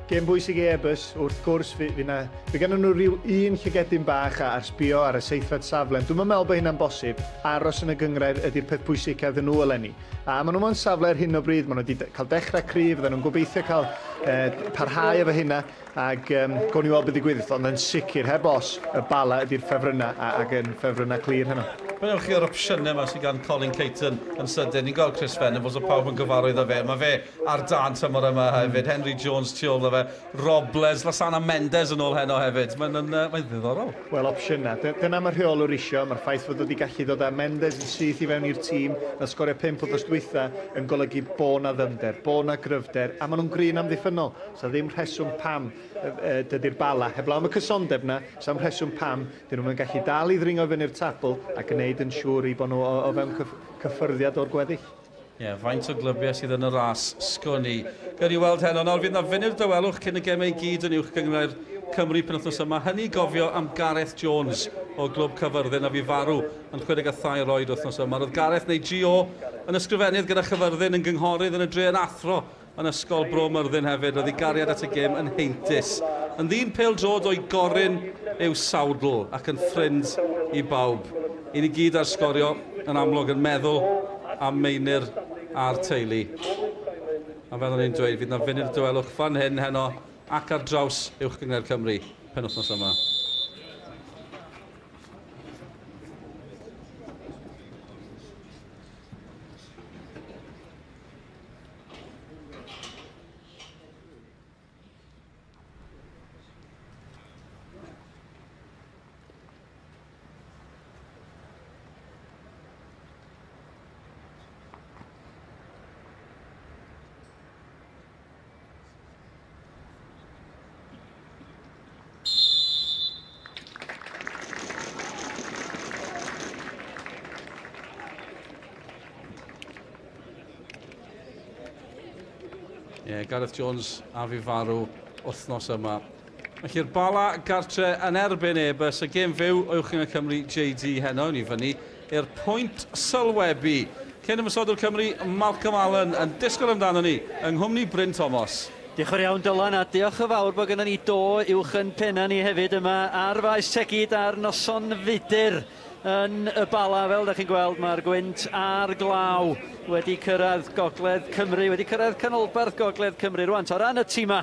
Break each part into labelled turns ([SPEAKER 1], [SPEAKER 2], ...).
[SPEAKER 1] Gêm bwysig i Airbus, wrth gwrs, fi gennyn nhw rhyw un llygedyn bach ar sbio ar y seithfed safle. Dwi'n meddwl bod hynna'n bosib. Aros yn y gynghrair ydy'r peth bwysig iddyn nhw eleni. A maen nhw mewn safle ar hyn o bryd, maen nhw wedi cael dechrau cryf, fydden nhw'n gobeithio cael parhau efo hynna, ac gown ni weld beth ddigwydd, ond yn sicr, heb os, y Bala ydy'r ffefrynnau ac yn ffefrynnau clir hynny.
[SPEAKER 2] Mae'n chi o'r opsiynau yma sydd gan Colin Caton yn sydyn. Ni'n gweld Chris Venables o pawb yn gyfarwydd o fe. Mae fe ar dan tymor yma hefyd. Henry Jones tu ôl o fe. Robles, Lasana Mendes yn ôl heno hefyd. Mae'n ddiddorol.
[SPEAKER 1] Wel, opsiynau. Dyna mae'r rheolwr isio. Mae'r ffaith fod wedi gallu dod â Mendes yn syth i fewn i'r tîm. Na sgorio 5 wrth dwytha yn golygu bo' na ddyfnder, bo' na gryfder, a maen nhw'n grin amddiffynol. So ddim rheswm pam dydy'r Bala. Heblaw am y cysondeb na, sa'n rheswm pam, dyn nhw'n gallu dal i ddringo fyny'r tabl a gwneud yn siŵr i bod nhw o fewn cyffyrddiad o'r gweddill.
[SPEAKER 2] Ie, faint o glybiau sydd yn y ras sgwni. Gyn ni weld heno, nawr fydd na funud dywelwch cyn y gemau gyd yn uwch gyngrair Cymru penwythnos yma. Hynny gofio am Gareth Jones o glwb Cyfyrddin a fi farw yn 63 oed wythnos yma. Roedd Gareth neu G.O. yn ysgrifennydd gyda Chyfyrddin yn gynghorydd yn y dre yn athro yn ysgol Bro Myrddin hefyd. Roedd ei gariad at y gêm yn heintus. Yn ddyn pêl-drod o'i goryn yw sawdl ac yn ffrind i bawb. I ni gyd ar sgorio yn amlwg yn meddwl am Meinir a'r teulu. A fel o'n i'n dweud, fydd na funud dywelwch fan hyn heno ac ar draws uwch gyngrair Cymru penwythnos yma. Gareth Jones a fi farw wythnos yma. Felly'r Bala gartre yn erbyn Airbus, y gêm fyw o uwch gyngrair Cymru JD heno, ni fyny i'r pwynt sylwebu. Cyn ymysodwr Cymru, Malcolm Allen yn disgwyl amdano ni yng Nghwmni Bryn Thomas.
[SPEAKER 3] Diolch yn iawn Dylan, a diolch yn fawr bod gennym ni do uwch yn penna ni hefyd yma ar faes tegid ar noson fudur yn y Bala. Fel da chi'n gweld, mae'r gwynt a'r glaw wedi cyrraedd Gogledd Cymru, wedi cyrraedd canolbarth Gogledd Cymru. Rwan, o ran y tîma,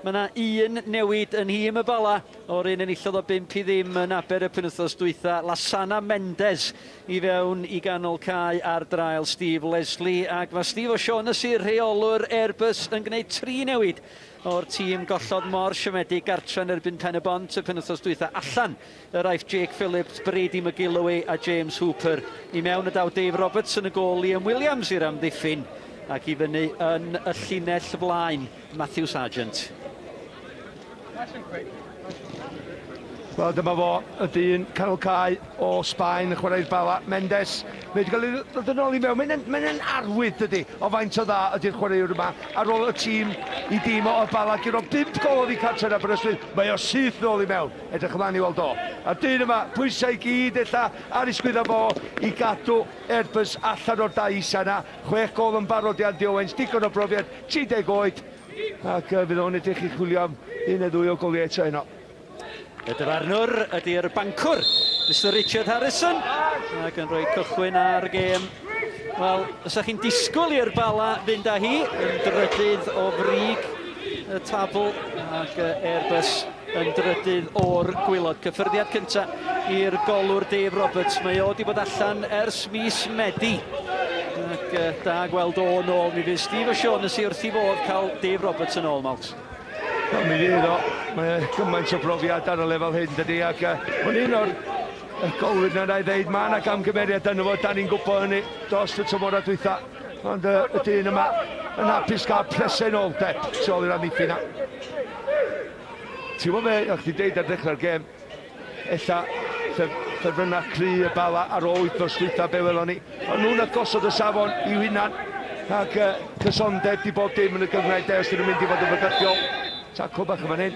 [SPEAKER 3] mae yna un newid yn hym y Bala o'r un enillodd o 5 i ddim yn aber y penwythnos dwytha. Lasana Mendes i fewn i ganol cae ar drail Steve Leslie, ac mae Steve O'Shaughnessy, rheolwr Airbus, yn gwneud 3 newid o'r tîm gollod mor siomedig gartre yn erbyn Pen y Bont y penwythnos dwytha. Allan yr aeth Jake Phillips, Brady McGilloway a James Hooper. I mewn y daw Dave Roberts yn y gol, Liam Williams i'r amddiffyn, ac i fyny yn y llinell blaen Matthew Sargent.
[SPEAKER 4] Wel, dyma fo, y dyn canol cae o Sbaen, y chwarae'r Bala, Mendes. Mae wedi cael ei ddod yn ôl i mewn. Mae'n arwydd, dydy, o faint o dda ydy'r chwaraewr yma. Ar ôl y tîm i dîm o'r Bala, gyro 5 gol i cartre yn Aberystwyth. Mae o syth nôl i mewn. Edrych ymlaen i weld o. A dyn yma, pwysau i gyd ella ar ei sgwydda fo i gadw Airbus allan o'r dais yna. 6 gol yn barod i Andy Owens, digon o brofiad, 30 oed. Ac fydd o'n edrych i chwilio am 1 neu 2 o goliau eto heno.
[SPEAKER 3] Y dyfarnwr ydy'r bancwr, Mr Richard Harrison, ac yn rhoi cychwyn ar gêm. Wel, ysach chi'n disgwyl i'r Bala fynd â hi yn drydydd o frig y tabl, ac Airbus yn drydydd o'r gwylod. Cyffyrddiad cyntaf i'r golwr Dave Roberts. Mae o wedi bod allan ers mis Medi. Ac da gweld o nôl. Mi fydd Steve O'Shaughnessy wrth i fod cael Dave Roberts yn ôl, Malts.
[SPEAKER 4] Mi fydd o. Mae gymaint o brofiad ar y lefel hyn, dydy, ac hwn un o'r golwyd na i ddeud, mae yna gamgymeriad yna fo, da ni'n gwybod hynny dros y tymor a dwytha. Ond y dyn yma yn hapus gael presenoldeb sy'n i'r amddiffyn yna. Ti'n gwybod fe, o'ch ti'n deud ar ddechrau'r gêm, ella ffefrynnau cry y Bala ar ôl wythnos dwytha be welon ni. Ond nhw'n agosod y safon i'w hunan, ac cysondeb di bob dim yn y gyfnau de os dyn nhw'n mynd i fod yn fygythiol. Tacl bach yma hyn.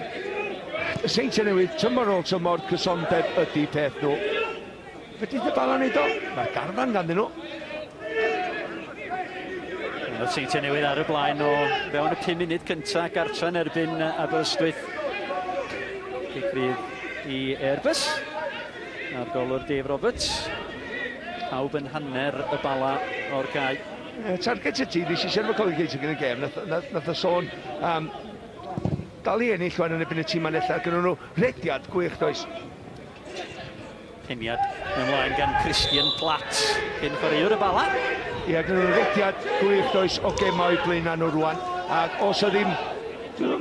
[SPEAKER 4] Y seintiau newid, tymor ôl tymor, cysondeb ydi peth nhw. Fe dydd y Bala wneud o? Mae'r garfan ganddyn nhw.
[SPEAKER 3] Oedd Seintiau Newydd ar y blaen o fewn y 5 munud cyntaf gartra'n erbyn Aberystwyth. Cycrydd i Airbus. A'r golwr Dave Roberts. Pawb yn hanner y Bala o'r gau.
[SPEAKER 4] Target y tîm, nes i siarad efo Colin Cates yn y gêm, nath o sôn dal i ennill wan yn ebyn y tîm anella, gyda nhw rediad gwych does.
[SPEAKER 3] Peniad ymlaen gan Christian Platt cyn chwaraewr y Bala.
[SPEAKER 4] Ie, gyda nhw rediad gwych does o gemau blaen nhw rwan. Ac os o ddim,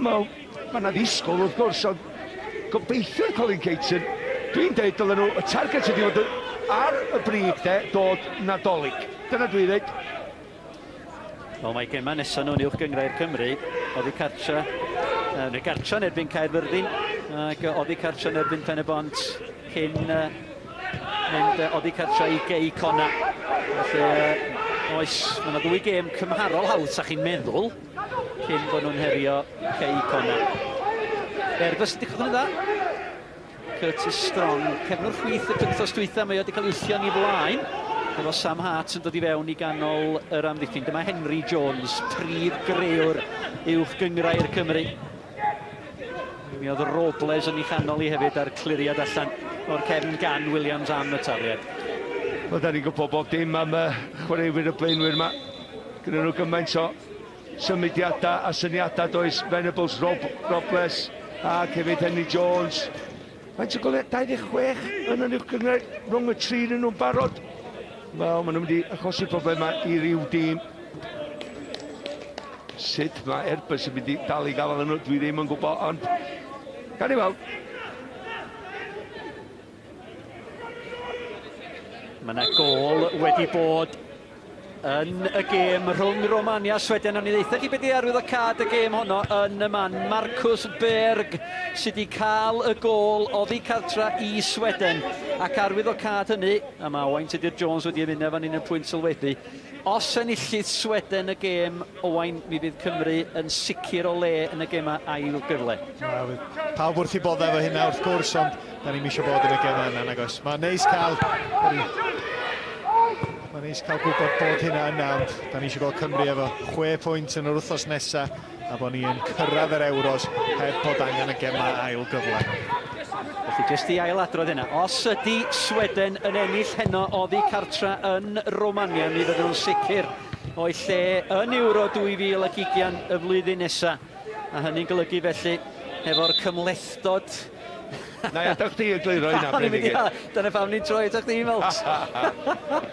[SPEAKER 4] mae yna ddisgwyl wrth gwrs, ond gobeithio'r Colin Cates yn, dwi'n deud dylen nhw, y target ydi fod ar y brig dod nadolig. Dyna dwi'n dweud.
[SPEAKER 3] Wel, mae gema nesaf nhw'n uwch gyngrau'r Cymru. Oddi Cartra, neu Gartra'n erbyn Caerfyrddin, ac oddi Cartra'n erbyn Pen-y-bont cyn mynd oddi Cartra i Gei Conna. Felly, oes, mae yna 2 gêm cymharol hawdd, sa chi'n meddwl, cyn bod nhw'n herio Gei Conna. Airbus wedi cael hwnna dda. Curtis Strong, cefnwr chwith y penthos dwytha, mae wedi cael uwthio'n i blaen. Efo Sam Hart yn dod i fewn i ganol yr amddiffyn. Dyma Henry Jones, prif greuwr uwch gyngrau'r Cymru. Mi oedd Robles yn ei chanol i hefyd ar cliriad allan o'r cefn gan Williams am y tafliad.
[SPEAKER 4] Wel, da ni'n gwybod bob dim am chwaraewyr y blaenwyr yma. Gyda nhw gymaint o symudiadau a syniadau does. Venables, Robles ac hefyd Henry Jones. Faint o golau 26 yn uwch gyngrau rhwng y 3 yn nhw'n barod. Wel, maen nhw'n wedi achosi problemau i ryw dîm. Sut mae Airbus yn mynd i dal i gael nhw, dwi ddim yn gwybod, ond gan i weld.
[SPEAKER 3] Mae yna gol wedi bod yn y gêm rhwng Romania a Sweden. Ond i ddeitha chi beth i arwyddocad y gêm honno yn y man. Marcus Berg sydd wedi cael y gol oddi Cartra i Sweden. Ac arwyddocad hynny, a mae Owain Tudur Jones wedi ymuno fan hyn yn pwynt sylweddol. Os enillydd Sweden y gêm, Owain, mi fydd Cymru yn sicr o le yn y gêm ail gyfle.
[SPEAKER 1] Pawb wrth i bodde efo hynna wrth gwrs, ond da ni'n eisiau bod yn y gêm yna, nagos. Mae'n neis cael... Mae'n neis cael gwybod bod hynna yna, ond da ni eisiau gweld Cymru efo 6 pwynt yn yr wythnos nesaf, a bod ni yn cyrraedd yr Euros heb bod angen y gêm ail gyfle.
[SPEAKER 3] Felly, jyst i ail adrodd yna, os ydy Sweden yn ennill heno oddi Cartra yn Romania, mi fydden nhw'n sicr o'i lle yn Euro 2020 y flwyddyn nesaf. A hynny'n golygu felly, efo'r cymlethdod...
[SPEAKER 4] Na i adael chdi egluro hynna, Bredig.
[SPEAKER 3] Dyna pam ni'n troi ata chdi, Melt.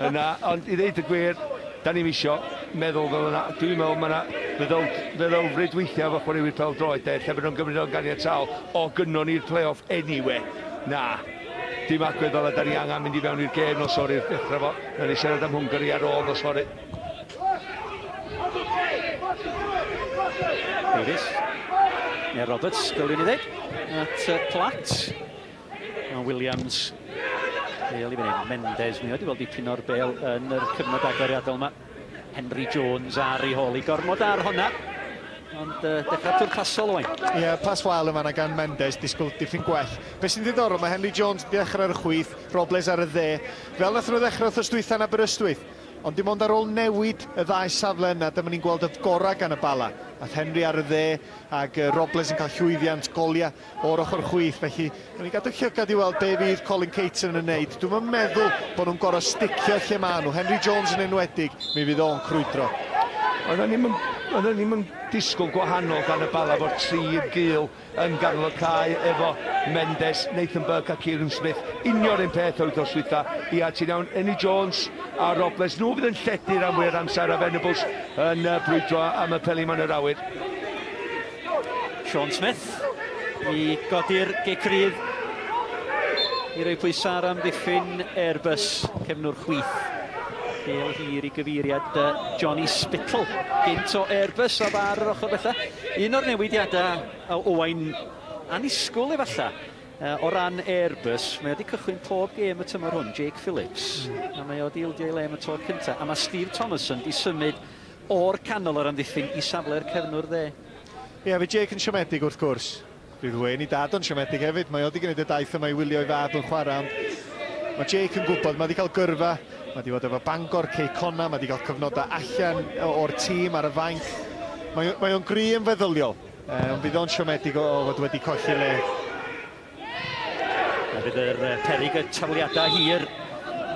[SPEAKER 4] Yna, ond i ddeud y gwir, da ni'n isio meddwl fel yna. Dwi'n meddwl mae yna feddylfryd weithiau efo chwaraewyr pel droed, lle bod nhw'n gymryd o'n ganiataol o gynnon i'r play-off anyway. Na, dim agwedd fel y da ni angen mynd i fewn i'r gêm nos o'r i'r dechrau fo. Da ni siarad am Hwngari ar ôl nos o'r.
[SPEAKER 3] Davies. Neu Roberts, gylwn i ddweud. At Platt. A Williams. Bale i fyny. Mendes, mi oedd i weld dipyn o'r bel yn yr cyfnod agoriadol yma. Henry Jones ar ei hol i gormod ar honna. Ond dechrau twrpasol oen.
[SPEAKER 1] Ie, pas wael yma gan Mendes, disgwyl diffyn gwell. Be sy'n ddiddorol, mae Henry Jones wedi dechrau ar y chwith, Robles ar y dde. Fel nath nhw ddechrau wrth ystwyth yn Aberystwyth. Ond dim ond ar ôl newid y ddau safle yna, dyma ni'n gweld y gorau gan y Bala. Ath Henry ar y dde, ac Robles yn cael llwyddiant golia o'r ochr chwith. Felly, ni'n gadw llygad i weld be fydd Colin Cates yn wneud. Dwi'n meddwl bod nhw'n gorau sticio lle maen nhw. Henry Jones yn enwedig, mi fydd o'n crwydro.
[SPEAKER 4] Oedden ni'n disgwyl gwahanol gan y Bala fod 3 i'r gil yn ganol y cae efo Mendes, Nathan Burke a Kieran Smith. Union un peth oedd os wytha. Ia, ti'n iawn, Henry Jones a Robles. Nhw fydd yn lledu'r am wir amser a Venables yn brwydro am y peli man yr awyr.
[SPEAKER 3] Sean Smith i godi'r gecrydd i roi pwysau am ddiffyn Airbus, cefnwr chwith. Bel hir i gyfeiriad Johnny Spittle gynt o Airbus o bar yr ochr bethau. Un o'r newidiadau o Owain anisgwl efalla o ran Airbus. Mae wedi cychwyn pob gêm y tymor hwn, Jake Phillips. A mae wedi ildio i le am y tro cyntaf. A mae Steve Thomason wedi symud o'r canol o'r amddiffyn i safle'r cefnwr dde.
[SPEAKER 1] Ie, fe Jake yn siomedig wrth gwrs. Bydd Wayne i dad o'n siomedig hefyd. Mae wedi gwneud y daith yma i wylio i fab yn chwarae. Mae Jake yn gwybod, mae wedi cael gyrfa Mae wedi bod efo Bangor Ceicona, mae wedi cael cyfnodau allan o'r tîm ar y fainc. Mae o'n gry yn feddyliol, ond bydd o'n siomedig o fod wedi colli le.
[SPEAKER 3] A bydd yr peryg y tafliadau hir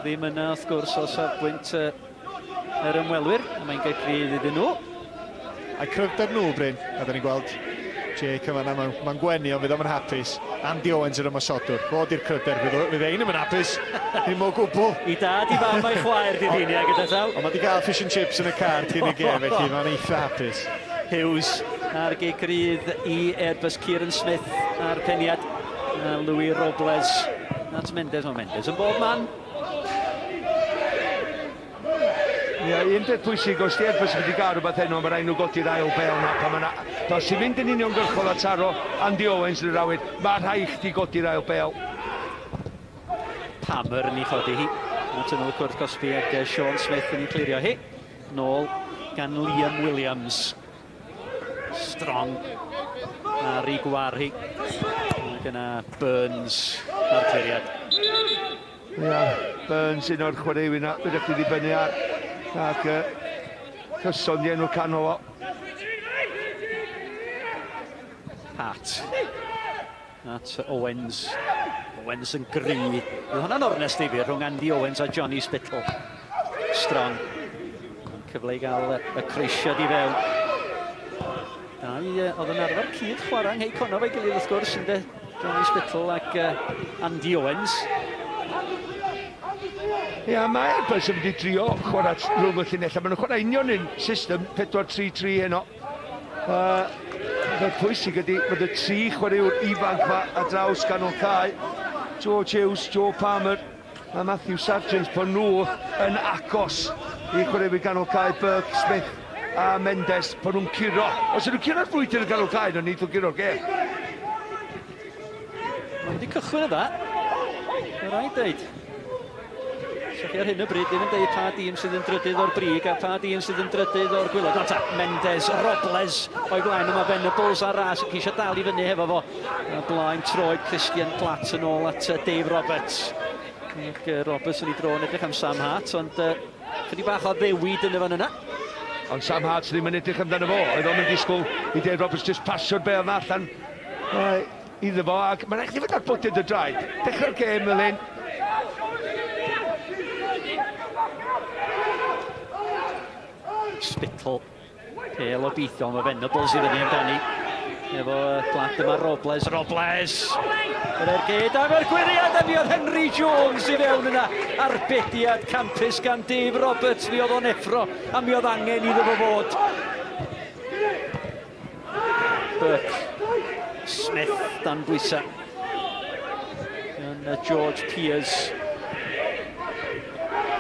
[SPEAKER 3] ddim yna, wrth gwrs, o safbwynt yr ymwelwyr. Mae'n gael cryf iddyn nhw.
[SPEAKER 1] A'i cryfder nhw, Bryn, a da ni'n gweld Jake yma, mae'n gwenu, ond fydd o'n hapus. Andy Owens yr ymosodwr, fod i'r cryfder, fydd ein yn hapus, ddim o gwbl.
[SPEAKER 3] I dad i fam a'i chwaer di ddini gyda taw.
[SPEAKER 1] Ond mae wedi cael fish and chips yn y car cyn y gem, felly mae'n eitha hapus.
[SPEAKER 3] Hughes ar geicrydd i Airbus Kieran Smith a'r peniad. Louis Robles, at Mendes, mae Mendes yn bob man.
[SPEAKER 4] Ie, un peth pwysig, os di Airbus wedi gael rhywbeth heno, mae rhaid nhw godi'r ail bel na. Pan yna, os ti'n mynd yn uniongyrchol a taro Andy Owens yn yr awyr, mae rhaid chdi godi'r ail bel.
[SPEAKER 3] Palmer yn ei chodi hi. At yno y cwrdd Cosby ac Sean Smith yn ei clirio hi. Nôl gan Liam Williams. Strong ar ei gwar hi. Ac yna Burns ar cliriad.
[SPEAKER 4] Ie, Burns un o'r chwaraewi na, bydd eich wedi bennu ar. Ac cyson di enw canol o.
[SPEAKER 3] Pat. At Owens. Owens yn gry. Bydd hwnna'n ornest i fi rhwng Andy Owens a Johnny Spittle. Strong. Cyfle i gael y creisiad i fewn. Oedd yn arfer cyd chwarae yng Ngheicono fe'i gilydd wrth gwrs, ynddo Johnny Spittle ac Andy Owens.
[SPEAKER 4] Ie, mae Airbus yn wedi trio chwarae rhwng y llinell, a maen nhw'n chwarae union un system 4-3-3 heno. Oedd pwysig ydy bod y tri chwaraewr ifanc yma a draws ganol cae. George Hughes, Joe Palmer a Matthew Sargent, bod nhw yn agos i chwaraewyr ganol cae, Burke, Smith a Mendes, bod nhw'n curo. Os ydyn nhw'n curo'r frwydr y ganol cae, nhw'n neud nhw'n curo'r gem.
[SPEAKER 3] Mae wedi cychwyn y dda. Mae'n rhaid dweud. So chi ar hyn o bryd ddim yn dweud pa dîm sydd yn drydydd o'r brig a pa dîm sydd yn drydydd o'r gwylod. Ond ta, Mendes, Robles o'i blaen yma Venables a ras ac eisiau dal i fyny hefo fo. A blaen troed Christian Platt yn ôl at Dave Roberts. Ac Roberts yn ei dro yn edrych am Sam Hart, ond chydig bach o ddewid yn y fan yna.
[SPEAKER 4] Ond Sam Hart ddim yn edrych amdano fo. Oedd o'n mynd disgwyl i Dave Roberts just pasio'r bel na allan iddo fo. Ac mae'n eich fod ar bwtyd y draed. Dechrau'r gem fel hyn.
[SPEAKER 3] Spittle. Pêl o beithio, mae Venables i fyny amdani. Efo Platt yma Robles. Robles! Yr ergyd am yr gwiriad, a mi oedd Henry Jones i fewn yna. Arbediad campus gan Dave Roberts. Mi oedd o'n effro, a mi oedd angen iddo fo fod. Burke. Smith dan bwysa. Yn George Piers.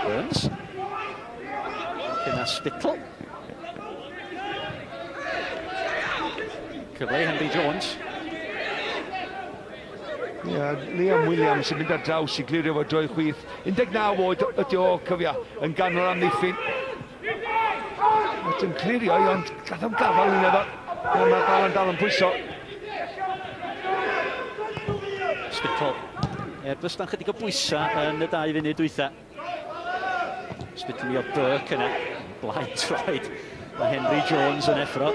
[SPEAKER 3] Burns. Yna Spittle. Cyfle Henry Jones.
[SPEAKER 4] Liam Williams yn mynd ar draws i glirio fo drwy chwith. 19 oed ydi o cyfia yn ganol amddiffyn. Mae'n clirio i ond gath o'n gafal yn efo. Mae'n dal yn pwyso.
[SPEAKER 3] Spittle. Airbus dan chydig o bwysa yn y 2 funud dwytha. Spittle i o Burke yna. Blaen troed. Mae Henry Jones yn effro.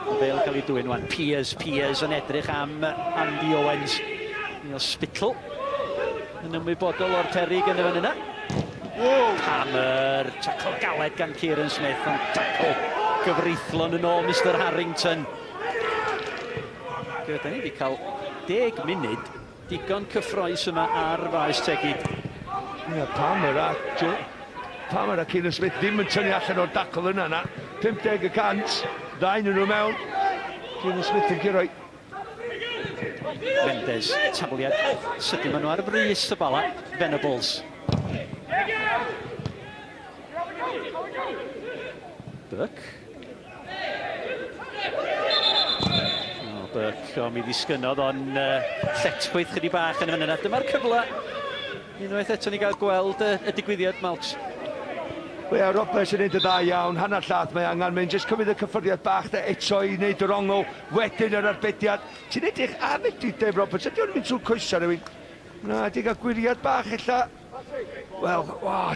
[SPEAKER 3] Mae fel cael ei dwyn wan. Piers yn edrych am Andy Owens. Mi o Spittle yn ymwybodol o'r peryg yn y fan yna. Palmer, tackle galed gan Kieran Smith, ond tackle gyfreithlon yn ôl Mr Harrington. Da ni wedi cael 10 munud digon cyffroes yma ar faes tegid.
[SPEAKER 4] Palmer a Kieran Smith ddim yn tynnu allan o'r dacl yna na. 50%, dain yn nhw mewn. Kieran Smith yn gyroi.
[SPEAKER 3] Mendes, tafliad. Sydyn maen nhw ar y brys y Bala. Venables. Burke. Burke, o mi ddisgynodd o'n lletchwydd chydig bach yn y fan yna. Dyma'r cyfle. Unwaith eto ni gael gweld y digwyddiad, Malks.
[SPEAKER 4] Ie, Robles yn neud y dda iawn, hanner llath mae angen, mae'n jyst cymryd y cyffyriad bach da eto i wneud yr ongl, wedyn yr arbediad. Ti'n edrych am edrych Dave Roberts, ydy o'n mynd trwy'r coesau rhywun? Na, di gael gwiriad bach illa Wel,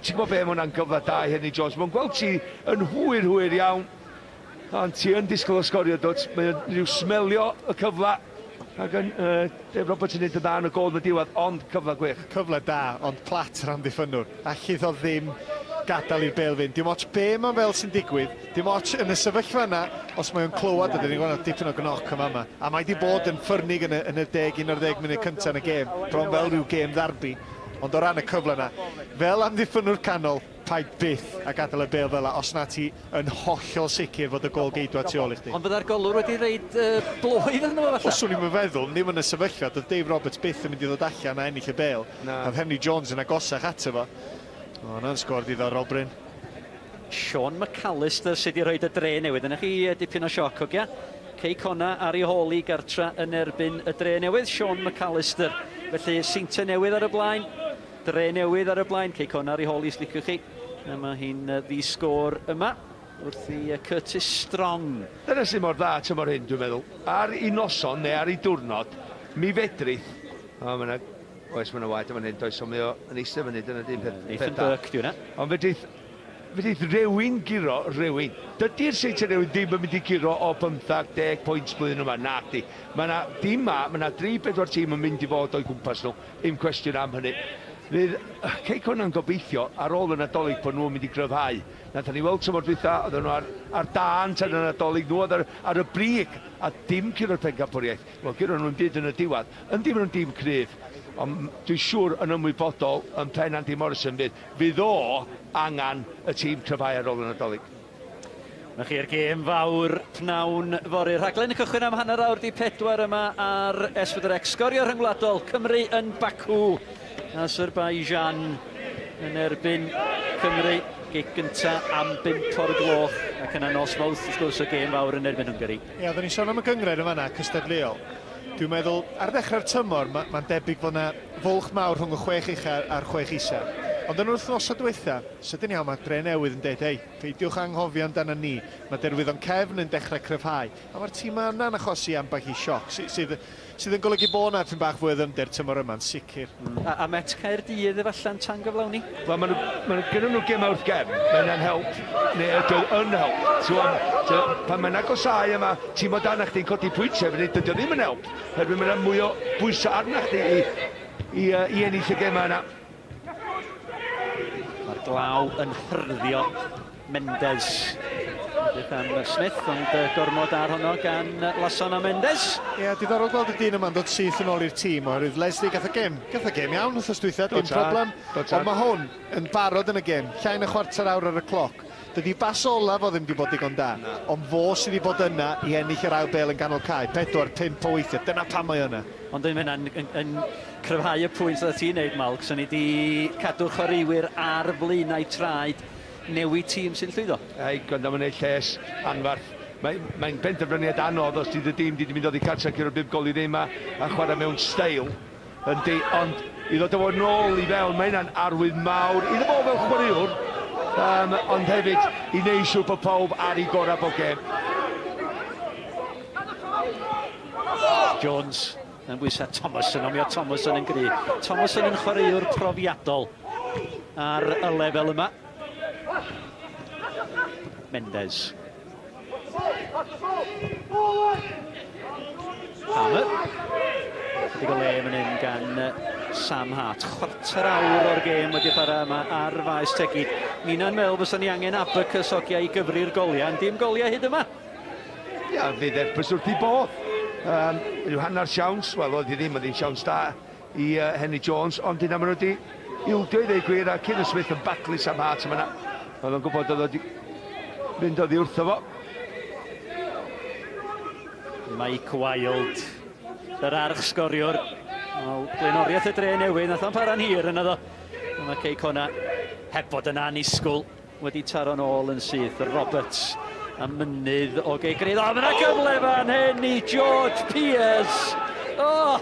[SPEAKER 4] ti'n gwybod be, mae hwnna'n gyfle da i Henry Jones. Mae'n gweld ti yn hwyr iawn. Ond ti yn disgwyl o sgorio dod. Mae'n rhyw smelio y cyfle. Ac yn Dave Roberts yn neud y dda yn y gol yn y diwedd, ond cyfle gwych.
[SPEAKER 1] Cyfle da, ond plat rhan ddiffynwr. Allith o ddim gadael i'r bêl fynd. Dim ots be mae'n fel sy'n digwydd. Dim ots yn y sefyllfa yna, os mae'n clywed, ydyn ni'n gwneud dipyn o gnoc yma. A mae di bod yn ffyrnig yn y 11 munud cyntaf yn y gêm. Bron fel rhyw gêm ddarbi. Ond o ran y cyfle yna, fel amddiffynwr canol, paid byth a gadael y bêl fel yna, os na ti yn hollol sicr fod y gol geidwa tu ôl i chdi.
[SPEAKER 3] Ond byddai'r golwr wedi reid blwydd yn nhw falle?
[SPEAKER 1] Os swn i'n meddwl, ddim yn y sefyllfa, doedd Dave Roberts byth yn mynd i ddod allan a ennill y bêl. Oedd Henry Jones yn agosach ato fo. O, yna'n sgor ddiddorol, Bryn.
[SPEAKER 3] Sean McAllister sydd wedi rhoi y dre newydd. Yna chi dipyn o sioc, Ogia. Cei Conna ar ei hôl i gartra yn erbyn y dre newydd. Sean McAllister. Felly Seintiau newydd ar y blaen. Dre newydd ar y blaen. Cei Conna ar ei hôl i sliciwch chi. A mae hi'n ddi-sgôr yma. Wrth i Curtis Strong.
[SPEAKER 4] Dyna sy'n mor dda tymor hyn, dwi'n meddwl. Ar i noson neu ar i diwrnod, mi fedrith. O, mae yna... Oes, mae yna waed yma'n hyn, does, ond mae o yn eistedd fyny, dyna dim peth.
[SPEAKER 3] Nathan Burke, dwi'n
[SPEAKER 4] Ond fedrith rhywun giro, rhywun. Dydy'r Seintiau newydd ddim yn mynd i giro o 15-10 pwynt blwyddyn yma, na di. Mae yna dim ma, mae yna 3-4 tîm yn mynd i fod o'i gwmpas nhw, un cwestiwn am hynny. Fydd Cei Conna'n gobeithio ar ôl y Nadolig bod nhw'n mynd i gryfhau. Nath ni weld tymor dwytha, oedden nhw ar dan tan y Nadolig, nhw oedd ar y brig, a dim curo'r pencampwriaeth. Wel, giro nhw'n byd yn y diwedd, yn dim yn dim cryf. Ond dwi'n siŵr yn ymwybodol yn pen Andy Morrison fydd o angen y tîm cryfhau ar ôl y Nadolig.
[SPEAKER 3] Na chi'r gêm fawr pnawn fory. Rhaglen y cychwyn am hanner awr di 4 yma ar S4C. Sgorio rhyngwladol Cymru yn Baku. Azerbaijan yn erbyn Cymru. Gig gynta am 5 o'r gloch. Ac yna nos fawth wrth gwrs y gêm fawr yn erbyn Hwngari.
[SPEAKER 1] Ie, oedden ni sôn am y gyngred yma yna, cystadleuol. Dwi'n meddwl, ar ddechrau'r tymor, mae'n debyg fod yna fwlch mawr rhwng y 6 ucha a'r 6 isa. Ond yn wythnosau diwetha, sydyn iawn mae dre newydd yn dweud, hei, peidiwch anghofio amdano ni. Mae derwyddon cefn yn dechrau cryfhau. A mae'r tîm yna'n achosi ambell i sioc, sydd yn golygu bod yna pyn bach fwy o ddyfnder tymor yma'n sicr.
[SPEAKER 3] A Met Caerdydd efalle'n tan gyflawni?
[SPEAKER 4] Wel, mae'n gyda nhw gêm wrth gefn, mae'n help, neu yn help. Pan mae'n agosau yma, tîm o dan chdi'n codi pwyntiau, dydy o ddim yn help. Erbyn mae'n mwy o bwysau arna chdi i ennill y gêm yna.
[SPEAKER 3] Mae'r glaw yn hyrddio Mendes. Edrych am Smith, ond gormod ar honno gan Lason a Mendes.
[SPEAKER 1] Ie, diddorol gweld y dyn yma'n dod syth yn ôl i'r tîm, oherwydd Leslie gath y gêm. Gath y gêm iawn wrth ystwythau, dim problem. Ond mae hwn yn barod yn y gêm, llain y 25 awr ar y cloc. Dydy bas olaf o ddim wedi bod digon da, ond fo sydd wedi bod yna i ennill yr awr bel yn ganol cae. 4-5 o weithiau, dyna pam mae yna.
[SPEAKER 3] Ond ddim yn cryfhau y pwynt oedd ti'n neud, Malc, so ni wedi cadw chwaraewyr ar blaenau traed newid tîm sy'n llwyddo.
[SPEAKER 4] Ei, gwrdd am yn ei lles anfarth. Mae'n penderfyniad anodd os dydd y dîm wedi mynd o'r cartra gyda'r 5 gol i ddim a chwarae mewn steil. Ond i ddod o fod nôl i fewn, mae hynna'n arwydd mawr. Iddo fo fel chwaraewr, ond hefyd i neud siŵr bod pawb ar ei gorau bob gêm.
[SPEAKER 3] Jones yn bwysau Thomason, ond mi o Thomason yn gry. Thomason yn chwaraewr profiadol ar y lefel yma. Mendes. Hammer. Chydig o le yn hyn gan Sam Hart. 25 awr o'r gêm wedi chwarae yma ar faes tegid. Ni'n meddwl fysa ni angen Abacus Ogia i gyfri'r goliau, ond dim goliau hyd yma.
[SPEAKER 4] Ia, fydd Airbus wrth i bodd. Rhyw hanner siawns, wel oedd i ddim yn siawns da i Henry Jones, ond dyna maen nhw wedi ildio i ddeu gwir a Cyn Smith yn baclu Sam Hart yma. Oedd yn gwybod oedd wedi mynd oddi wrtho fo.
[SPEAKER 3] Mike Wild, yr arch sgoriwr. Blaenoriaeth y dre newydd, nath o'n para'n hir yna ddo. Mae Cei Conna heb fod yn anisgwl wedi taro'n ôl yn syth. Roberts a mynydd o Geigrydd. O, mae'na gyfle fan hyn i George Pearce. O,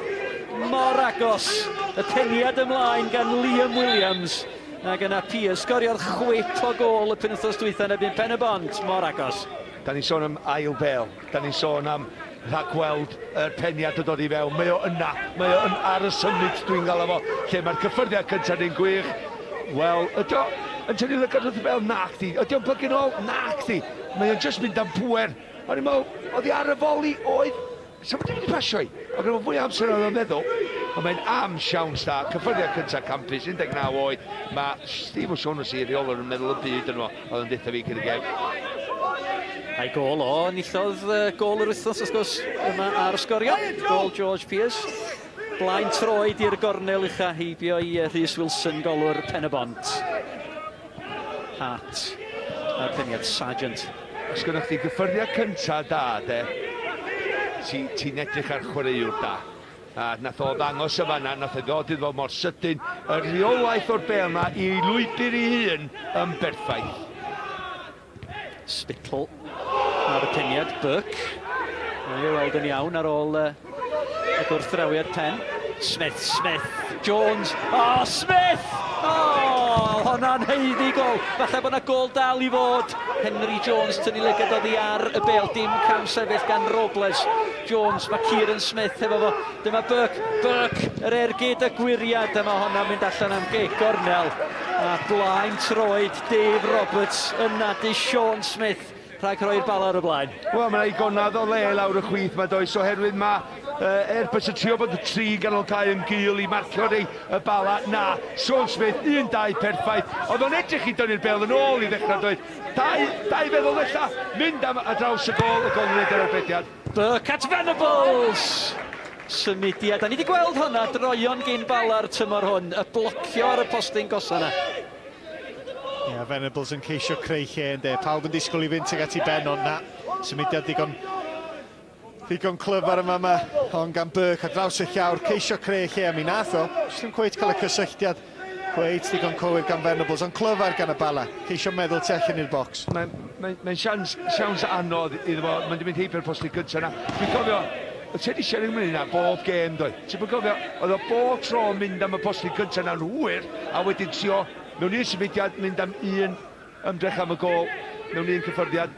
[SPEAKER 3] mor agos. Y peniad ymlaen gan Liam Williams. Ac yna Pearce sgorio'r chwip o gol y penwythnos dwytha yn ebyn Pen y Bont. Mor agos.
[SPEAKER 4] Da ni'n sôn am ail bel. Da ni'n sôn am rhag gweld yr peniad yn dod i fewn. Mae o yna, mae o ar y symud dwi'n gael efo, lle mae'r cyffyrddiad cyntaf yn gwych. Wel, ydy o yn tynnu lygad wrth fel nac di, ydy o'n plygin ôl? Nac di. Mae o'n just mynd am pwer. O'n i'n meddwl, oedd hi ar y foli oedd, sef wedi mynd i pasio i, ac yn fwy amser oedd o'n meddwl, ond mae'n am siawns da, cyffyrddiad cyntaf campus, 19 oed, mae Steve O'Shaughnessy reolwr yn meddwl y byd yn o, oedd yn ditha fi gyda gem.
[SPEAKER 3] A'i gol o, nillodd gol yr wythnos, wrth gwrs, yma ar y sgorio, gol George Pearce. Blaen troed i'r gornel ucha heibio i Rhys Wilson, golwr Pen y Bont. Hart, a'r peniad Sargent.
[SPEAKER 4] Os gynnwch chi gyffyrddiad cyntaf da, de, ti'n edrych ar chwaraewr da. A nath o ddangos y fanna, nath o ddod iddo mor sydyn. Y reolaeth o'r bel yma i lwybr ei hun yn berffaith.
[SPEAKER 3] Spittle ar y peniad, Burke. Mae'n ei weld yn iawn ar ôl y gwrthdrawiad pen. Smith, Jones, Smith! Hwnna'n heiddi gol. Falle bod yna gol dal i fod. Henry Jones tynnu lygad oddi ar y bel, dim cam sefyll gan Robles. Jones, mae Kieran Smith efo fo. Dyma Burke, yr ergyd y gwiriad. Dyma hwnna'n mynd allan am geg gornel. A blaen troed Dave Roberts yn nadu Sean Smith. Rhaid roi'r bala ar y blaen.
[SPEAKER 4] Wel, mae'n ei gonad o le lawr y chwith mae does, oherwydd mae Airbus y trio bod y tri ganol cael yn gil i marcio rei y bala. Na, Sean Smith, 1-2 perffaith. Oedd o'n edrych i dynnu'r bel yn ôl i ddechrau doedd. Dau feddwl ddella, mynd am a draws y gol yn wneud yr arbediad.
[SPEAKER 3] Burke at Venables! Symudiad, a ni wedi gweld hwnna droion gyn bala'r tymor hwn, y blocio ar y postyn gosa yna.
[SPEAKER 1] Ie, Venables yn ceisio creu lle yn de. Pawb yn disgwyl i fynd ag ati ben o'n na. Symudiad digon clyfar yma ond gan Burke a draws y llawr, ceisio creu lle a mi nath o. Just yn cweith cael y cysylltiad. Cweith digon cywir gan Venables, ond clyfar gan y bala. Ceisio meddwl tu allan i'r bocs.
[SPEAKER 4] Mae'n siawns anodd iddo fo, mae'n mynd heibio'r postyn gyntaf yna. Dwi'n cofio, oedd Teddy Sheringham yn yna bob gêm doedd. Ti'n cofio, oedd o bob tro mynd am y postyn gyntaf yna'n hwyr, a wedyn trio mewn i'r symudiad, mynd am un ymdrech am y gol, mewn un cyffyrddiad.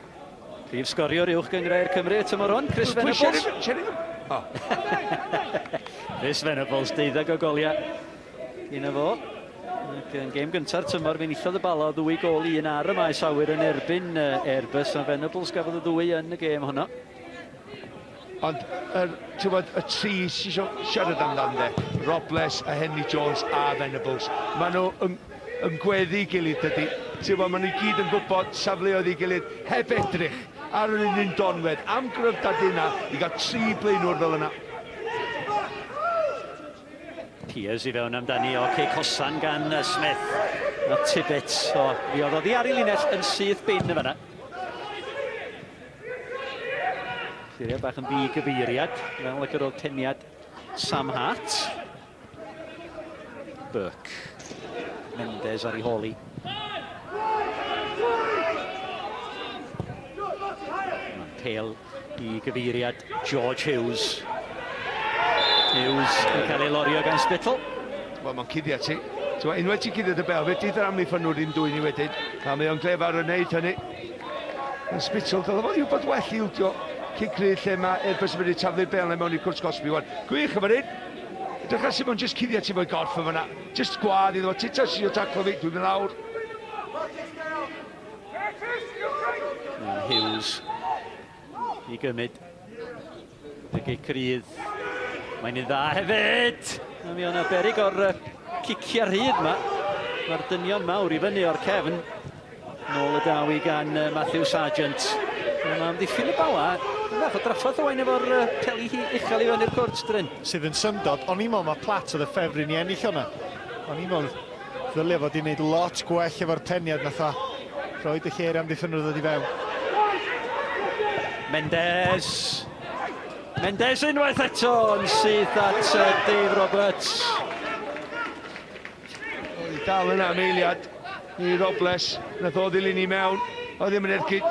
[SPEAKER 3] Prif sgoriwr uwch gyngrau'r Cymru y tymor hwn, Chris Venables. Chris Venables, 12 o goliau. Un o fo. Ac yn gêm gynta'r tymor, fe nillodd y bala o 2 gol i un ar y maes awyr yn erbyn Airbus, a Venables gafodd y 2 yn y gêm hwnna.
[SPEAKER 4] Ond, y tri sy'n siarad amdan de, Robles, a Henry Jones a Venables, maen nhw yn gweddu gilydd dydy. Maen nhw gyd yn gwybod safleoedd i gilydd heb edrych ar yr un donwedd am gryfdad yna i gael 3 blaenwr fel yna.
[SPEAKER 3] Piers i fewn amdani o Cey Cosan gan Smith. A Tibbet, mi oedd oddi ar ei linell yn syth bin y fanna. Ffyriad bach yn ddi-gyfeiriad, fel y gyrraedd teniad Sam Hart. Burke. Mendes ar ei holi. Mae'n pêl i gyfeiriad George Hughes. Hughes yn cael ei lorio gan Spittle.
[SPEAKER 4] Wel, mae'n cuddiad ti. Unwaith ti'n cuddiad y bel, fe dydd yr amlif yn nhw'n dwy'n i wedyn. A mae o'n glefar yn neud hynny. Yn Spittle, dylai fod i'w bod well i wdio cicrydd lle mae Airbus yn mynd i taflu'r bel mewn i cwrs Cosby. Gwych yma hyn. Dychas sy'n mynd jyst cuddiad ti fo'i gorff yma yna. Jyst gwad iddo fo. Tita si o taclo fi, dwi'n mynd lawr.
[SPEAKER 3] Hughes i gymryd. Dygu Crydd. Mae'n un dda hefyd. A mi o'na berig o'r ciciau rhyd yma. Mae'r dynion mawr i fyny o'r cefn. Nôl y daw i gan Matthew Sargent. Mae'n amddiffyn y bala. Mae'n o draffodd o wain efo'r peli uchel i fyny'r cwrt dryn.
[SPEAKER 1] Sydd yn syndod, o'n i'n meddwl mae plat oedd y ffefryn i ennill hwnna. O'n i'n meddwl ddylai fod i'n gwneud lot gwell efo'r peniad nath o. Roed y lleir amddiffyn oedd i fewn.
[SPEAKER 3] Mendes unwaith eto yn syth at Dave Roberts.
[SPEAKER 4] Oedd i dal yna am eiliad i Robles. Nath o ddilyn i mewn. Oedd ddim yn ergyd.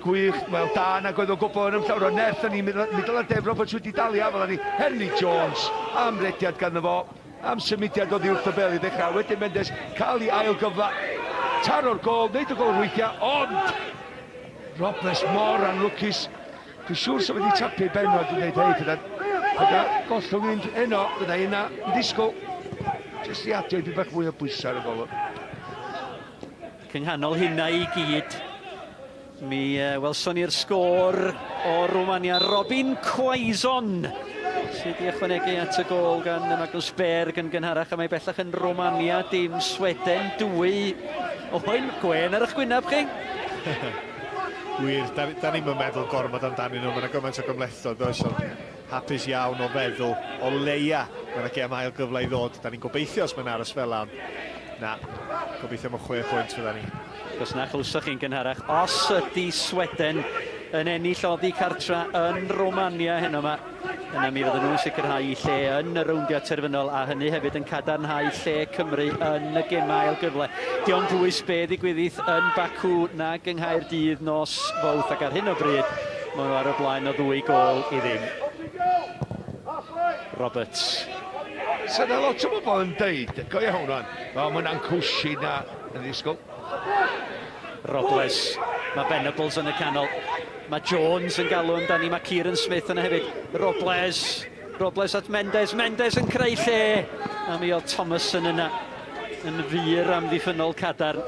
[SPEAKER 4] Gwych, wel da nag oedd o gwbl yn ymllawr o nerth yn ei middle a Dave Roberts wedi dalu afel ni. Henry Jones am rediad ganddo fo. Am symudiad oedd i wrth y bel i ddechrau. Wedyn Mendes cael ei ail gyfla. Taro'r gol, neud y gol weithiau, ond Robles mor anlwcus. Dwi'n siŵr sef wedi tapu benod yn dweud, hei, gyda gollwng un eno, gyda yna yn disgwyl. Jyst i adio i bach mwy o bwysau ar y golwg.
[SPEAKER 3] Cynghanol hynna i gyd. Mi welson ni'r sgôr o Romania. Robin Quaison sydd wedi ychwanegu at y gol gan Magnus Berg yn gynharach a mae bellach yn Romania, dim Sweden. 2 oen gwen ar eich gwynaf chi.
[SPEAKER 1] Wir, da ni'n meddwl gormod amdanyn nhw, mae'n gymaint o gymlethdod, does, ond hapus iawn o feddwl o leia mae'n gem ail gyfle i ddod. Da ni'n gobeithio os mae'n aros fel am. Na, gobeithio am 6 pwynt fydda ni.
[SPEAKER 3] Os na chlwsach chi'n gynharach, os ydy Sweden yn ennill oddi cartra yn Romania heno yma, yna mi fydden nhw'n sicrhau i lle yn y rowndiau terfynol, a hynny hefyd yn cadarnhau lle Cymru yn y gemau ail gyfle. Dion dwys be ddigwyddith yn Baku nag yng Nghaerdydd nos Fowrth, ac ar hyn o bryd maen nhw ar y blaen o 2 gol i ddim. Roberts.
[SPEAKER 4] So na lot o bobl yn deud, go iawn rhan, mae'n cwsi na yn ddisgwyl.
[SPEAKER 3] Robles, mae Venables yn y canol, mae Jones yn galw amdani, mae Kieran Smith yna hefyd. Robles at Mendes yn creu lle, a mi oedd Thomason yna yn fyr am ddiffynol cadarn.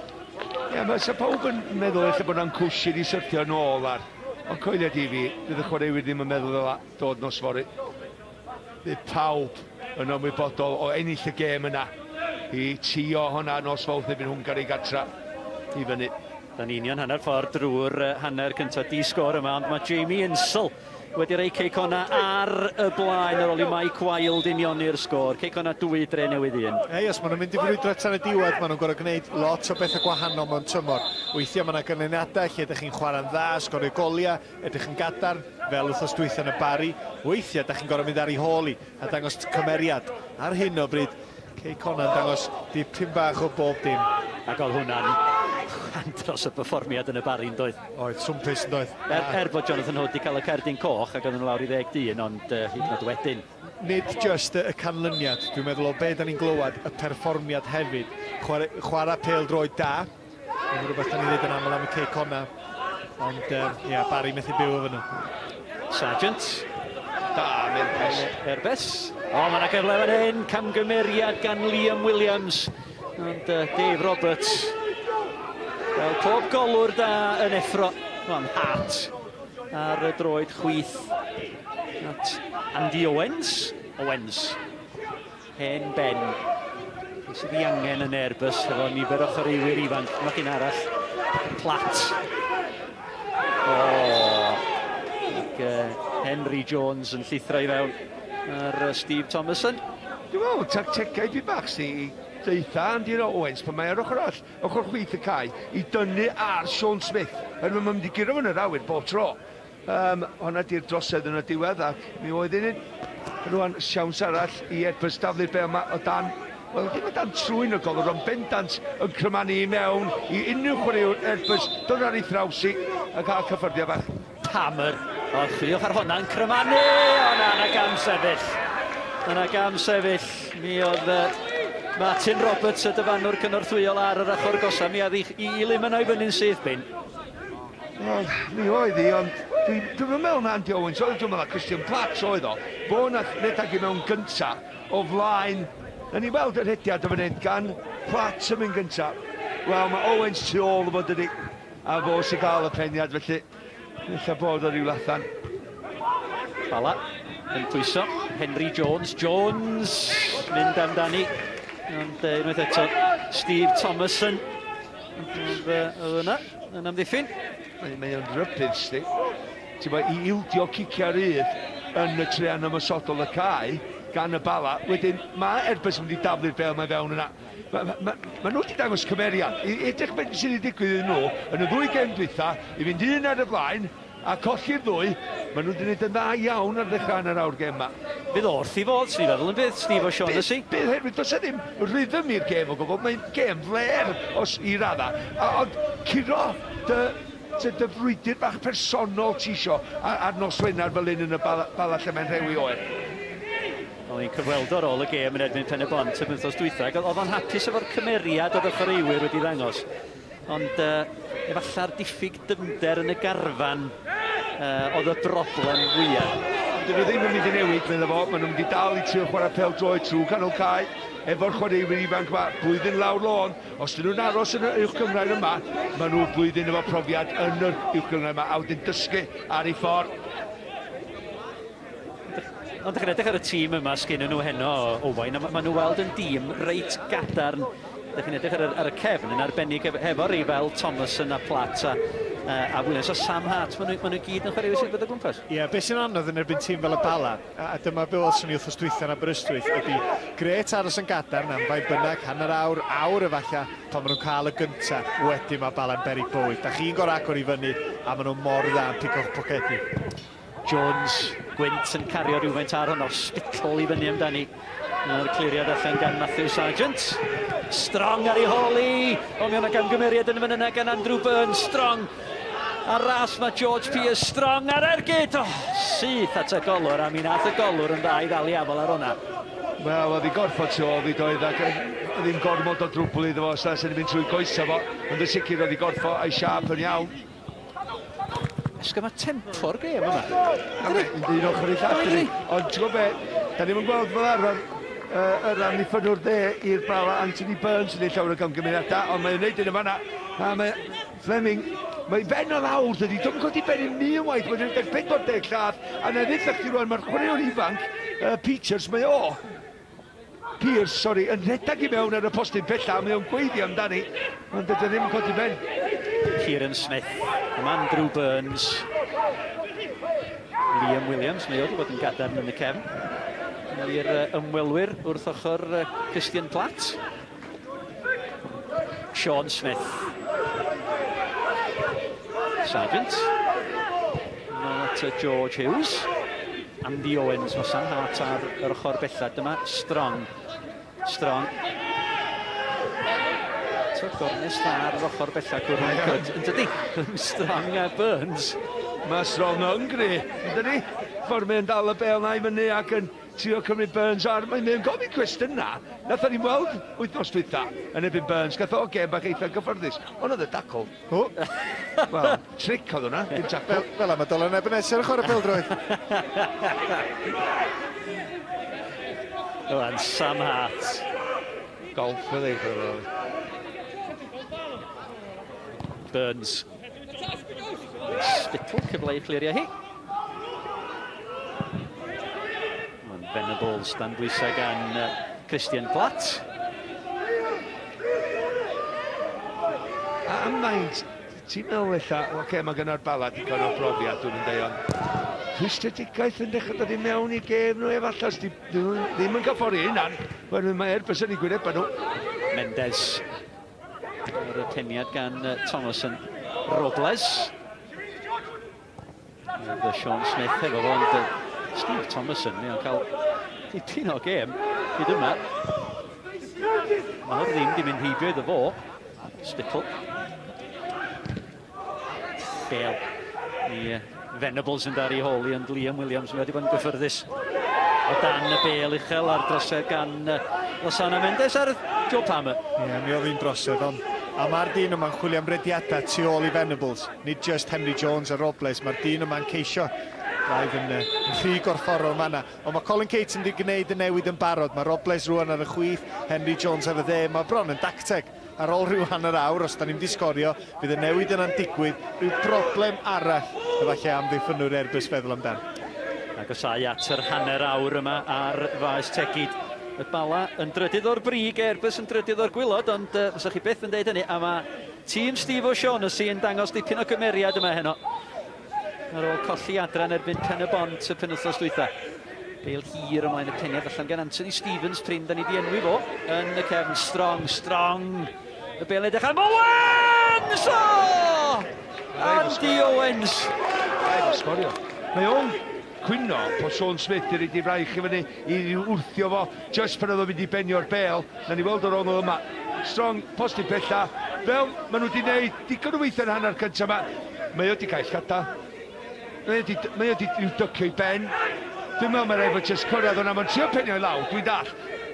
[SPEAKER 4] Ie, mae sa pawb yn meddwl eich bod yna'n cwsi i syrthio nôl ar, ond coeliad i fi, bydd y chwaraewyr ddim yn meddwl dod nos fori. Bydd pawb yn ymwybodol o ennill y gêm yna i tio honna nos Fowrth erbyn Hwngari gatra i fyny.
[SPEAKER 3] Da ni'n union hanner ffordd drwy'r hanner cyntaf di-sgor yma, ond mae Jamie Insel wedi rhoi Ceicona ar y blaen ar ôl i Mike Wild unioni'r sgôr. Ceicona 2 dre newydd 1.
[SPEAKER 1] Ei, os maen nhw'n mynd i frwydro tan y diwedd, maen nhw'n gorau gwneud lot o bethau gwahanol mewn tymor. Weithiau mae yna gynnyniadau lle ydych chi'n chwarae'n dda, sgorio goliau, ydych chi'n gadarn, fel wrthos dwytha yn y bari. Weithiau ydych chi'n gorau mynd ar ei hôl i a dangos cymeriad. Ar hyn o bryd, Ceicona yn dangos dipyn bach o bob dim.
[SPEAKER 3] Ac oedd hwnna'n dros y perfformiad yn y bari'n doedd.
[SPEAKER 1] Oedd, swmpus yn doedd.
[SPEAKER 3] Bod Jonathan Hood wedi cael y cerdyn coch ac oedd yn lawr i 10 ond hyd yn oed wedyn.
[SPEAKER 1] Nid just y canlyniad, dwi'n meddwl o be da ni'n glywed, y perfformiad hefyd. Chwarae pêl-droed da. Yn rhywbeth da ni'n dweud yn aml am y Ceicona. Ond, Bari methu byw efo nhw.
[SPEAKER 3] Sargent.
[SPEAKER 4] Da,
[SPEAKER 3] Airbus. O, mae yna gyfle fan hyn, camgymeriad gan Liam Williams. Ond Dave Roberts. Wel, pob golwr da yn effro. Wel, hat ar y droed chwith. At Andy Owens. Hen Ben. Sydd i angen yn Airbus efo nifer o chwaraewyr ifanc. Mae gen arall. Plat. Henry Jones yn llithro i fewn ar Steve Thomason.
[SPEAKER 4] Dwi'n meddwl, tactegau fi bach sy'n deitha Andy Owens pan mae ar ochr all, ochr chwith y cae, i dynnu ar Sean Smith. Mae'n mynd i giro yn yr awyr bob tro. Honna di'r drosedd yn y diwedd ac mi oedd un rwan siawns arall i Airbus daflu'r be yma o dan. Wel, ddim o dan trwy'n y golwr, ond bendant yn crymanu i mewn i unrhyw chwaraewr Airbus dod ar ei thrawsi a cael cyffyrddio bach.
[SPEAKER 3] Hammer. O, chwiliwch ar hwnna'n crymanu. O, na gam sefyll. Mi oedd Martin Roberts y dyfanwr cynorthwyol ar yr achor gosa. Mi oedd i lym yn o'i fyny'n sydd bin.
[SPEAKER 4] Wel, mi oedd i, ond dwi'n meddwl na Andy Owens, dwi'n meddwl na Christian Platts oedd o, bo na redag i mewn gynta o flaen. Na ni weld yr hediad o fan hyn gan Platts yn mynd gynta. Wel, mae Owens tu ôl o fod ydi, a fo sy'n cael y peniad, felly illa bod o ryw lathan.
[SPEAKER 3] Bala yn pwyso. Henry Jones. Mynd amdani. Ond unwaith eto, Steve Thomason. Oedd yna, yn amddiffyn.
[SPEAKER 4] Mae o'n rybydd, sti. Ti'n bod, i ildio cicia'r udd yn y trean ymysodol y cae, gan y Bala. Wedyn, mae Airbus yn mynd i daflu'r bel mae fewn yna. Mae nhw wedi dangos cymeriad. I edrych beth sydd wedi digwydd yn nhw, yn y 2 gêm dwytha, i fynd un ar y blaen, a colli'r 2, mae nhw wedi gwneud yn dda iawn ar ddechrau yn yr awr gêm yma.
[SPEAKER 3] Bydd wrth i fod, sy'n feddwl yn bydd, Steve O'Shaughnessy.
[SPEAKER 4] Bydd hefyd, does e ddim rhythm i'r gêm o gwbl, mae'n gêm fler i radda. Ond curo dy frwydr bach personol ti isio ar nos Wener fel un yn y Bala lle mae'n rhewi oer.
[SPEAKER 3] Oedd hi'n cyfweld ar ôl y gêm yn erbyn Pen y Bont y wythnos dwytha. Oedd o'n hapus efo'r cymeriad oedd y chwaraewyr wedi ddangos. Ond efallai'r diffyg dyfnder yn y garfan oedd y broblem fwyaf.
[SPEAKER 4] Dyn nhw ddim yn mynd i newid, medda fo. Maen nhw'n mynd i dal i trio chwarae pel droi trwy canol cae. Efo'r chwaraewyr ifanc yma, blwyddyn lawr lôn. Os dyn nhw'n aros yn yr uwch gyngrair yma, maen nhw blwyddyn efo profiad yn yr uwch gyngrair yma, a wedyn dysgu ar ei ffordd.
[SPEAKER 3] Ond ydych chi'n edrych ar y tîm yma sgyn nhw heno o Owain, a maen nhw weld yn dîm reit gadarn. Ydych chi'n edrych ar y cefn yn arbennig efo rei fel Thomason a Platt a Williams a Sam Hart. Maen nhw gyd yn chwaraewyr sydd wedi gwmpas.
[SPEAKER 1] Ie, beth sy'n anodd yn erbyn tîm fel y Bala, a dyma be welson ni wrthos dwytha yn Aberystwyth, ydy gret aros yn gadarn am faint bynnag, hanner awr efallai, pan maen nhw'n cael y gynta, wedyn mae Bala'n berig bywyd. Da chi'n goragor i fyny, a maen nhw mor dda yn pigo'ch pocedi.
[SPEAKER 3] Jones, Gwynt yn cario rhywfaint ar hwnnw, Spittle i fyny amdani. Na'r cliriad allan gan Matthew Sargent. Strong ar ei holi, o mewn ag amgymeriad yn y fan yna gan Andrew Burns, Strong. Ar ras mae George Pearce, Strong ar ergyd. Syth at y golwr, a mi nath y golwr yn dda i ddal i afel ar hwnna.
[SPEAKER 4] Wel, oedd hi gorffod tu ôl i doedd, ac oedd hi'n gormod o drwbl iddo fo, sy'n mynd trwy goesa fo, ond y sicr oedd hi gorffod a'i siarp yn iawn.
[SPEAKER 3] Ysga mae tempo'r gêm yma.
[SPEAKER 4] Un ochr i llall, ond ti'n gwybod be, da ni'n gweld fel arfer y ran i ffynwr dde i'r Bala Anthony Burns yn ei llawer o gamgymeriadau, ond mae'n neud yn y fanna, a mae Fleming, mae ben o lawr dydi, dwi'n gwybod i ben i'n mi yn waith, mae'n 40 lladd, a na ddeth chi rwan, mae'r chwaraewr ifanc, Peters, mae o, Pearce, sori, yn redag i mewn ar y postyn bella, mae o'n gweiddi amdani, ond dydyn ddim yn codi ben.
[SPEAKER 3] Kieran Smith, Andrew Burns, Liam Williams, mae o wedi bod yn gadarn yn y cefn. I'r ymwelwyr wrth ochr Christian Platt. Sean Smith. Sargent. Nôl at George Hughes. Andy Owens, mae Sam Hart ar yr ochr bellad yma. Strong. So gornes dda ar yr ochr bellad gwrdd yn dydi. Strong a Burns.
[SPEAKER 4] Mae Strong yn gri, ynddi? Ffordd mae'n dal y bel na i fyny ac yn trio cymryd Burns ar. Mae'n gofyn cwestiwn na. Nath ni'n weld wythnos dwytha yn ebyn Burns. Gath o gem bach eitha gyfforddus. Ond oedd y dacl. Wel, tric oedd hwnna, dim jackal.
[SPEAKER 1] Fel am y dolen Ebenezer yn chwarae pêl-droed.
[SPEAKER 3] Rwan, Sam Hart.
[SPEAKER 4] Golf oedd eich oedd.
[SPEAKER 3] Burns. Spittle, cyfle i chlirio hi. Venables, dan bwysau gan Christian Platt.
[SPEAKER 4] A maint, ti'n meddwl ella, oce, mae gyda'r Bala digon o brofiad, dwi'n deion. Pwystredigaeth yn dechrau dod i mewn i gêm nhw efallai, os ddim yn cael ffordd i hynna'n, mae Airbus yn ei gwyneb nhw.
[SPEAKER 3] Mendes. Yr teniad gan Thomason. Robles. The Sean Smith efo fo, ond Steve Thomason, mae'n cael dipyn o gêm hyd yma. Mae'r ddim di mynd heibio iddo fo. Spittle. Bale i Venables yn dar i holi, ond Liam Williams wedi bod yn gyffyrddus o dan y Bale uchel ar drosedd gan Losana Mendes ar Joe Palmer.
[SPEAKER 1] Ie, mi oedd hi'n drosedd, ond a mae'r dyn yma'n chwilio am rediadau tu ôl i Venables. Nid just Henry Jones a Robles, mae'r dyn yma'n ceisio Rhaid yn rhy gorfforol manna. Ond mae Colin Cates yn di gwneud y newid yn barod. Mae Robles rwan ar y chwith, Henry Jones ar y dde. Mae bron yn dacteg ar ôl rhyw hanner awr. Os da ni'n disgorio, bydd y newid yna'n digwydd. Rhyw broblem arall, efallai am ddiffynwyr Airbus feddwl amdan.
[SPEAKER 3] Ac osau at yr hanner awr yma ar faes tegid. Y Bala yn drydydd o'r brig, Airbus yn drydydd o'r gwylod, ond fysa chi byth yn deud hynny. A mae tîm Steve O'Shaughnessy yn dangos dipyn o gymeriad yma heno. Ar ôl colli adran erbyn Pen y Bont y penwythnos dwytha. Bale hir ymlaen y peniad allan gan Anthony Stevens, prin da ni di enwi fo. Yn y cefn, Strong. Y Bale edrych am Owens! Andy Owens!
[SPEAKER 4] Mae o'n cwyno po Sean Smith i'r wedi fraich i fyny i wrthio fo just pan oedd o'n mynd i benio'r Bale. Na ni weld o'r ongl yma. Strong, posti pella. Fel maen nhw wedi gwneud digon o weithio'n hanner cyntaf yma. Mae o wedi cael gada. Mae o wedi i'w dycio i ben. Dwi'n meddwl mae'r efo just cyrraedd o'na. Mae'n trio penio i lawr, dwi'n dall.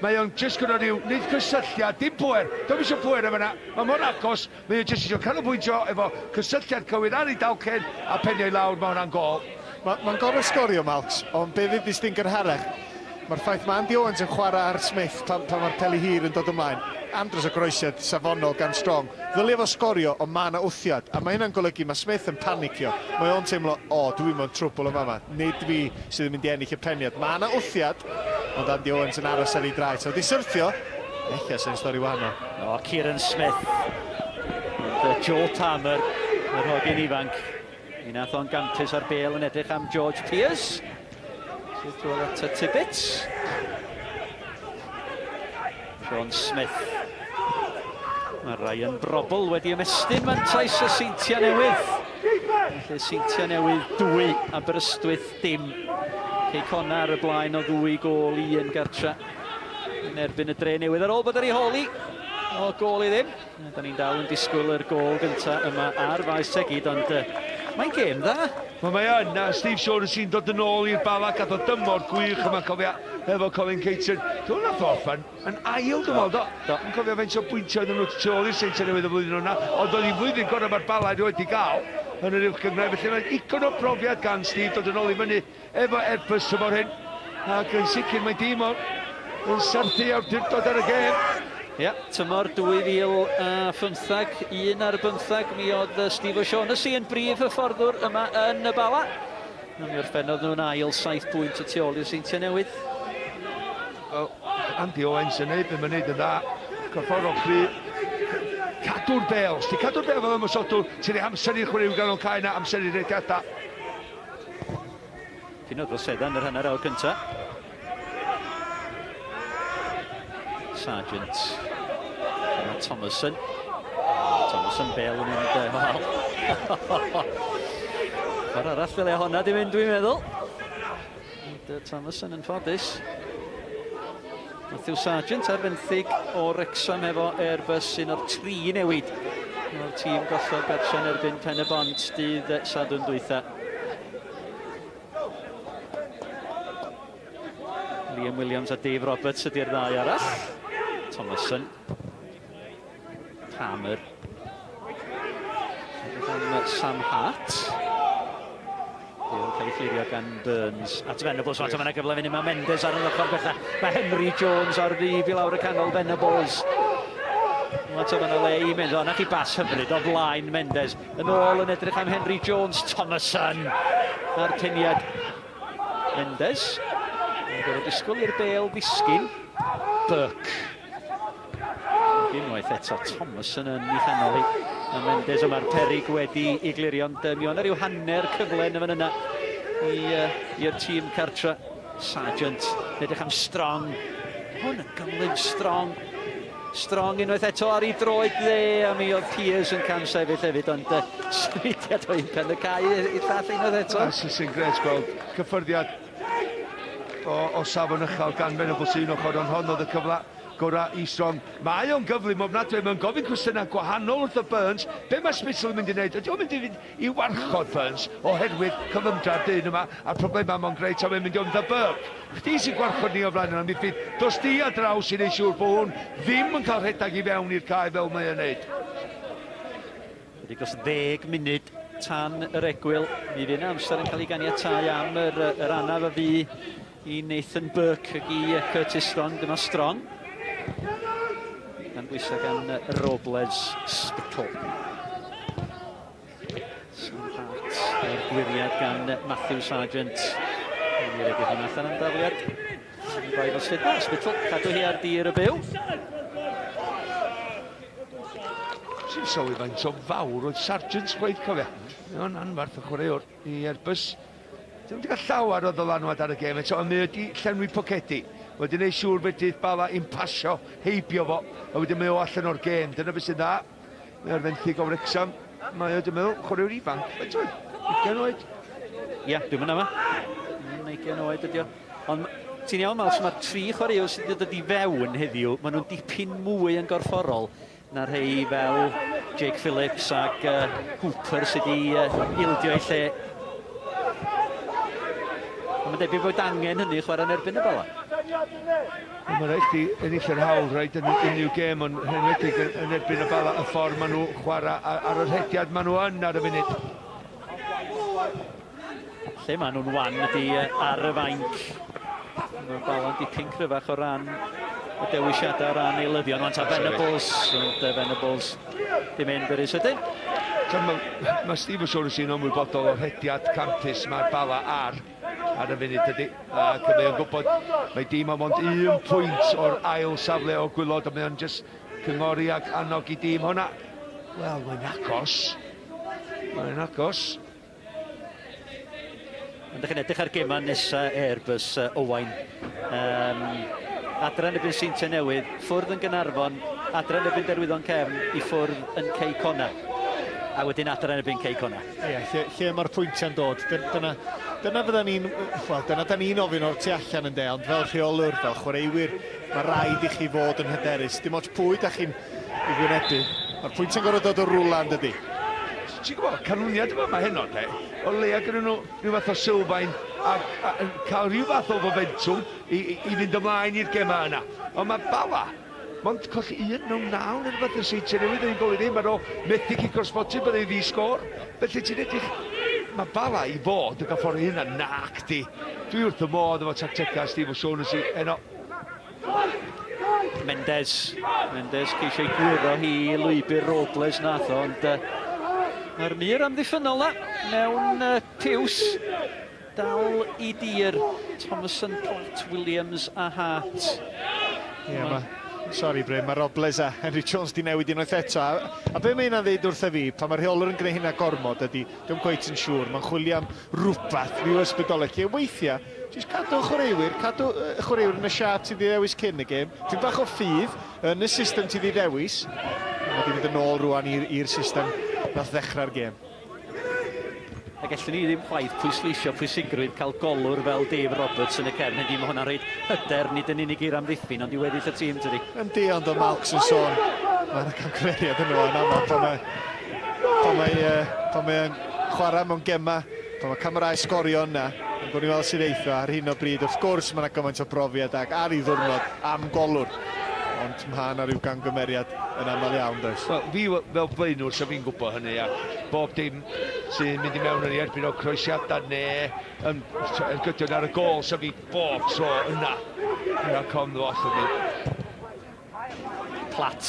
[SPEAKER 4] mae o'n jyst gyda rhyw, nid cysylltiad, dim pwer, dim eisiau pwer am yna, mae mor agos, mae o'n jyst eisiau canolbwyntio efo cysylltiad cywir ar ei dalcen a penio i lawr, mae hwnna'n gol.
[SPEAKER 1] Mae'n gorau sgorio, Malcs, ond be fydd i sting gyrharach? Mae'r ffaith mae Andy Owens yn chwarae ar Smith pan mae'r peli hir yn dod ymlaen. Andros o groesiad safonol gan Strong. Ddylia fo sgorio, ond mae yna wthiad. A mae hynna'n golygu, mae Smith yn panicio. Mae o'n teimlo, dwi'n mewn trwbl yma yma. Nid fi sydd yn mynd i ennill y peniad. Mae yna wthiad, ond Andy Owens yn aros ar ei draed. So, di syrthio, eich sy'n stori wahanol.
[SPEAKER 3] O, Kieran Smith. Joel Tamer, yr hogyn ifanc. Mi nath o'n gantus ar bêl yn edrych am George Pearce. Sydd drwy'r at y Tibbets. Sean Smith. Mae Ryan Brobl wedi ymestyn mantais y Seintia Newydd. Felly Seintia Newydd 2, Aberystwyth dim. Ceicona ar y blaen o 2 gol i yn gartra. Yn erbyn y Dre Newydd ar ôl bod ar ei holi. O gol i ddim. Da ni'n dal yn disgwyl yr gol gyntaf yma ar faes tegid, ond mae'n gêm dda.
[SPEAKER 4] Mae yn, Steve Shaughnessy sy'n dod yn ôl i'r Bala, gath o dymor gwych yma cofio efo Colin Caton. Dwi'n nath orffan yn ail dwi'n meddwl, do. Yn cofio feint o bwyntio iddyn nhw tu ôl i'r Seintia Newydd y flwyddyn hwnna, ond oedd hi'n flwyddyn gorau mae'r Bala erioed i gael yn yr uwch gyngred. Felly mae'n icon o profiad gan Steve dod yn ôl i fyny efo Airbus tymor hyn. Ac yn sicr mae dim yn syrthu awdurdod ar y gêm.
[SPEAKER 3] Ia, tymor 2015, 1 ar 15, mi oedd Steve O'Shaughnessy yn brif y fforddwr yma yn y Bala. Mi orffennodd nhw'n ail 7 pwynt y tu ôl i'r Seintia Newydd.
[SPEAKER 4] Andy Owens yn neud, mae'n neud yn dda. Corfforol cry. Cadw'r bel, os ti cadw'r bel fel ymwysodwr, ti'n ei amser i chwarae ganol cael na amser i reidiadau.
[SPEAKER 3] Cyn oedd Rosedan yr hanner awr cyntaf. Sargent. Thomason. Thomason Bale yn mynd wel. Ffordd arall fel e honna di mynd, dwi'n meddwl. Thomason yn ffodus. Matthew Sargent ar benthyg o Wrexham efo Airbus un o'r 3 newid. O'r tîm gollog gartra'n erbyn Pen y Bont dydd Sadwrn dwytha. Liam Williams a Dave Roberts ydy'r ddau arall. Thomason. Tamer. Sam Hart. Dwi'n cael ei chlirio gan Burns. At Venables, mae yna gyfle fynd yma Mendes ar yr ochr bella. Mae Henry Jones ar rif i lawr y canol Venables. Mae yna le i mynd. O'na chi bas hyfryd o blaen Mendes. Yn ôl yn edrych am Henry Jones. Thomason ar piniad. Mendes. Mae'n gorfod disgwyl i'r bêl ddisgyn. Burke. Unwaith eto, Thomason yn ei chanol hi. A Mendes yma'r perig wedi i glirio, ond mi o'na ryw hanner cyflen yn yna i'r tîm cartra. Sargent, edrych am Strong. Hwn yn gymryd Strong. Strong unwaith eto ar ei droed dde, a mi oedd Pearce yn cam sefyll hefyd, ond symudiad o un pen y cae i llall unwaith eto.
[SPEAKER 4] Sy'n gret gweld cyffyrddiad o safon uchel gan Venables un ochr, ond hon oedd y cyfle gorau i Strong. Mae o'n gyflym ofnadwy, mae'n gofyn cwestiynau gwahanol wrth y Burns. Be mae Spitzel yn mynd i wneud? Ydy o'n mynd i fynd i warchod Burns oherwydd cyfymdra'r dyn yma a'r problem mae'n greu tan mae'n mynd i o'n the Burke. Chdi sy'n gwarchod ni o flaen yna, mi ffyd. Dos di a draws i wneud siŵr bod hwn ddim yn cael rhedag i fewn i'r cae fel mae'n wneud.
[SPEAKER 3] Wedi gos 10 munud tan yr egwyl. Mi fydd amser yn cael ei ganiatáu am yr anaf y fi i Nathan Burke ac i Curtis Strong. Dyma Strong. Gan bwysau gan Robles Spittle. Sam Hart o'r gwiriad gan Matthew Sargent. I'r egwyl hwnna allan am dafliad. Baif o Spittle, cadw hi ar dir y byw.
[SPEAKER 4] Sy'n sylwi faint o fawr oedd Sargent gweud cofio. Mae'n anfarth o chwaraewr i Airbus. Dwi'n wedi cael llawer o ddylanwad ar y gêm eto, ond mi wedi llenwi pocedi. Wedi gwneud siŵr fedydd Bala i'n pasio, heibio fo, a wedi mynd o allan o'r gêm. Dyna beth sy'n dda. Mae'r fenthyg o Wrexham. Mae wedi meddwl, chwaraewr ifanc. Faint oedd? 20 oed?
[SPEAKER 3] Ia, dwi'n mynd yma. 20 oed ydi o. Ond ti'n iawn, Mals, mae'r 3 chwaraewr sydd wedi dod i fewn heddiw, maen nhw'n dipyn mwy yn gorfforol na rhai fel Jake Phillips ac Hooper sydd wedi ildio i lle. Mae'n debyg bod angen hynny chwarae'n erbyn y Bala.
[SPEAKER 4] Mae'n rhaid chi ennill yr hawl rhaid yn unrhyw gêm, ond henwedig yn erbyn y Bala y ffordd maen nhw chwarae ar yr hediad maen nhw yn ar y funud.
[SPEAKER 3] Lle maen nhw'n wan ydi ar y fainc. Mae'r Bala'n dipyn cryfach o ran y dewisiadau o ran eilyddion. Wan ta Venables, ond Venables dim mynd yr ysydyn.
[SPEAKER 4] Mae Steve O'Shaughnessy yn ymwybodol o'r hediad campus mae'r Bala ar y funud ydy. Ac mae o'n gwybod mae dim ond 1 pwynt o'r ail safle o gwylod, a mae o'n just cyngori ag annog i dîm hwnna. Wel, mae'n agos. Mae'n agos.
[SPEAKER 3] Ond ydych chi'n edrych ar gema nesa Airbus Owain. Adran erbyn Seintiau Newydd, ffwrdd yn Gaernarfon, adran erbyn Derwyddon Cefn i ffwrdd yn Cei Cona. A wedyn adran erbyn Cei Cona.
[SPEAKER 1] Ie, lle mae'r pwyntiau'n dod. Dyna fydda ni'n... Wel, dyna da ni'n ofyn o'r tu allan yn de, ond fel rheolwr, fel chwaraewyr, mae rhaid i chi fod yn hyderus. Dim ond pwy da chi'n ei wynebu. Mae'r pwyntiau'n gorfod dod o rwla yn dydi.
[SPEAKER 4] Ti'n gwybod, canlyniad yma mae heno, de? O leia gyda nhw rhyw fath o sylfaen a cael rhyw fath o fomentwm i fynd ymlaen i'r gema yna. Ond mae Bala, mond colli 1-9 neu rhywbeth yn Seintiau Newydd yn goli ddim ar ôl methu i gosboti bydd ei ddisgor. Felly ti'n edrych, mae Bala i fod yn cael ffordd hynna nac di. Dwi wrth y modd efo tacteca Steve O'Shaughnessy heno.
[SPEAKER 3] Mendes ceisio ei gwiro hi lwybr Robles nath o, ond mae'r mur amddiffynol na mewn piws. Dal i dir Thomason, Platt, Williams a Hart.
[SPEAKER 1] Ie, Sorry, Bryn, mae Robles a Henry Jones di newid unwaith eto. A be mae hynna'n dweud wrtho fi, pan mae'r rheolwr yn gwneud hynna gormod ydy, dwi'n gweith yn siŵr, mae'n chwilio am rhywbeth, rhyw ysbrydoliaeth. Ie, weithiau, jyst cadw chwaraewyr yn y siap ti di ddewis cyn y gêm. Ti'n bach o ffydd yn y system ti di ddewis. Mae di fynd yn ôl rwan i'r system nath ddechrau'r gêm.
[SPEAKER 3] A gallwn ni ddim chwaith pwysleisio pwysigrwydd cael golwr fel Dave Roberts yn y cefn. Ydy, mae hwnna'n rhaid hyder, nid yn unig i'r amddiffyn, ond i weddill y tîm, tydi.
[SPEAKER 1] Yndi, ond o Malcs yn sôn, mae'n camgymeriad yn o'n aml pan mae'n chwarae mewn gema, pan mae camerau sgorio yna, yn gwneud fel sydd eithaf ar hyn o bryd. Wrth gwrs mae yna gymaint o brofiad ac ar ei ddwrnod am golwr. Ond mae yna rhyw gangymeriad yn aml iawn, does.
[SPEAKER 4] Wel, fi fel blaenwr, so fi'n gwybod hynny, a bob dim sy'n mynd i mewn yn ei erbyn o croesiadau neu gydion ar y gol, so fi bob tro yna. Yna com ddoll o fi.
[SPEAKER 3] Platt.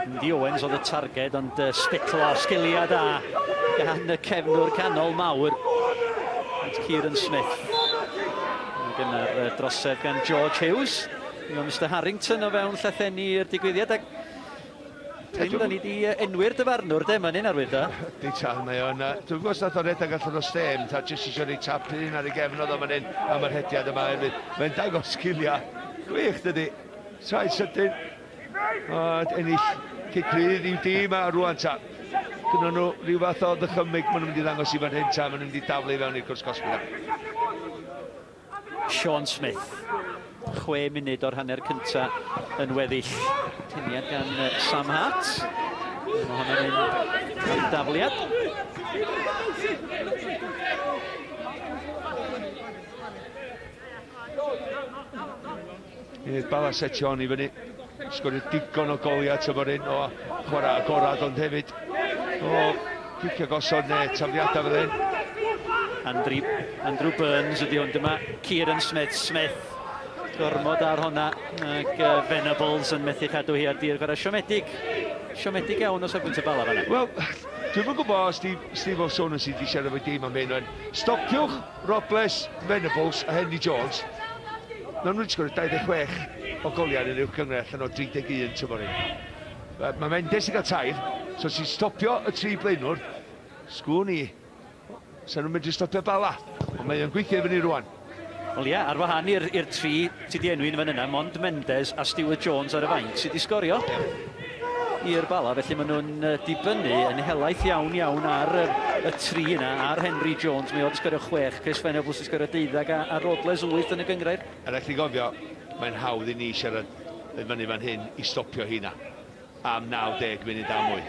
[SPEAKER 3] Andy Owens oedd y targed, ond Spitlo, sgiliau da gan y cefnwr canol mawr. And Kieran Smith. Gyda'r drosedd gan George Hughes. Mae Mr Harrington o fewn llethenni'r digwyddiad. Dwi'n da ni di enwi'r dyfarnwr, de, mae'n un arwyr da.
[SPEAKER 4] Di tal, mae o'n... Dwi'n gwybod nath o redag allan o stem, ta jyst eisiau ei tap un ar ei gefnodd o fan hyn am yr hediad yma hefyd. Mae'n dangos sgiliau. Gwych, dydi. Trai sydyn. Ennill cicrydd i'w dîm a rwan ta. Gyda nhw rhyw fath o ddychymig maen nhw'n mynd i ddangos i fan hyn ta, maen nhw'n mynd i daflu fewn i'r cwrs cosbyd.
[SPEAKER 3] Sean Smith. 6 munud o'r hanner cynta yn weddill. Tyniad gan Sam Hart. Mae hwnna'n mynd am dafliad.
[SPEAKER 4] Bala setio on i fyny. Sgorio digon o goliad tyfod un o chwarae agorad, ond hefyd o gicio gosod neu tafliadau fel hyn.
[SPEAKER 3] Andrew Burns ydi hwn dyma. Kieran Smith. Gormod ar honna, ac Venables yn methu cadw hi ar dir. Gwara siomedig iawn o safbwynt y Bala fanna.
[SPEAKER 4] Wel, dwi'n yn gwybod Steve O'Shaughnessy di siarad efo dîm am hyn. Stopiwch Robles, Venables a Henry Jones. Nawn nhw'n sgorio 26 o goliad yn uwch gyngred allan o 31 tyfod un. Mae Mendes i gael tair, so sy'n stopio y 3 blaenwr. Sgwn i, sa'n nhw'n mynd i stopio Bala, ond mae'n gweithio i fyny rwan.
[SPEAKER 3] Wel ia, ar wahan i'r 3 sydd di enwyn fan yna, mond Mendes a Stuart Jones ar y fainc sydd di sgorio i'r Bala, felly maen nhw'n dibynnu yn helaeth iawn ar y 3 yna, ar Henry Jones. Mae oedd sgorio 6, Chris Venables di sgorio 12 a Robles 8 yn y gyngrair.
[SPEAKER 4] A rhaid chi gofio, mae'n hawdd i ni siarad yn fyny fan hyn i stopio hynna am 90 munud a mwy.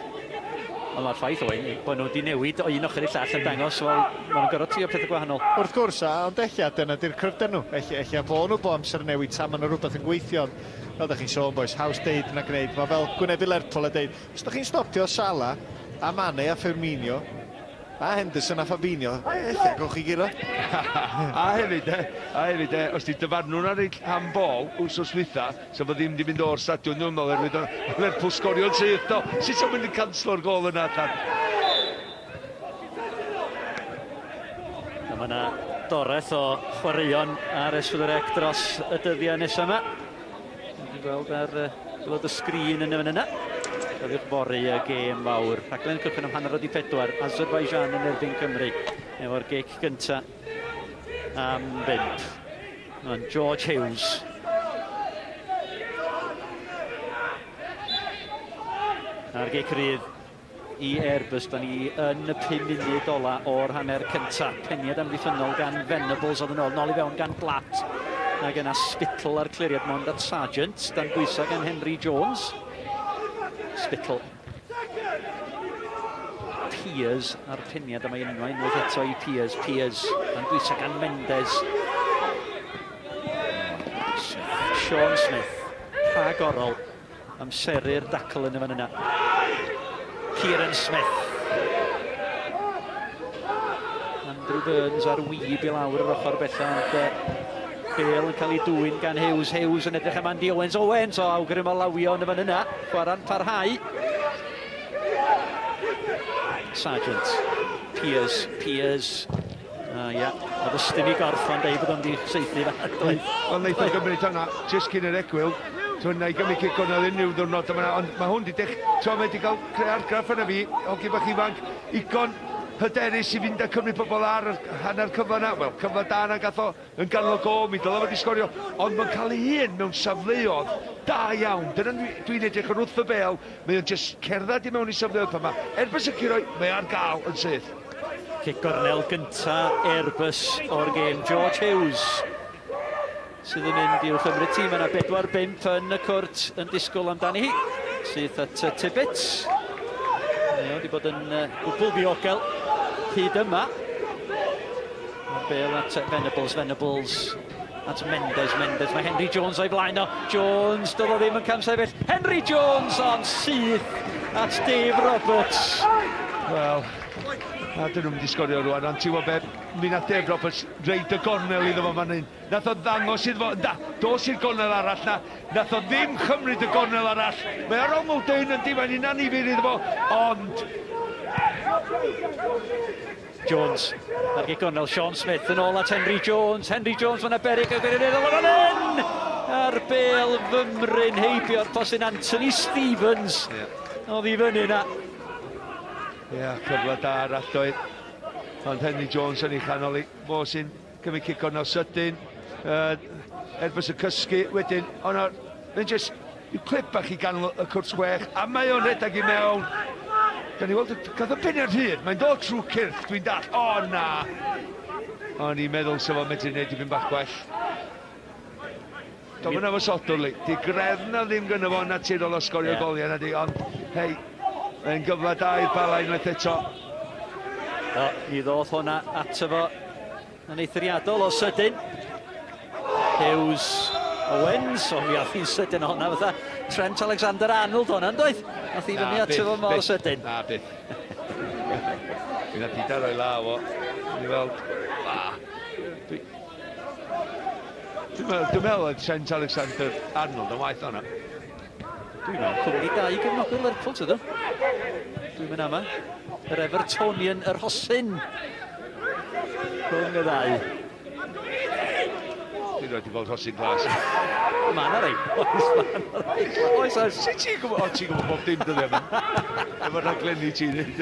[SPEAKER 3] Ond mae'r ffaith o'n bod nhw wedi newid o un ochr i'r llall yn dangos, wel, maen nhw'n gorfod trio pethau gwahanol.
[SPEAKER 1] Wrth gwrs, ond eich dyna di'r cryfder nhw. Eich bod nhw bo amser newid tan maen nhw rhywbeth yn gweithio. Fel ydych chi'n sôn, boes, haws deud yna gwneud. Mae fel Gwynedd i Lerpwl a deud, os ydych chi'n stopio Sala, a Mane a Firmino, a Henderson a Fabinho, eich gowch chi giro.
[SPEAKER 4] A hefyd, os di dyfarnw'n ar ei handbol wsos dwytha, so fod ddim wedi mynd o'r stadion nhw'n oherwydd Lerpwl sgorio'n syth do. Sut o'n mynd i canslo'r gol yna allan?
[SPEAKER 3] Mae yna doreth o chwaraeon ar S4C dros y dyddiau nesaf yma. Dwi'n gweld ar gweld y sgrin yn fan yna. Roedd bori y gêm fawr. Rhaglen cychwyn am 4:04. Azerbaijan yn erbyn Cymru. Efo'r gic gynta am 5. Mae'n George Hughes. A'r gic rydd i Airbus. Da ni yn y 5 munud ola o'r hanner cynta. Peniad amddiffynol gan Venables oedd yn ôl. Nôl i fewn gan Blatt. Ac yna Spittle ar cliriad mond at Sargent. Dan bwysau gan Henry Jones. Spittle. Piers ar peniad am ei enwau, unwaith eto i Piers. Piers yn bwysau gan Mendes. Sean Smith, rhagorol, amseru'r dacl yn y fan yna. Kieran Smith. Andrew Burns ar wyb i lawr yr ochr bella, Bale yn cael ei dwyn gan Hughes. Hughes yn edrych am Andy Owens. Owens o awgrym o lawio yn y fan yna. Chwarae'n parhau. Sargent. Piers. Ia. Oedd ystyn i gorff ond ei bod o'n di seithi fan.
[SPEAKER 4] Ond neith o'n gymryd hwnna, jyst cyn yr egwyl. Dwi'n ei gymryd cic hwnna unrhyw ddwrnod. Ond mae hwn di wedi cael creu argraff yna fi. Ogi bach ifanc. Igon hyderus i fynd â Cymru pobl ar hanner cyfle yna. Wel, cyfle da yna gath o yn ganol go, mi dylai wedi sgorio. Ond mae'n cael ei hun mewn safleoedd da iawn. Dyna dwi'n edrych yn wrth y bel. Mae o'n just cerdded i mewn i safleoedd pan mae Airbus yn curo, mae ar gael yn syth.
[SPEAKER 3] Cic gornel gynta Airbus o'r gêm. George Hughes sydd yn mynd i'w chymryd tîm. Yna 4-5 yn y cwrt yn disgwyl amdani hi. Sydd at Tibbets. Mae wedi bod yn gwbl ddiogel hyd yma. Bale at Venables at Mendes. Mae Henry Jones o'i blaen o. Jones, doedd o ddim yn cam sefyll. Henry Jones ond syth at Dave Roberts.
[SPEAKER 4] Wel, a dyn nhw'n mynd i sgorio rwan, ond ti'n gwybod beth, mi na Dave Roberts reid y gornel iddo fo fan hyn. Nath o ddangos iddo fo, dos i'r gornel arall na, nath o ddim chymryd y gornel arall. Mae ar ongl dyn yn difa'n un anifir iddo fo, ond...
[SPEAKER 3] Jones, ar gornel Sean Smith yn ôl at Henry Jones. Henry Jones fan y berig a gwneud iddo fan hyn! Ar bel fymryn heibio'r posyn Anthony Stevens. Oedd i fyny na.
[SPEAKER 4] Ia, cyfle da ar adroedd. Ond Henry Jones yn ei chanol i. Fo sy'n cymryd cic gornel sydyn. Airbus y cysgu wedyn. Ond mae'n just i'w clip bach i ganol y cwrs chwech. A mae o'n redag i mewn. Gan i weld, gath o penna'r hyd. Mae'n dod trwy cyrff, dwi'n dall. O, na! O'n i'n meddwl sef o'n medru wneud i fynd bach gwell. Do fyna fo sodwrli. Di grefna ddim gynnu fo naturol o sgorio goliau na di. Ond, hei, mae'n gyfle da i'r Bala unwaith eto.
[SPEAKER 3] I ddodd hwnna ato fo yn eithriadol o sydyn. Hughes Owens, o mi ath i'n sydyn o hwnna fatha Trent Alexander-Arnold hwnna, yn doedd? Ath i fyny ato fo mor sydyn.
[SPEAKER 4] Na, byth. Fyna di daro i law o. Ni weld, Dwi'n meddwl oedd Trent Alexander-Arnold yn waith hwnna.
[SPEAKER 3] Dwi'n meddwl cwmni da i gefnogwr Lerpwl, tydw? Dwi'n mynd ama. Yr Evertonian, yr Hosyn. Rhwng y ddau.
[SPEAKER 4] Dwi'n rhaid i fod Hosyn glas.
[SPEAKER 3] Ma' na rei. Oes.
[SPEAKER 4] Sut ti'n gwybod? O, ti'n gwybod bob dim dyddi yma. Efo'r rhaglenni ti'n neud.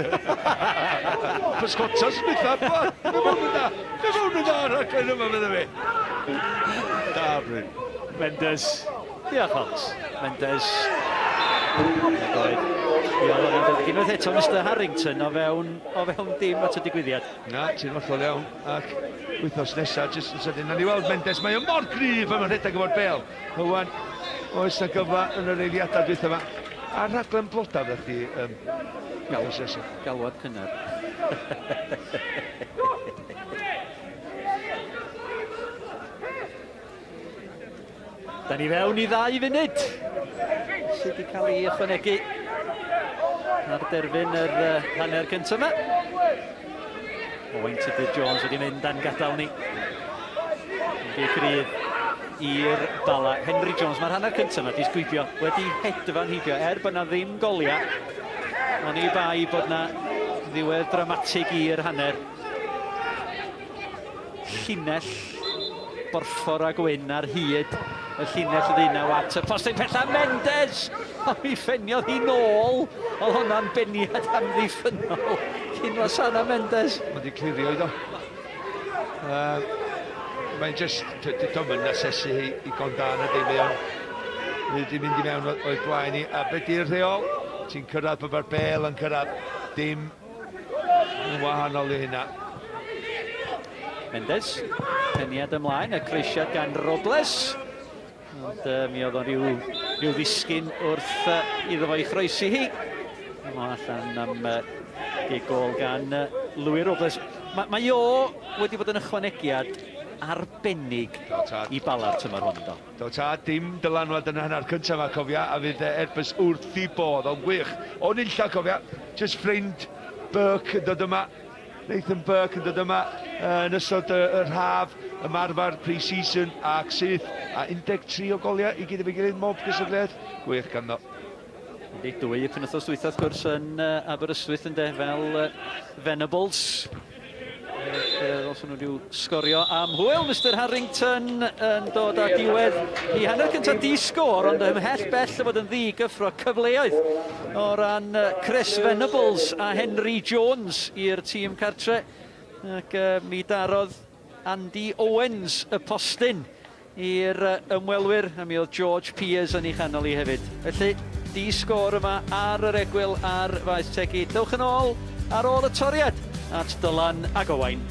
[SPEAKER 4] Pysgotas mitha. Fe mewn yna rhaglen yma fydda fi. Da, Bryn.
[SPEAKER 3] Mendes. Diolch, Hans. Mendes. Unwaith eto Mr Harrington o fewn dim at y digwyddiad.
[SPEAKER 4] Na, ti'n hollol iawn. Ac wythnos nesaf, jyst yn sydyn. Na ni weld Mendes, mae o mor gryf am y rhedeg efo'r bel. Hwan, oes na gyfa yn yr eiliadau dwytha yma. A rhaglen blodaf ydych chi?
[SPEAKER 3] Galwad cynnar. Da ni fewn i 2 funud. Sydd wedi cael ei ychwanegu ar derfyn yr hanner cyntaf yma. Owain Tudur Jones wedi mynd dan gadael ni. Wedi grydd i'r Bala. Henry Jones, mae'r hanner cyntaf yma wedi sgwibio, wedi hedfan hibio, bod na ddim golia. Ond i bai bod na ddiwedd dramatig i'r hanner. Llinell borffor a gwyn ar hyd y llinell ddeunaw at y postyn pella Mendes! O, mi ffeniodd hi nôl. Oedd hwnna'n beniad amddiffynol. Cyn wasana Mendes.
[SPEAKER 4] Mae wedi clirio iddo. Mae'n just, dwi'n mynd asesu hi i gondan y deilion. Wedi mynd i mewn o'i blaen i. A beth di'r rheol? Ti'n cyrraedd bod mae'r bel yn cyrraedd. Dim yn wahanol i hynna.
[SPEAKER 3] Mendes, peniad ymlaen, y creisiad gan Robles. Ond mi oedd o'n rhyw ddisgyn wrth iddo fo i chroesi hi. Mae allan am gol gan Louis Robles. Mae o wedi bod yn ychwanegiad arbennig i Bala'r tymor hwn, do.
[SPEAKER 4] Do ta, dim dylanwad yn hanner cyntaf yma, cofia, a fydd Airbus wrth i bodd, ond gwych. O'n illa, cofia, just ffrind Burke yn dod yma, Nathan Burke yn dod yma yn ystod yr haf, ymarfer pre-season ac sydd a 13 o goliau i gyd efo'i gilydd mob gysylltiaeth. Gwych ganddo.
[SPEAKER 3] Ydy, 2 penwythnos dwytha wrth gwrs yn Aberystwyth yn de, fel Venables. Os nhw wedi sgorio am hwyl, Mr Harrington yn dod â diwedd i hanner cyntaf di-sgor, ond ymhell bell o fod yn ddigyffro cyfleoedd o ran Chris Venables a Henry Jones i'r tîm cartre. Ac mi darodd Andy Owens y postyn i'r ymwelwyr, a mi oedd George Peers yn ei chanol i hefyd. Felly, di-sgor yma ar yr egwyl ar faes tegu. Dewch yn ôl ar ôl y toriad at Dylan ac Owain.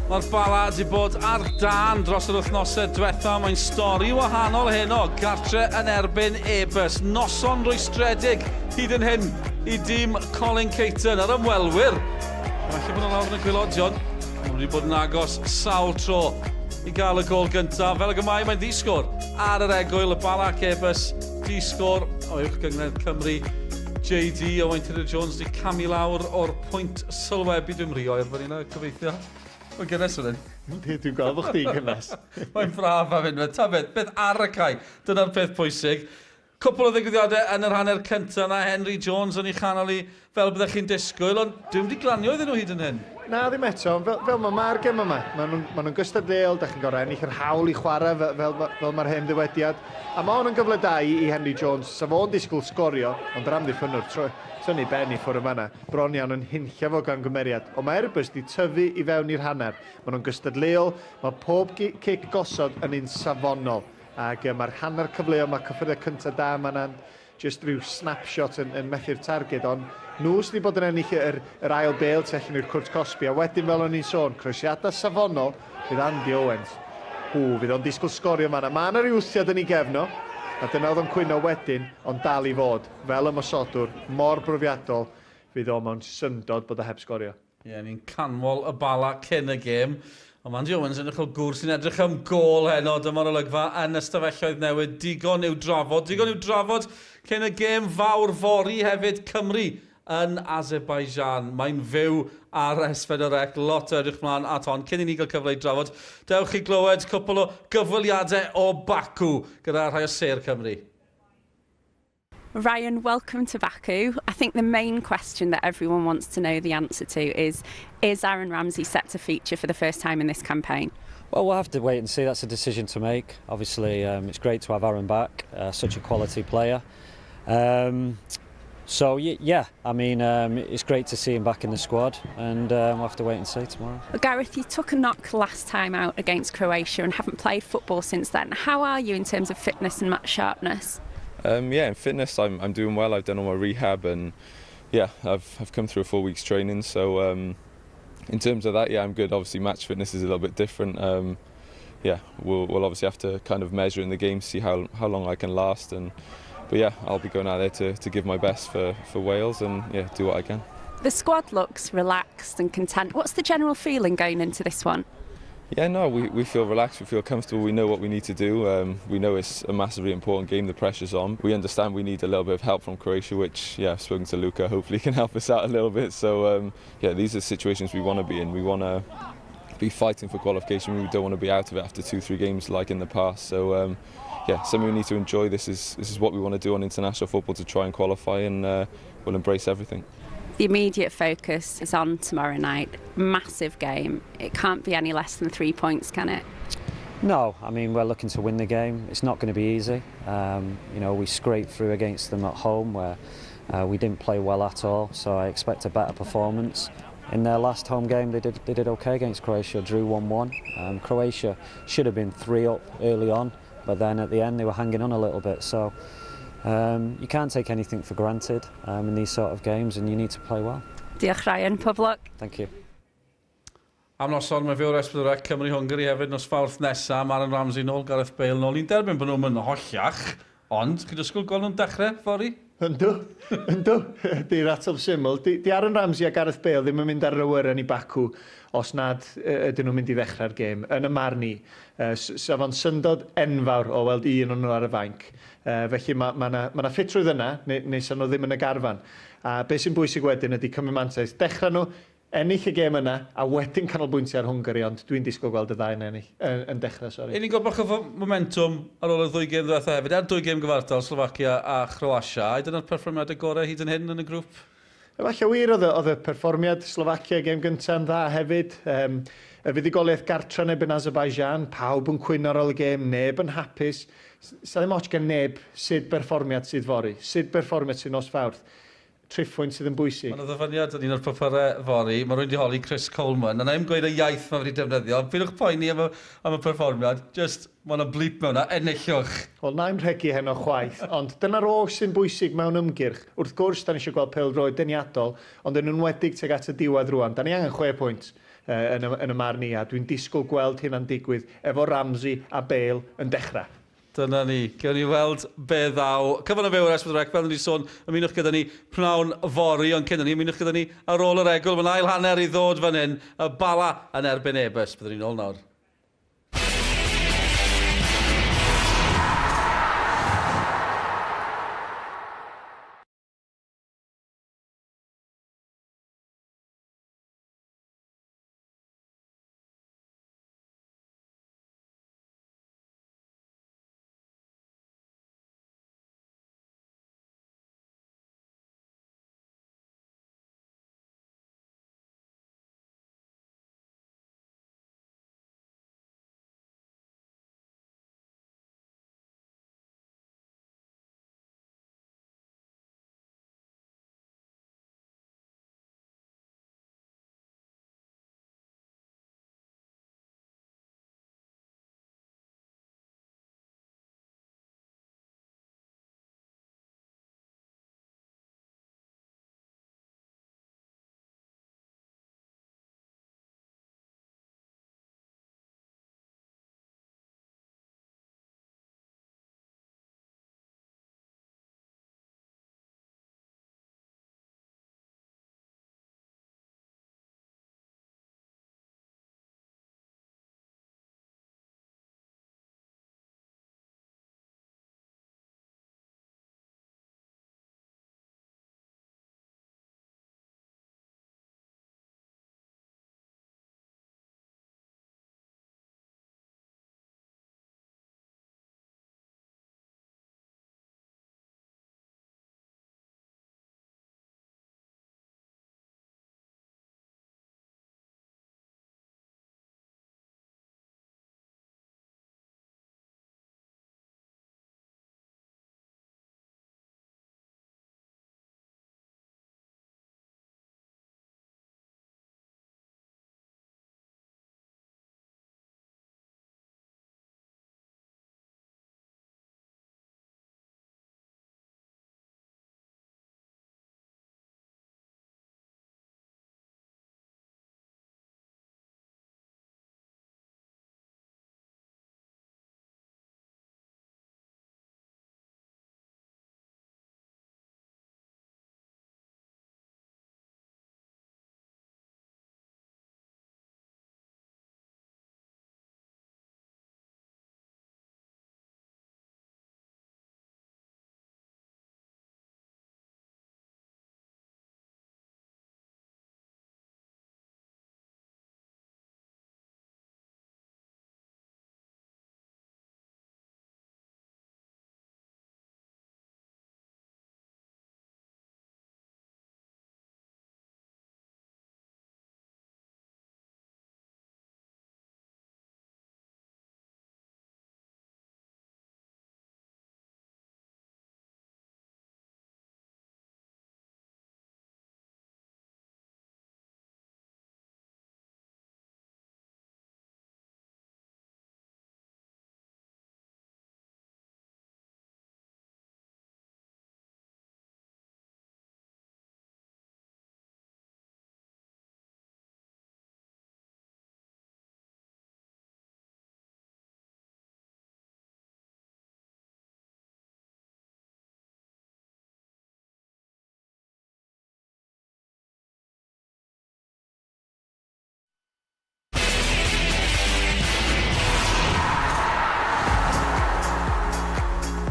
[SPEAKER 2] Mae'r Bala wedi bod ar dan dros yr wythnosau diwetha. Mae'n stori wahanol heno, gartre yn erbyn Airbus. Noson rwystredig hyd yn hyn i dîm Colin Caton ar ymwelwyr. Felly bod yn lawr yn y gwylodion. Mae wedi bod yn agos sawl tro i gael y gol gyntaf. Fel y gymau, mae'n ddisgwr ar yr egwyl. Y Bala ac Airbus ddisgwr o uwch gyngred Cymru. JD Owain Tudur-Jones wedi camu lawr o'r pwynt sylwebu. Dwi'n rio i'r fan yna, gobeithio. Mae'n gynnes fan hyn.
[SPEAKER 1] Dwi'n gweld bod chdi'n gynnes.
[SPEAKER 2] Mae'n braf am hyn. Ta beth ar y cae. Dyna'r peth pwysig. Cwpl o ddigwyddiadau yn yr hanner cyntaf na Henry Jones yn ei chanol i fel byddech chi'n disgwyl, ond dwi'n wedi glanio iddyn nhw hyd yn hyn.
[SPEAKER 1] Na, ddim eto, fel mae'r gym yma. Maen nhw'n gystadleol, da chi'n gorau ennill yr hawl i chwarae fel mae'r hen ddiwediad. A mae hwn yn gyfle da i Henry Jones, sa fo'n disgwyl sgorio, ond yr amddiffynwr tro. Sy'n ei benni ffwrdd yma. Bron iawn yn hinllio fo gan gymeriad. Ond mae Airbus di tyfu i fewn i'r hanner. Maen nhw'n gystadleol, mae pob cic gosod yn un safonol. Ac mae'r hanner cyfleo, mae cyffredau cyntaf da, mae'n just rhyw snapshot yn methu'r targed, ond nhw sydd wedi bod yn ennill yr ail bêl tu allan i'r cwrt Cosby, a wedyn fel o'n i'n sôn, croesiadau safonol, fydd Andy Owens. Fydd o'n disgwyl sgorio yma. Mae yna ryw wthiad yn ei gefno, a dyna oedd o'n cwyno wedyn, ond dal i fod, fel ymosodwr, mor brofiadol, fydd o'n mewn syndod bod o heb sgorio.
[SPEAKER 2] Ie, ni'n canmol y Bala cyn y gêm. Ond Andy Owens yn eich gwr sy'n edrych am gol heno, dyma'r olygfa yn ystafelloedd newydd. Digon i'w drafod cyn y gêm fawr fori hefyd Cymru yn Azerbaijan. Mae'n fyw ar S4C, lot o edrych mlaen at hon. Cyn i ni gael cyfle i drafod, dewch i glywed cwpl o gyfweliadau o Baku gyda rhai o Ser Cymru.
[SPEAKER 5] Ryan, welcome to Baku. I think the main question that everyone wants to know the answer to is Aaron Ramsey set to feature for the first time in this campaign?
[SPEAKER 6] Well, we'll have to wait and see. That's a decision to make. Obviously, it's great to have Aaron back, such a quality player. So, yeah, I mean, it's great to see him back in the squad, and we'll have to wait and see tomorrow.
[SPEAKER 5] Well, Gareth, you took a knock last time out against Croatia and haven't played football since then. How are you in terms of fitness and match sharpness?
[SPEAKER 7] Yeah, in fitness I'm doing well. I've done all my rehab and yeah, I've come through a 4 weeks training. So in terms of that, yeah, I'm good. Obviously, match fitness is a little bit different. Yeah, we'll obviously have to kind of measure in the game, see how long I can last. But yeah, I'll be going out there to give my best for Wales and yeah, do what I can.
[SPEAKER 5] The squad looks relaxed and content. What's the general feeling going into this one?
[SPEAKER 7] Yeah, no, we feel relaxed, we feel comfortable, we know what we need to do. We know it's a massively important game, the pressure's on. We understand we need a little bit of help from Croatia, which, yeah, I've spoken to Luka, hopefully can help us out a little bit. So, yeah, these are situations we want to be in. We want to be fighting for qualification. We don't want to be out of it after 2-3 games like in the past. So, yeah, something we need to enjoy. This is what we want to do on international football to try and qualify, and we'll embrace everything.
[SPEAKER 5] The immediate focus is on tomorrow night. Massive game. It can't be any less than 3 points, can it?
[SPEAKER 6] No, I mean, we're looking to win the game. It's not going to be easy. You know, we scraped through against them at home where we didn't play well at all, so I expect a better performance. In their last home game, they did okay against Croatia, drew 1-1. Croatia should have been 3 up early on, but then at the end they were hanging on a little bit. So you can't take anything for granted in these sort of games, and you need to play well.
[SPEAKER 5] Diolch Ryan, pob lwc.
[SPEAKER 6] Thank you.
[SPEAKER 2] Am noson, mae fiwr S4C Cymru-Hungary hefyd nos Fawrth nesaf, Aaron Ramsey nôl, Gareth Bale nôl. Ni'n derbyn bod nhw'n mynd hollach, ond chi'n dysgwyl gweld nhw'n dechrau, fori?
[SPEAKER 1] Yndw. Di'r ateb syml. Di Aaron Ramsey a Gareth Bale ddim yn mynd ar rywyren i Baku os nad ydyn nhw'n mynd i ddechrau'r gêm. Yn y marn i, sef o'n syndod enfawr o weld un o'n nhw ar y fainc. Felly mae yna ffitrwydd yna, neu sy'n nhw ddim yn y garfan. A beth sy'n bwysig wedyn ydy cymryd mantais. Dechrau nhw, ennill y gêm yna, a wedyn canolbwyntio ar Hwngari, ond dwi'n disgwyl gweld y ddau yn dechrau, sori.
[SPEAKER 2] Ni'n gweld bach o momentum ar ôl y 2 gêm ddiwetha hefyd. 2 gêm gyfartal, Slovacia a Croatia. A dyna'r perfformiadau gorau hyd yn hyn yn y grŵp?
[SPEAKER 1] Efallai wir oedd y perfformiad Slovacia gêm gyntaf yn dda hefyd. Y fuddigoliaeth gartra neb yn Azerbaijan, pawb yn cwyno ar ôl y gêm, neb yn hapus. Sa ddim ots gan neb sut perfformiad sydd fori, sut perfformiad sydd nos Fawrth. Triffwynt sydd yn bwysig. Mae'n
[SPEAKER 2] ddyfyniad yn un o'r papurau fori. Mae rwy'n wedi holi Chris Coleman. A na i'm gweud y iaith mae wedi defnyddio. Bydwch poeni am y perfformiad. Just, mae'n blip mewn a enillwch.
[SPEAKER 1] Wel, na'i'n rhegi heno chwaith. Ond dyna'r oll sy'n bwysig mewn ymgyrch. Wrth gwrs, da ni eisiau gweld pêl-droed deniadol, ond yn enwedig tuag at y diwedd rwan. Da ni angen 6 pwynt. yn y marn i, a dwi'n disgwyl gweld hynna'n digwydd efo Ramsey a Bale yn dechrau.
[SPEAKER 2] Dyna ni. Gewn ni weld be ddaw. Cyfan o fewn Esbydrec, fel ni sôn, ymunwch gyda ni pnawn fori, ond cyn ni, ymunwch gyda ni ar ôl yr egl. Mae'n ail hanner i ddod fan hyn, y Bala yn erbyn Airbus. Byddwn ni'n ôl nawr.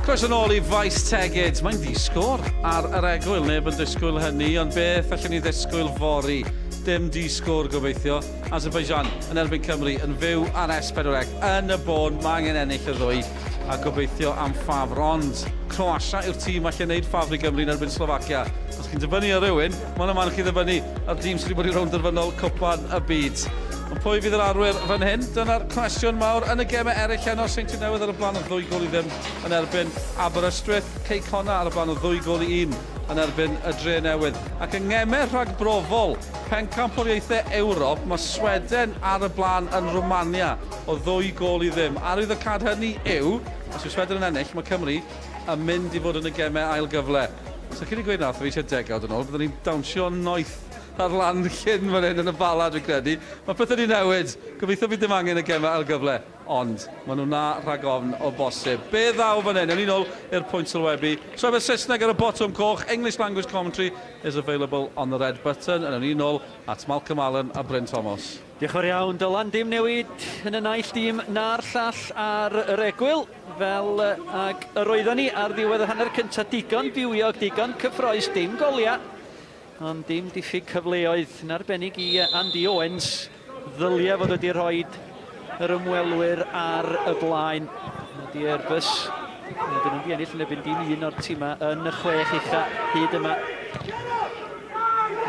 [SPEAKER 2] Croeso nôl i faes tegid. Mae'n ddisgwr ar yr egwyl. Neb yn disgwyl hynny, ond beth allan ni ddisgwyl fori? Dim disgwr gobeithio. Azerbaijan yn erbyn Cymru yn fyw ar S4C yn y bôn. Mae angen ennill y ddwy a gobeithio am ffafr. Ond Croatia yw'r tîm allan wneud ffafr i Gymru yn erbyn Slovacia. Os chi'n dibynnu ar rywun, mae'n yma chi ddibynnu ar dîm sydd wedi bod i rownd derfynol cwpan y byd. Ond pwy fydd yr arwyr fan hyn? Dyna'r cwestiwn mawr yn y gemau eraill heno. Seintiau newydd ar y blaen o 2 gol i 0 yn erbyn Aberystwyth. Cei Conna ar y blaen o 2 gol i 1 yn erbyn y Dre Newydd. Ac yng ngemau rhagbrofol, pencampwriaethau Ewrop, mae Sweden ar y blaen yn Romania o 2 gol i 0. Arwyddocad hynny yw, os yw Sweden yn ennill, mae Cymru yn mynd i fod yn y gemau ail gyfle. So cyn i gweud nath, fi eisiau degawd yn ôl, byddwn ni'n dawnsio noeth ar lan cyn fan hyn yn y Bala, dwi'n credu. Mae pethau wedi newid. Gobeithio bydd dim angen y gemau ail gyfle. Ond, maen nhw'n na rhag ofn o bosib. Be ddaw fan hyn? Yn un ôl i'r pwynt sylwebu. Trefedd Saesneg ar y botwm coch. English language commentary is available on the red button. Yn un ôl at Malcolm Allen a Bryn Thomas.
[SPEAKER 3] Diolch yn iawn, Dylan. Dim newid yn y naill dîm na'r llall ar yr egwyl. Fel ag yr oeddwn ni ar ddiwedd y hanner cyntaf, digon biwiog, digon cyffroes, dim golia. Ond dim diffyg cyfleoedd yn arbennig i Andy Owens. Ddylia fod wedi rhoi yr ymwelwyr ar y blaen. Ydy Airbus. Dyn nhw'n di ennill yn ebyn dim un o'r tîma yn y 6 ucha hyd yma.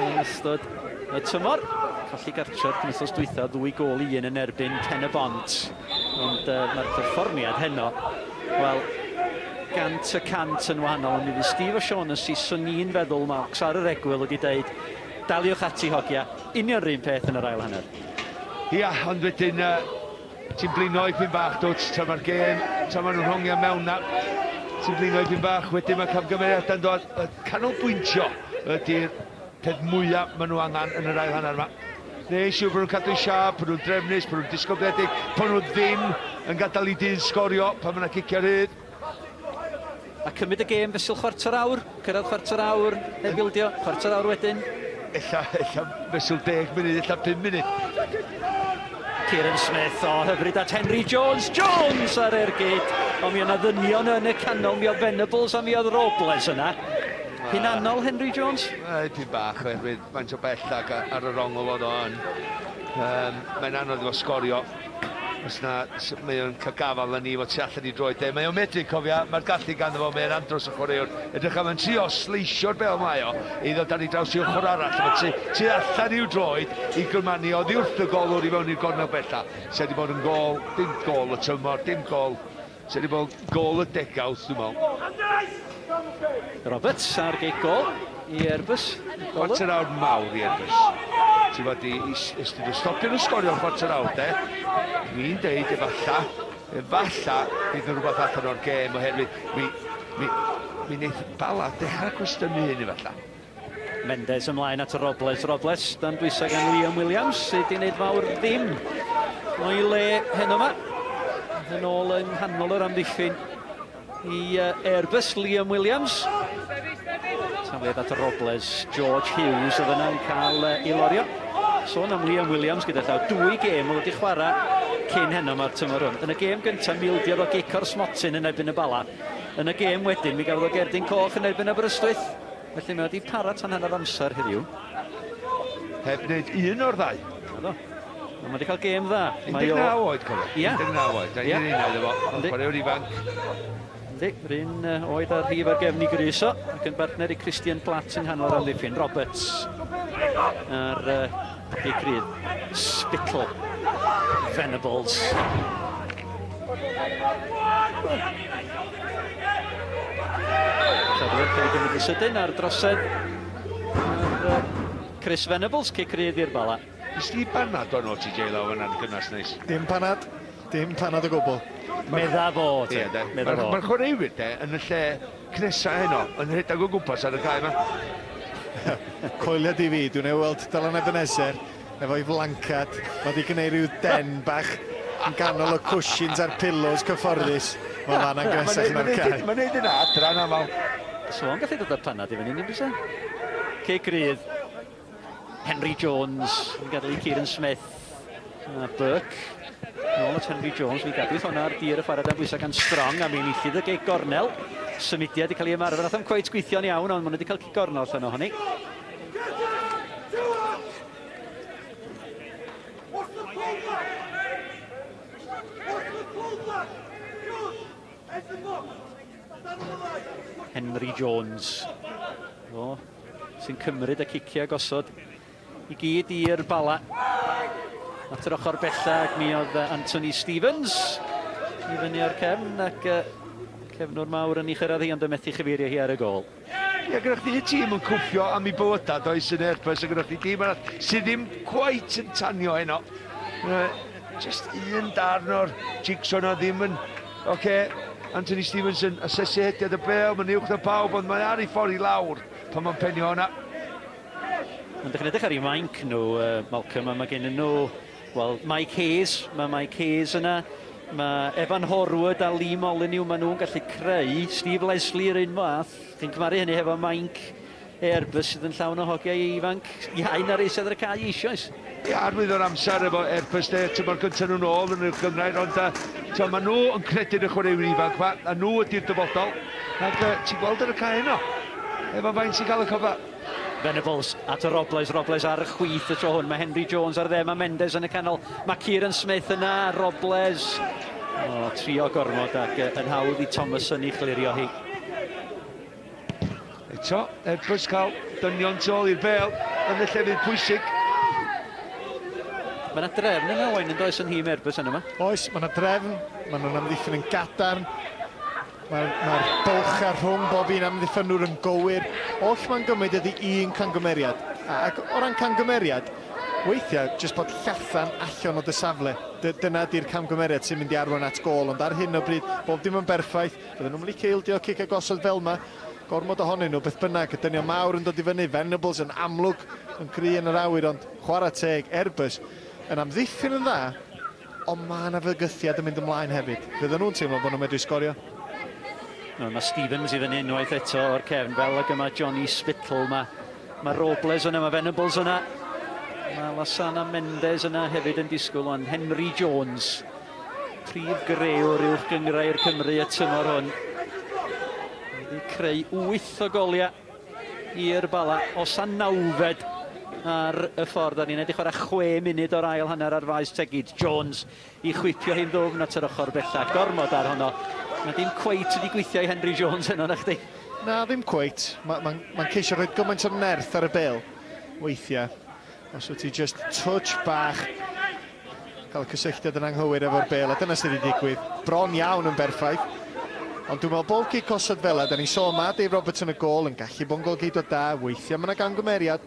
[SPEAKER 3] Yn ystod y tymor. Colli gartref cynnythos dwytha, 2 gol i 1 yn erbyn Pen-y-bont. Ond mae'r perfformiad heno, wel, 100% yn wahanol. Mi fydd Steve O'Shaughnessy, swn i'n feddwl, Marks ar yr egwyl wedi dweud, daliwch ati hogia, union rhywun peth yn yr ail hanner.
[SPEAKER 4] Ia, ond wedyn, ti'n blino i pyn bach, dwt, tra mae'r gêm, tra maen nhw'n hongia mewn na. Ti'n blino i pyn bach, wedyn mae camgymeriad yn dod, canolbwyntio ydy'r peth mwyaf maen nhw angen yn yr ail hanner yma. Neu siw bod nhw'n cadw siap, bod nhw'n drefnus, bod nhw'n disgobledig, bod nhw ddim yn gadael i dyn sgorio pan mae'n cicio ryd.
[SPEAKER 3] A cymryd y gêm fesul chwarter awr, cyrraedd chwarter awr, neu bildio, chwarter awr wedyn.
[SPEAKER 4] Ella fesul 10 munud, ella 5 munud.
[SPEAKER 3] Kieran Smith o hyfryd at Henry Jones. Jones ar ergyd. Ond mi o'na ddynion yn y canol, mi oedd Venables a mi oedd Robles yna. Hunanol Henry Jones?
[SPEAKER 4] Pyn bach, oherwydd faint o bellach ar y rong o fod o yn. Mae'n anodd efo sgorio. Os na, mae o'n cael gafal yn ni fod tu allan i droed. Mae o'n medru cofia, mae'r gallu ganddo fo, mae'n andros o chwaraewr. Edrych am yn trio sleisio'r bel mae o, i ddod ar ei draws i ochr arall. Mae tu allan i'w droed i gyrmanu o ddiwrth y golwr i fewn i'r gornel bella. Se wedi bod yn gol, dim gol y tymor, dim gol. Se wedi bod gol y degawd, dwi'n meddwl.
[SPEAKER 3] Roberts ar geit gol i Airbus.
[SPEAKER 4] Chwarter awr mawr i Airbus. Ti'n fod i stopio nhw sgorio chwarter awr, de. Dwi'n deud efalla bydd yn rhywbeth allan o'r gêm oherwydd mi wneud Bala dechrau cwestiynu hyn efalla.
[SPEAKER 3] Mendes ymlaen at y Robles. Robles dan bwysau gan Liam Williams sydd wedi gwneud fawr ddim o'i le heno yma. Yn ôl yng nghanol yr amddiffyn i Airbus, Liam Williams. Tafliad at y Robles, George Hughes oedd yna'n cael ei lorio. Sôn am Liam Williams gyda llaw 2 gêm oedd wedi chwarae cyn heno mae'r tymor hwn. Yn y gêm gyntaf, mildiodd o Gicor Smotin yn erbyn y Bala. Yn y gêm wedyn, mi gafodd o Gerdyn Coch yn erbyn y Aberystwyth. Felly mae wedi para tan hanner amser heddiw.
[SPEAKER 4] Heb wneud un o'r ddau.
[SPEAKER 3] Addo. Mae wedi cael gêm dda.
[SPEAKER 4] 19 oed, cofio.
[SPEAKER 3] Ia.
[SPEAKER 4] 19 oed. Da ni'n unaid efo. Chwaraewr ifanc.
[SPEAKER 3] Yndi, rhywun oed ar rhif ar gefn i Gryso, ac yn bartner i Christian Platt yng nghanol ar amddiffyn. Roberts ar Geigryd. Spittle. Venables. Siadwyr cael ei gymryd y sydyn ar drosedd. Chris Venables, Geigryd i'r Bala.
[SPEAKER 4] Ys ti banad o'n o ti J-Law yna'n gynnas neis?
[SPEAKER 1] Dim panad o gwbl.
[SPEAKER 3] Medda fod.
[SPEAKER 4] Mae'r chwaraewyr yn y lle cnesa heno yn rhedeg o gwmpas ar y cae yma.
[SPEAKER 1] Coeliad i fi, dwi'n ei weld Dylan Ebenezer efo'i flancad. Mae wedi gwneud rhyw den bach yn ganol y cushions a'r pillows cyfforddus. Mae fanna'n gresach na'r cae.
[SPEAKER 4] Mae'n neud yna adran amal.
[SPEAKER 3] So, o'n gallu dod â'r panad i fyny, ni'n bwysau? Cegrydd. Henry Jones yn gadael i Kieran Smith. A Burke. Nôl at Henry Jones, fi gadwyd hwnna ar dir y chwarae dan bwysau gan Strong a mi'n illydd y geg gornel. Symudiad wedi cael ei ymarfer, nath am cweith gweithio'n iawn, ond ma'n wedi cael gornel allan o hynny. Henry Jones. O, sy'n cymryd y cicio gosod i gyd i'r Bala. At yr ochr bellach, mi oedd Anthony Stevens i fyny o'r cefn ac cefnwr mawr yn ei chyrraedd hi ond y methu chyfeirio hi ar y gol.
[SPEAKER 4] Ie, gyda chdi tîm yn cwffio am ei bywyda does yn Airbus, a gyda chdi tîm sydd ddim cweit yn tanio heno. Just un darn o'r jigsaw na ddim yn... Oce, Anthony Stevens yn asesu hediad y bel, mae'n uwch na pawb, ond mae ar ei ffordd i lawr pan mae'n penio hwnna.
[SPEAKER 3] Ond ydych chi'n edrych ar ei mainc nhw, Malcolm, a mae gen nhw, wel, Mike Hayes, mae Mike Hayes yna, mae Evan Horwood a Lee Molyneux, maen nhw'n gallu creu, Steve Leslie yr un fath, chi'n cymaru hynny hefo mainc Airbus sydd yn llawn o hogiau ifanc, ihain ar eisiau ar y cae eisoes.
[SPEAKER 4] Ia, arwydd o'r amser efo Airbus de, tymor gyntaf nhw'n ôl yn y gyngreir, ond mae nhw yn credu'n y chwaraewyr ifanc ma, a nhw ydy'r dyfodol, ac ti'n gweld ar y cae yno, efo faint sy'n cael y cofa.
[SPEAKER 3] Venables at y Robles ar y chwith y tro hwn, mae Henry Jones ar dde, mae Mendes yn y canol, mae Kieran Smith yna, Robles, trio gormod ac yn hawdd i Thomason i chlirio hi.
[SPEAKER 4] Eto, Airbus cael dynion tu ôl i'r bel yn y llefydd pwysig.
[SPEAKER 3] Mae yna drefn yna Owain yn does yn hym Airbus yna yma.
[SPEAKER 1] Oes, mae yna drefn, mae nhw'n amddiffyn yn gadarn, mae'r bwlch ar rhwng bob un amddiffynwr yn gywir. Oll mae'n gymryd ydy un cangymeriad. Ac o ran cangymeriad, weithiau jyst bod llathan allan o dy safle. Dyna di'r camgymeriad sy'n mynd i arwain at gol, ond ar hyn o bryd, bob dim yn berffaith. Bydden nhw'n mynd i ceildio cic agosod fel yma. Gormod ohonyn nhw, beth bynnag, y dynion mawr yn dod i fyny, Venables yn amlwg yn cry yn yr awyr, ond chwarae teg, Airbus yn amddiffyn yn dda, ond mae yna fygythiad yn mynd ymlaen hefyd. Fydden nhw'n teimlo bod nhw'n medru sgorio?
[SPEAKER 3] Mae Stevens i fyny unwaith eto o'r cefn fel ac yma Johnny Spittle, mae Robles yna, mae Venables yna, mae Lasana Mendes yna hefyd yn disgwyl o'n Henry Jones, prif greuwr uwch gyngrau'r Cymru y tymor hwn. Wedi creu 8 o goliau i'r Bala o Sanawfed ar y ffordd. Ni'n edrych o'r 6 munud o'r ail hanner ar faes tegid. Jones i chwipio hi'n ddwfn at yr ochr bellach. Gormod ar honno. Mae dim cweit wedi gweithio i Henry Jones yno, na chdi?
[SPEAKER 1] Na, ddim cweit. Mae'n ceisio rhoi gymaint o nerth ar y bel weithiau. Os wyt ti just touch bach, cael y cysylltiad yn anghywir efo'r bel, a dyna sydd wedi digwydd. Bron iawn yn berffaith. Ond dwi'n meddwl bob cic osod fel yna, da ni'n sôn ma Dave Roberts yn y gol, yn gallu bod yn golgeidio da, weithiau mae yna gangymeriad.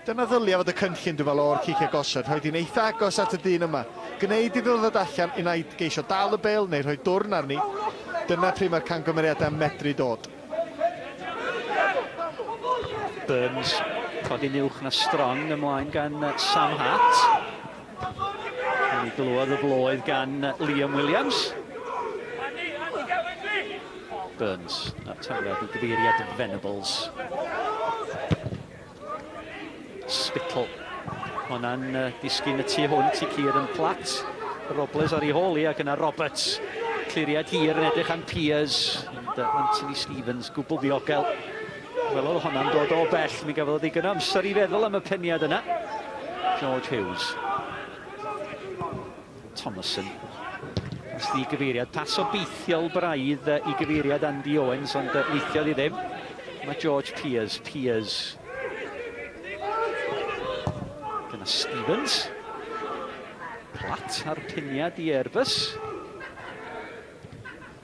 [SPEAKER 1] Dyna ddylia fod y cynllun dwi'n meddwl o'r cic agosod, rhoi di'n eitha agos at y dyn yma. Gwneud i ddod allan i wneud geisio dal y bel neu rhoi dwrn arni. Dyna pryd mae'r cangymeriadau medru dod.
[SPEAKER 3] Burns, codi'n uwch na strong ymlaen gan Sam Hart. Yn ei glwad y bloedd gan Liam Williams. Burns, a taliad i gyfeiriad Venables. Spittle. Hwna'n disgyn y tu hwnt i Kieran Platt. Robles ar ei holi ac yna Roberts. Cliriad hir yn edrych am Piers. Anthony Stevens, gwbl ddiogel. Wel, oedd hwnna'n dod o bell. Mi gafodd ddigon o amser i feddwl am y peniad yna. George Hughes. Thomason. Os di gyfeiriad, pas o beithiol braidd i gyfeiriad Andy Owens, ond weithiodd i ddim. Mae George Piers. Gyda Stevens. Platt ar piniad i Airbus.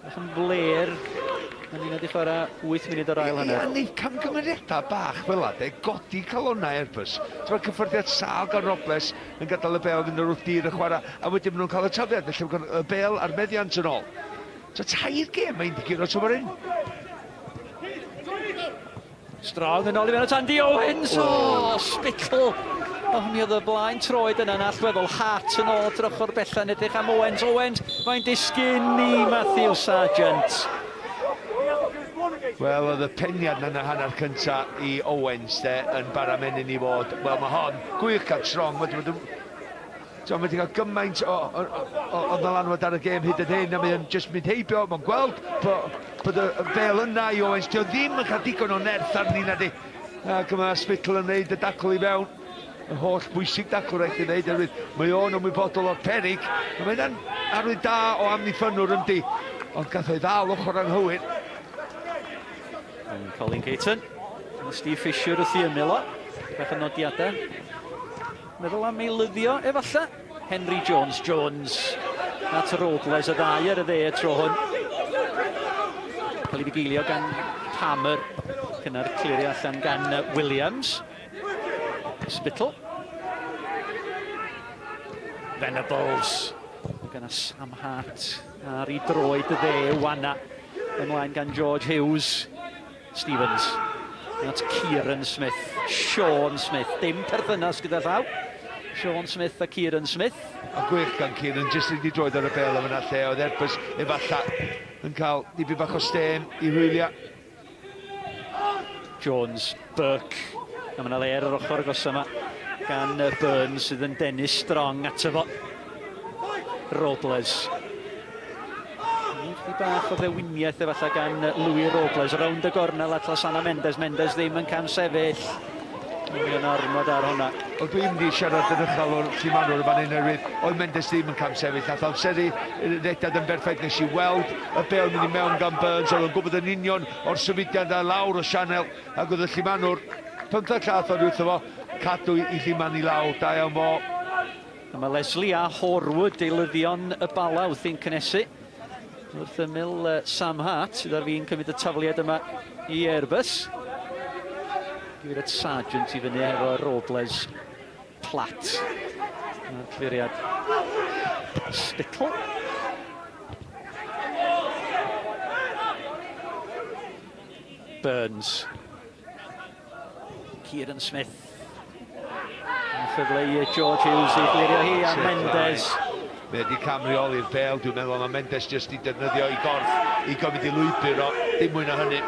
[SPEAKER 3] Ac yn bler. A ni'n edrych o'r 8 munud o'r ail hanner.
[SPEAKER 4] Ia, neu camgymeriadau bach fel yna, godi calonnau Airbus. Dyma'r cyffyrddiad sal gan Robles yn gadael y bel fynd o'r wrth dir y chwarae, a wedyn maen nhw'n cael y tafliad, felly y bel a'r meddiant yn ôl. So tair gêm mae'n digyn o tymor un.
[SPEAKER 3] Strong yn ôl i fewn at Andy Owens. Spittle. Mi oedd y blaen troed yna yn allweddol. Hart yn ôl drychor bellan edrych am Owens. Mae'n disgyn i Matthew Sargent.
[SPEAKER 4] Wel, oedd y peniad na'n y hanner cynta i Owens yn baramenyn i fod. Wel, mae hon gwych cael strong. Mae wedi cael gymaint o ddylanwad ar y gêm hyd yn hyn, a mae'n just mynd heibio, mae'n gweld bod y bel yna i Owens. Dio ddim yn cael digon o nerth arni na di. Ac mae Spittle yn neud y dacl i fewn. Y holl bwysig dacl rhaid i wneud, mae o'n ymwybodol o'r perig. Mae'n arwydd da o amddiffynwr yndi, ond gath o'i ddal ochr anghywir.
[SPEAKER 3] Colin Caton, Steve Fisher wrth i ymyl o, bach o nodiadau. Meddwl am eilyddio, efallai. Henry Jones at Robles y ddau ar y dde tro hwn. Cael ei figilio gan Palmer, cynnar clirio allan gan Williams. Spittle. Venables, gan Sam Hart ar ei droed y dde wana. Ymlaen gan George Hughes. Stevens. That's Kieran Smith. Sean Smith. Dim perthynas gyda llaw. Sean Smith a Kieran Smith.
[SPEAKER 4] A gwych gan Kieran, jyst wedi droed ar y bel am yna lle, oedd Airbus efalla yn cael dipyn bach o stêm i hwylio.
[SPEAKER 3] Jones, Burke. A mae yna le ar yr ochr agos yma gan Burns sydd yn Dennis Strong ato fo. Robles. Nid bach o ddewiniaeth efalla gan Louis Robles. Rownd y gornel at Lasana Mendes. Mendes ddim yn cam sefyll. Mae'n ormod ar hwnna.
[SPEAKER 4] Oedd dwi'n mynd i siarad yn ychel o'r llimanwr yma yn erwydd, oedd Mendes ddim yn cam sefyll. Nath amseru redad yn berffaith nes i weld y bel mynd i mewn gan Burns. Oedd yn gwybod yn union o'r symudiad a lawr o sianel. Ac oedd y llimanwr 15 llath o'r wrtho fo, cadw i lliman i lawr. Da iawn fo.
[SPEAKER 3] Mae Leslie a Horwood eilyddion y Bala wrth i'n cynnesu. Wrth ymyl Sam Hart sydd ar fi'n cymryd y tafliad yma i Airbus. Gyda'r Sargent i fyny efo Robles Platt. Mae'r cyfeiriad Spittle. Burns. Kieran Smith. Chyfle i George Hughes i glirio hi a Mendes.
[SPEAKER 4] Mae wedi camrioli'r bel, dwi'n meddwl, mae Mendes jyst i defnyddio i gorff i gofyd i lwybr o, dim mwy na hynny.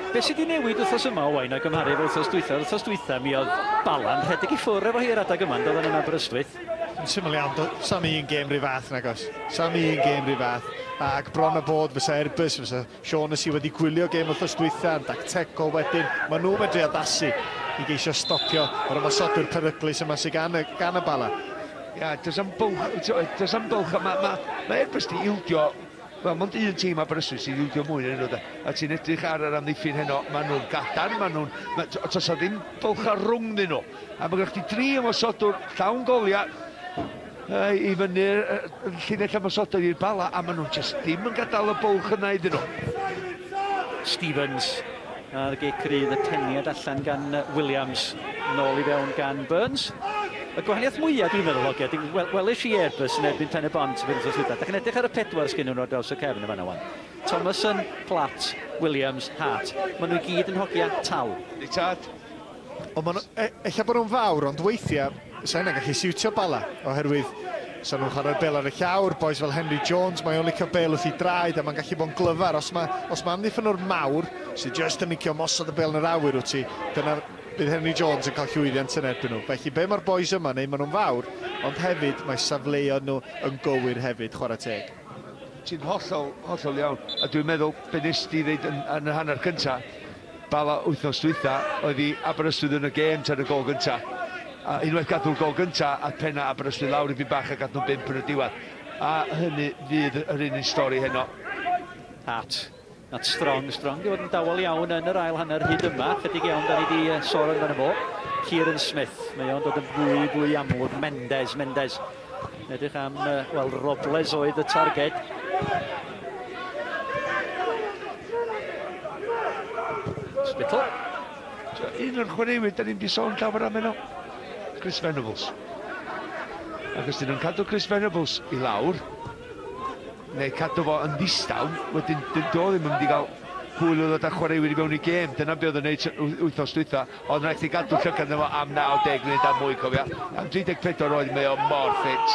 [SPEAKER 3] Be sydd wedi newid wrthos yma o wain a gymharu efo wrthos dwytha? Wrthos dwytha mi oedd Bala'n rhedeg i ffwrdd efo hi'r adag yma, doedd yn Aberystwyth.
[SPEAKER 1] Yn syml iawn, sam un gêm rhy fath nag os. Sam un gêm rhy fath. Ac bron a bod fysa Airbus, fysa Sean ysi wedi gwylio gêm wrthos dwytha, yn dactegol wedyn. Mae nhw medru addasu i geisio stopio yr ymosodwyr peryglus yma sydd gan y Bala.
[SPEAKER 4] Ia, does am bwlch, mae Airbus di ildio. Wel, mae'n un tîm Aberystwyth sy'n ildio mwy yn nhw. A ti'n edrych ar yr amddiffyn heno, maen nhw'n gadarn, maen nhw'n... Tos o ddim bwlch ar rwng dyn nhw. A mae gyda chdi 3 ymosodwr llawn goliau i fyny'r llinell ymosodwr i'r Bala, a maen nhw'n just ddim yn gadael y bwlch yna iddyn nhw.
[SPEAKER 3] Stevens ar gic rydd y teniad allan gan Williams, nôl i fewn gan Burns. Y gwahaniaeth mwyaf dwi'n meddwl, ogia, welis i Airbus yn erbyn pen y bont fydd os wydda. Dach chi'n edrych ar y pedwar sgyn nhw'n o'r draws y cefn yma na wan. Thomason, Platt, Williams, Hart. Maen nhw gyd yn hogia tal.
[SPEAKER 4] Ni tad.
[SPEAKER 1] Ella bod nhw'n fawr, ond weithiau, sa'n yna gallu siwtio Bala, oherwydd sa'n nhw'n chwarae'r bel ar y llawr, boes fel Henry Jones, mae'n licio bel wrth i draed, a mae'n gallu bod yn glyfar. Os mae amddiffyn o'r mawr, sy'n just yn licio mosod y bel yn yr awyr wyt ti, dyna bydd Henry Jones yn cael llwyddiant yn erbyn nhw. Felly be mae'r boes yma neu maen nhw'n fawr, ond hefyd mae safleoedd nhw yn gywir hefyd, chwarae teg.
[SPEAKER 4] Ti'n hollol iawn, a dwi'n meddwl be nes ti ddeud yn y hanner cynta, Bala wythnos dwytha, oedd i Aberystwyth yn y gêm tan y gol gynta. A unwaith gadw'r gol gynta, a penna Aberystwyth lawr i fi bach a gadw 5 yn y diwedd. A hynny fydd yr un stori heno.
[SPEAKER 3] Hart. Not Strong. Di fod yn dawel iawn yn yr ail hanner hyd yma. Chydig iawn da ni wedi sôn amdano fo. Kieran Smith. Mae o'n dod yn fwy amlwg. Mendes. Edrych am, wel, Robles oedd y targed. Spittle.
[SPEAKER 4] Un o'r chwaraewyr, da ni'n di sôn llawer am heno. Chris Venables. Ac os dyn nhw'n cadw Chris Venables i lawr, neu cadw fo yn ddistawn, wedyn do ddim yn mynd i gael hwyl o ddod â chwaraewyr i fewn i gêm. Dyna be oedd yn neud wythnos dwytha, ond rhaid i gadw llygan efo am 90 munud am mwy, cofia. Am 34 oed mae o mor ffit.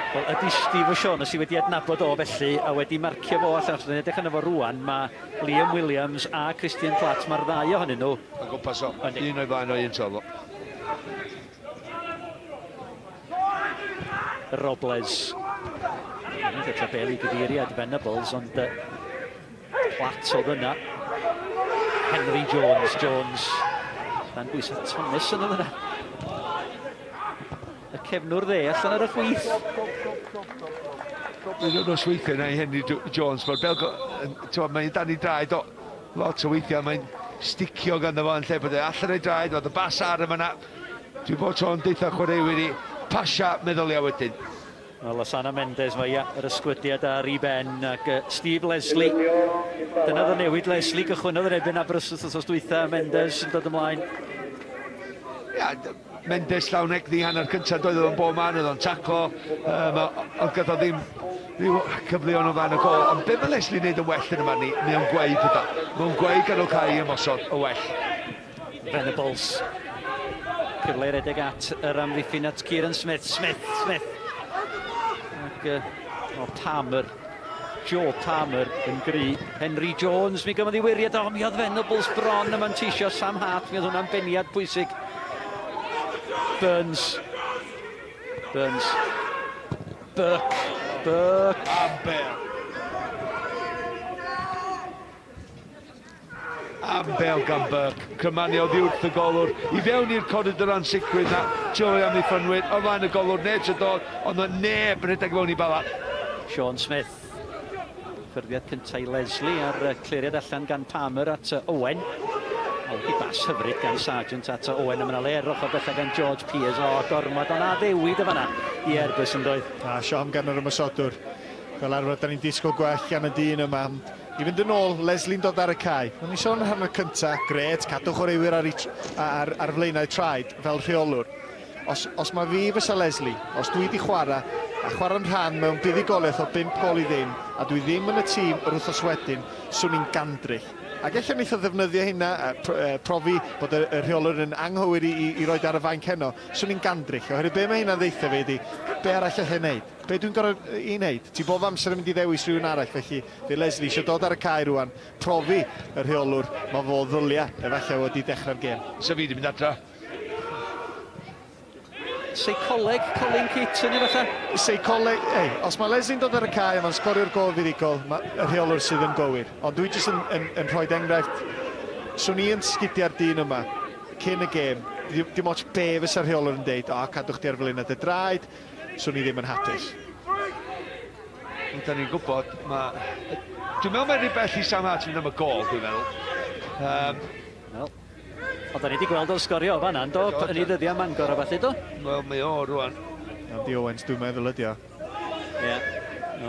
[SPEAKER 3] Wel, ydy Steve O'Shaughnessy wedi adnabod o felly a wedi marcio fo allan. Os ydyn edrych yna fo rwan, mae Liam Williams a Christian Platt, mae'r ddau ohonyn nhw.
[SPEAKER 4] Yn gwmpas o, un o'i blaen o un solo.
[SPEAKER 3] Robles. Nid eto bel i gyfeiriad Venables, ond Platt oedd yna. Henry Jones. Dan bwysau Thomas yn yna. Y cefnwr dde allan ar y chwith.
[SPEAKER 4] Dwi'n oes weithiau yna i Henry Jones, mae'r bel, mae'n dan i draed o lot o weithiau, mae'n sticio ganddo fo yn lle bod e allan ei draed, oedd y bas ar yma. Dwi'n bod tro'n deitha chwaraewyr i pasha meddylia wedyn.
[SPEAKER 3] Lasana Mendes mae yr ysgwydiad ar ei ben ac Steve Leslie. Dyna oedd y newid Leslie gychwynodd yr ebyn Aberystwyth os dwytha. Mendes yn dod ymlaen.
[SPEAKER 4] Ia, Mendes llawneg ddi hanner cyntaf doedd o'n bob man, oedd o'n taclo. Ond gyda ddim rhyw cyfleon o fan y gol. Ond be mae Leslie wneud yn well yn yma ni? Mae o'n gweud hynny. Mae o'n gweud gan o cael ei ymosod o well.
[SPEAKER 3] Venables. Cyfle redeg at yr amddiffyn at Kieran Smith. Smith. Ac Palmer. Joe Palmer yn gry. Henry Jones, mi gymodd i wiriad o, mi oedd Venables bron y manteisio Sam Hart, mi oedd hwnna'n beniad pwysig. Burns. Burke.
[SPEAKER 4] Am Bale gan Burke. Cymaniodd i wrth y golwr. I fewn i'r corridor ansicrwydd na. Joey am ei ffynwyd. O flaen y golwr, neb sy'n dod. Ond o neb yn rhedeg fewn i Bala.
[SPEAKER 3] Sean Smith. Ffyrdiad cyntaf i Leslie ar cliriad allan gan Palmer at Owen. Wedi bas hyfryd gan Sargent at Owen am yna le erwch o bethau gan George Peers. O, gormod o'n addewid y fanna i Airbus yn doedd.
[SPEAKER 1] A Siom gan yr ymysodwr. Fel arfer, da ni'n disgwyl gwell gan y dyn yma. I fynd yn ôl, Leslie'n dod ar y cae. Mae'n i sôn yn y cyntaf, gret, cadwch o'r ewyr ar flaenau traed fel rheolwr. Os mae fi fysa Leslie, os dwi wedi chwarae, a chwarae'n rhan mewn buddugoliaeth o 5 gol i ddim, a dwi ddim yn y tîm yr wythnos wedyn, swn i'n gandrych. Ac eich neith o ddefnyddio hynna, profi bod y rheolwr yn anghywir i roed ar y fain heno, swn i'n gandrych. Oherwydd be mae hynna'n ddeitha fi ydi, be arall allai wneud? Be dwi'n gorfod i wneud? Ti bob amser yn mynd i ddewis rhywun arall, felly fe Leslie eisiau dod ar y cae rwan, profi y rheolwr, mae fo ddylia efallai wedi dechrau'r gêm.
[SPEAKER 4] So fi wedi mynd adra.
[SPEAKER 3] Seicoleg Colin Keaton i fatha?
[SPEAKER 1] Seicoleg, os mae Leslie'n dod ar y cae a mae'n sgorio'r gol fuddugol, mae y rheolwr sydd yn gywir. Ond dwi jyst yn rhoi enghraifft, swn i yn sgidio'r dyn yma cyn y gêm, dim ots be fysa'r rheolwr yn deud, cadwch ti ar flaenau dy draed, swn i ddim yn hapus.
[SPEAKER 4] Da ni'n gwybod, dwi'n meddwl mae'n rhy bell i Sam Hart yn am y gol, dwi'n meddwl.
[SPEAKER 3] Ond da ni wedi gweld o'r sgorio o fanna, do? Yn ei ddyddiau Mangor o falle, do?
[SPEAKER 4] Wel, mae o rwan.
[SPEAKER 1] Andy Owens, dwi'n meddwl ydi o.
[SPEAKER 3] Ie.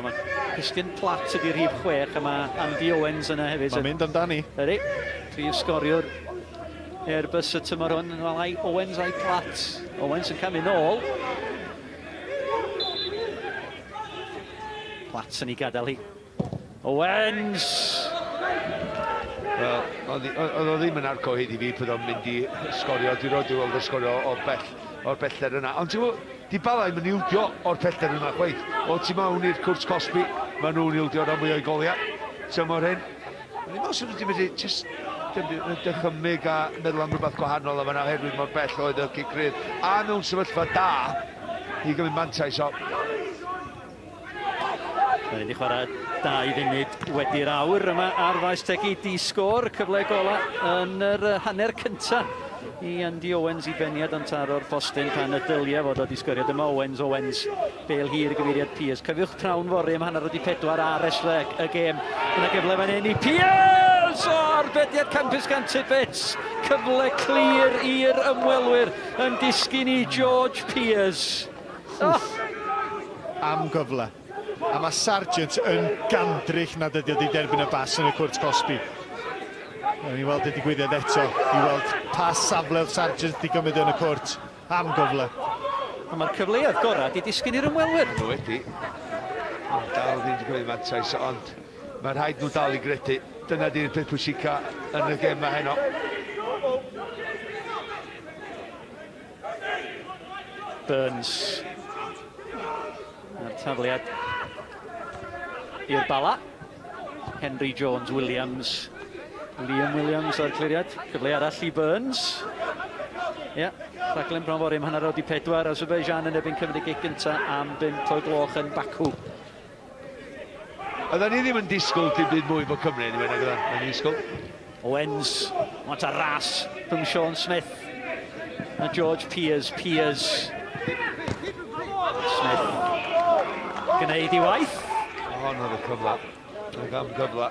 [SPEAKER 3] Mae Christian Platt ydi rhif 6, a mae Andy Owens yna hefyd.
[SPEAKER 1] Mae'n mynd amdani.
[SPEAKER 3] Ydy, prif sgoriwr Airbus y tymor hwn, ai Owens a'i Platt. Owens yn camu nôl. Platt yn ei gadael hi. Owens!
[SPEAKER 4] Wel, oedd o ddim yn arco hyd i fi bydd o'n mynd i sgorio. Dwi'n rhoi weld o sgorio o'r bellter yna. Ond ti'n gwybod, di Bala yn ildio o'r bellter yna chweith. O ti mewn i'r cwrs Cosby, maen nhw'n ildio rhan mwy o'i goliau. Tymor hyn. Ond i'n meddwl sy'n wedi mynd i dychymig a meddwl am rhywbeth gwahanol am yna herwydd mor bell oedd y cigrydd. A mewn sefyllfa da i gymryd mantais o.
[SPEAKER 3] Mae'n wedi chwarae 2 funud wedi'r awr yma ar faes tegu di-sgôr, cyfle gola yn yr hanner cynta i Andy Owens i beniad yn taro'r postyn pan y dyliau fod o di-sgoriad yma Owens, bel hir gyfeiriad Peers. Cyfiwch prawn fori am hanner o di-4 ar y gêm. Yna gyfle fan hyn i Peers o'r bediad campus Gantibets. Cyfle clir i'r ymwelwyr yn disgyn i George Peers.
[SPEAKER 1] Am gyfle. A mae Sargent yn gandrych nad ydy wedi derbyn y bas yn y cwrt Cosby. Ni weld y digwyddiad eto, i weld pa safle oedd Sargent wedi gymryd yn y cwrt am gyfle.
[SPEAKER 3] Mae'r cyfleoedd gorau wedi disgyn i'r ymwelwyr.
[SPEAKER 4] Nhw wedi. Dal ddim wedi gymryd mantais, ond mae'n rhaid nhw dal i gredu. Dyna di'r peth pwysica yn y gêm yma heno.
[SPEAKER 3] Burns. A'r tafliad i'r Bala. Henry Jones Williams. Liam Williams o'r cliriad. Cyfle arall i Burns. Ie, rhaglen bron fori am hanner o 4. Azerbaijan yn ebyn cymryd gig gyntaf am 5 o'r gloch yn Baku.
[SPEAKER 4] Oedden ni ddim yn disgwyl dim byd mwy bod Cymru yn ymwneud ag yna. Yn disgwyl.
[SPEAKER 3] Owens, want a ras rhwng Sean Smith a George Peers. Smith. Gwneud i waith.
[SPEAKER 4] Hon oedd y cyfle. Ac am gyfle.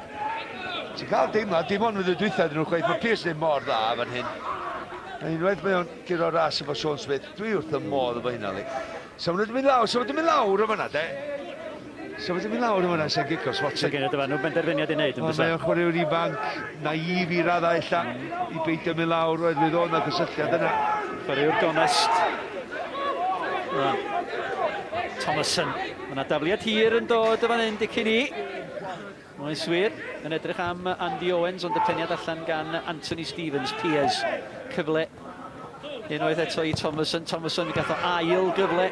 [SPEAKER 4] Ti'n cael deimlad, dim ond fydd y dwythau dyn nhw'n chweith. Mae Peers ddim mor dda fan hyn. A unwaith mae o'n giro ras efo Sean Smith. Dwi wrth y modd efo hynna li. So maen nhw wedi mynd lawr o fanna, de. So wedi mynd lawr o fanna sy'n gico swatsen.
[SPEAKER 3] So gen i dyfa nhw benderfyniad i wneud yn bysa.
[SPEAKER 4] Mae o'n chwaraewr ifanc, naif i raddau illa. I beidio mynd lawr oedd fydd o'n gysylltiad yna.
[SPEAKER 3] Chwaraewr gonest. Thomason. Mae yna dafliad hir yn dod o fan hyn dicyn i. Mae'n swir yn edrych am Andy Owens ond y peniad allan gan Anthony Stevens. Peers cyfle. Unwaith eto i Thomason. Thomason gath o ail gyfle.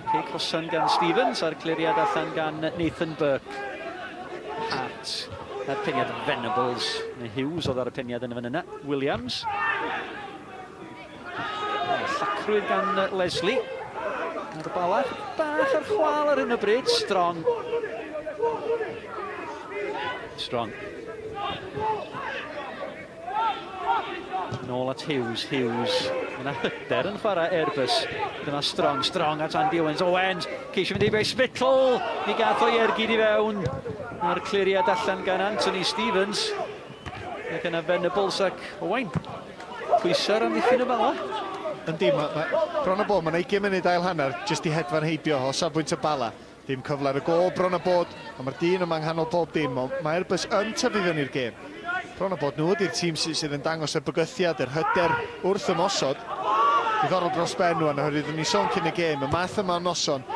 [SPEAKER 3] Cic hosan gan Stevens a'r cliriad allan gan Nathan Burke. Hart. A'r peniad Venables. Neu Hughes oedd ar y peniad yn y fan yna. Williams. Llacrwydd gan Leslie. Ar y Bala. Bach ar chwal ar hyn o bryd. Strong. Strong. Nôl at Hughes. Yna hyder yn chwarae Airbus. Dyma Strong at Andy Owens. Owens, ceisio mynd i bei Spittle. Ni gath o Iergyd i fewn. A'r cliriad allan gan Anthony Stevens. Ac yna Venables ac Owain. Pwysar am ddiffyn y Bala.
[SPEAKER 1] Yndi, bron y bod, mae'n 20 munud ail hanner, jyst i hedfan heibio o safbwynt y Bala. Dim cyfle ar y gol, bron y bod, a mae'r dyn yma nghanol bob dim. Mae Airbus yn tyfu fyny'r gêm. Bron y bod nhw ydy'r tîm sydd yn dangos y bygythiad, yr hyder wrth ymosod. Diddorol dros ben nhw, oherwydd ni sôn cyn y gêm, y math yma o noson,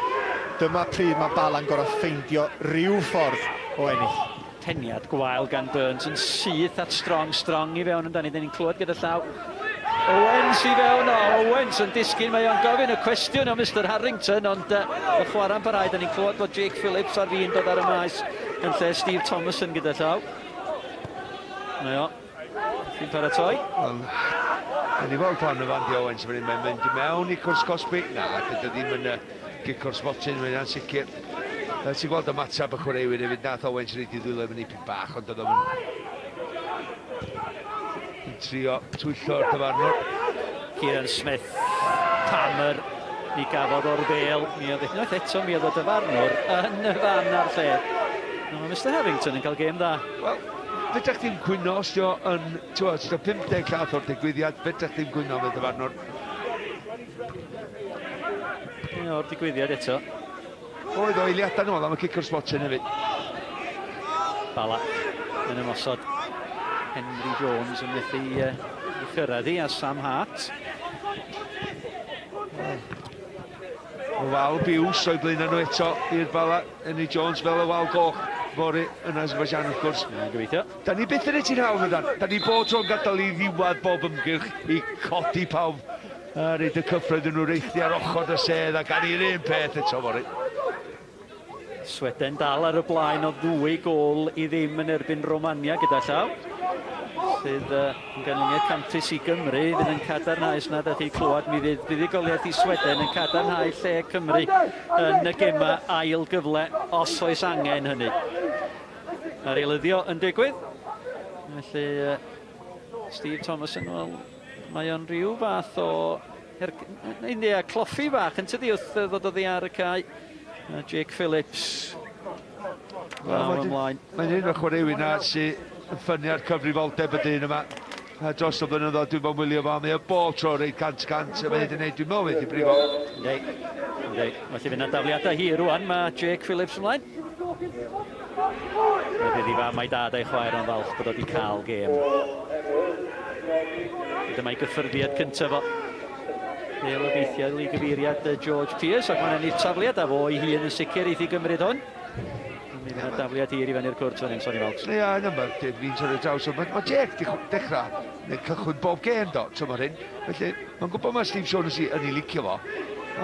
[SPEAKER 1] dyma pryd mae Bala'n gorau ffeindio rhyw ffordd o ennill.
[SPEAKER 3] Peniad gwael gan Burns yn syth at Strong i fewn amdani. Dyn ni'n clywed gyda llaw. Owens i fewn, Owens yn disgyn. Mae o'n gofyn y cwestiwn o Mr Harrington, ond y chwarae'n parhau. Dyn ni'n clywed bod Jake Phillips ar fi'n dod ar y maes yn lle Steve Thomason gyda llaw. Mae o, sy'n paratoi.
[SPEAKER 4] Yn i fod pan y Fandy Owens yn mynd i mewn i cwrs Cosby. Na, dydy ddim yn gicwr smotin, mae'n ansicr. Ti'n gweld y matab y chwaraewyr hefyd, nath Owens rhaid i ddwylo yn ipyn bach, ond oedd o'n trio twyllo'r dyfarnwr.
[SPEAKER 3] Kieran Smith, Palmer, ni gafodd o'r bêl. Mi oedd eto mi oedd o dyfarnwr yn y fan ar lle. Mae Mr Harrington yn cael gêm dda.
[SPEAKER 4] Wel, fedrach ddim gwyno os dio yn, ti'n 50 cath o'r digwyddiad, fedrach ddim gwyno am y dyfarnwr.
[SPEAKER 3] O'r digwyddiad eto.
[SPEAKER 4] Oedd o eiliadau nôl am y cicr smotin hefyd.
[SPEAKER 3] Bala yn ymosod. Henry Jones yn methu i chyrraedd a Sam Hart.
[SPEAKER 4] O wal biws o'i blaen nhw eto i'r Bala. Henry Jones fel y wal goch fori yn Azerbaijan wrth gwrs.
[SPEAKER 3] Gobeithio.
[SPEAKER 4] Da ni byth yn ei ti'n hawdd ydan. Da ni bod tro'n gadael i ddiwedd bob ymgyrch i codi pawb. A reid y cyffred yn nhw reithi ar ochr y sedd a gan i'r un peth eto fori.
[SPEAKER 3] Sweden dal ar y blaen o 2 gol i ddim yn erbyn Romania gyda llaw. Sydd yn ganlyniad campus i Gymru, fydd yn cadarnhau nad ydych chi clywed, mi fydd buddigoliaeth i Sweden yn cadarnhau lle Cymru yn y gema ail gyfle os oes angen hynny. Ar eilyddio yn digwydd. Felly Steve Thomason, wel, mae o'n rhyw fath o cloffi bach yn tydi wrth ddod oddi ar y cae. Jake Phillips lawr ymlaen.
[SPEAKER 4] Mae'n un o'r chwaraewyr na sy'n ffynnu ar cyfrifoldeb y dyn yma. Dros o blynyddoedd dwi'n bod wylio fo, mae y bob tro reid 100, a mae'n gwneud dwi'n meddwl wedi brifo.
[SPEAKER 3] Felly fydd yna dafliadau hi rwan, mae Jake Phillips ymlaen. Mae bydd i fam a'i dad a'i chwaer o'n falch bod o wedi cael gêm. Dyma'i gyffyrddiad cyntaf o. Fel obeithiau i gyfeiriad George Pearce, ac mae'n ennill tafliad a fo i hun yn sicr eithi gymryd hwn. Mi fydd yna dafliad hir i fyny'r cwrt fan hyn, Sonny Fawks.
[SPEAKER 4] Ie, yna mae'n fi'n sôn y draws. Mae Jake dechrau, neu cychwyn bob gêm do, tymor hyn. Felly, mae'n gwybod mae Steve Shaughnessy yn ei licio fo.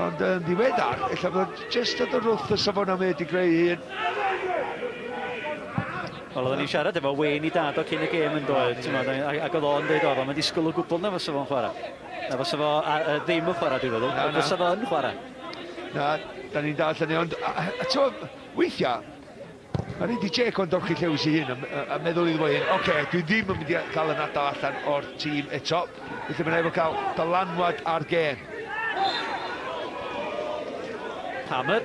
[SPEAKER 4] Ond yn ddiweddar, ella bod jyst oedd yr wrth y safon am wedi greu hun.
[SPEAKER 3] Wel, oedden ni'n siarad efo Wayne i dad o cyn y gêm yn dod, ac oedd o'n dweud oedd, mae'n disgwyl o gwbl na fysa fo'n chwarae. Na fysa fo ddim yn chwarae, dwi'n meddwl, ond fysa fo yn chwarae.
[SPEAKER 4] Na, da ni'n dall yn ei, ond weithiau, a ni di Jake o'n dorchi llews i hyn a meddwl iddo fo hyn, oce, dwi ddim yn mynd i cael yn adael allan o'r tîm eto, felly mae'n efo cael dylanwad ar gêm.
[SPEAKER 3] Palmer,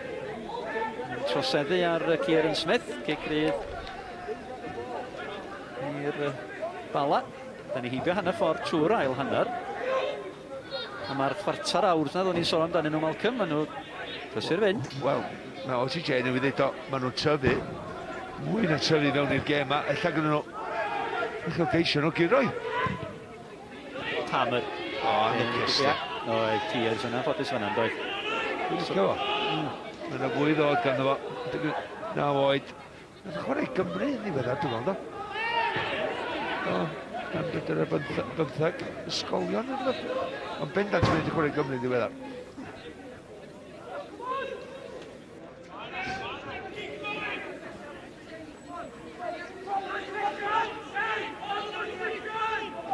[SPEAKER 3] troseddu ar Kieran Smith, cic rydd i'r Bala. Da ni hibio hanner ffordd trwy'r ail hanner. A mae'r chwarter awr na ddwn ni'n sôn amdanyn nhw, Malcolm, maen nhw prysur fynd.
[SPEAKER 4] Wel, mae Ozzy Jane yn dweud o, maen nhw'n tyfu, mwy na tyfu fewn i'r gêm yma, ella gyda nhw, eich o geisio nhw gyroi.
[SPEAKER 3] Palmer.
[SPEAKER 4] O, Nickester.
[SPEAKER 3] Oedd Piers yna, ffodus fan'na, doedd.
[SPEAKER 4] Mae yna fwy ddod gan fo, 9 oed. Mae'n chwarae Gymru yn ddiweddar, dwi'n gweld o. bymtheg ysgolion yn dweud. Ond bendant yn mynd i chwarae Gymru ddiweddar.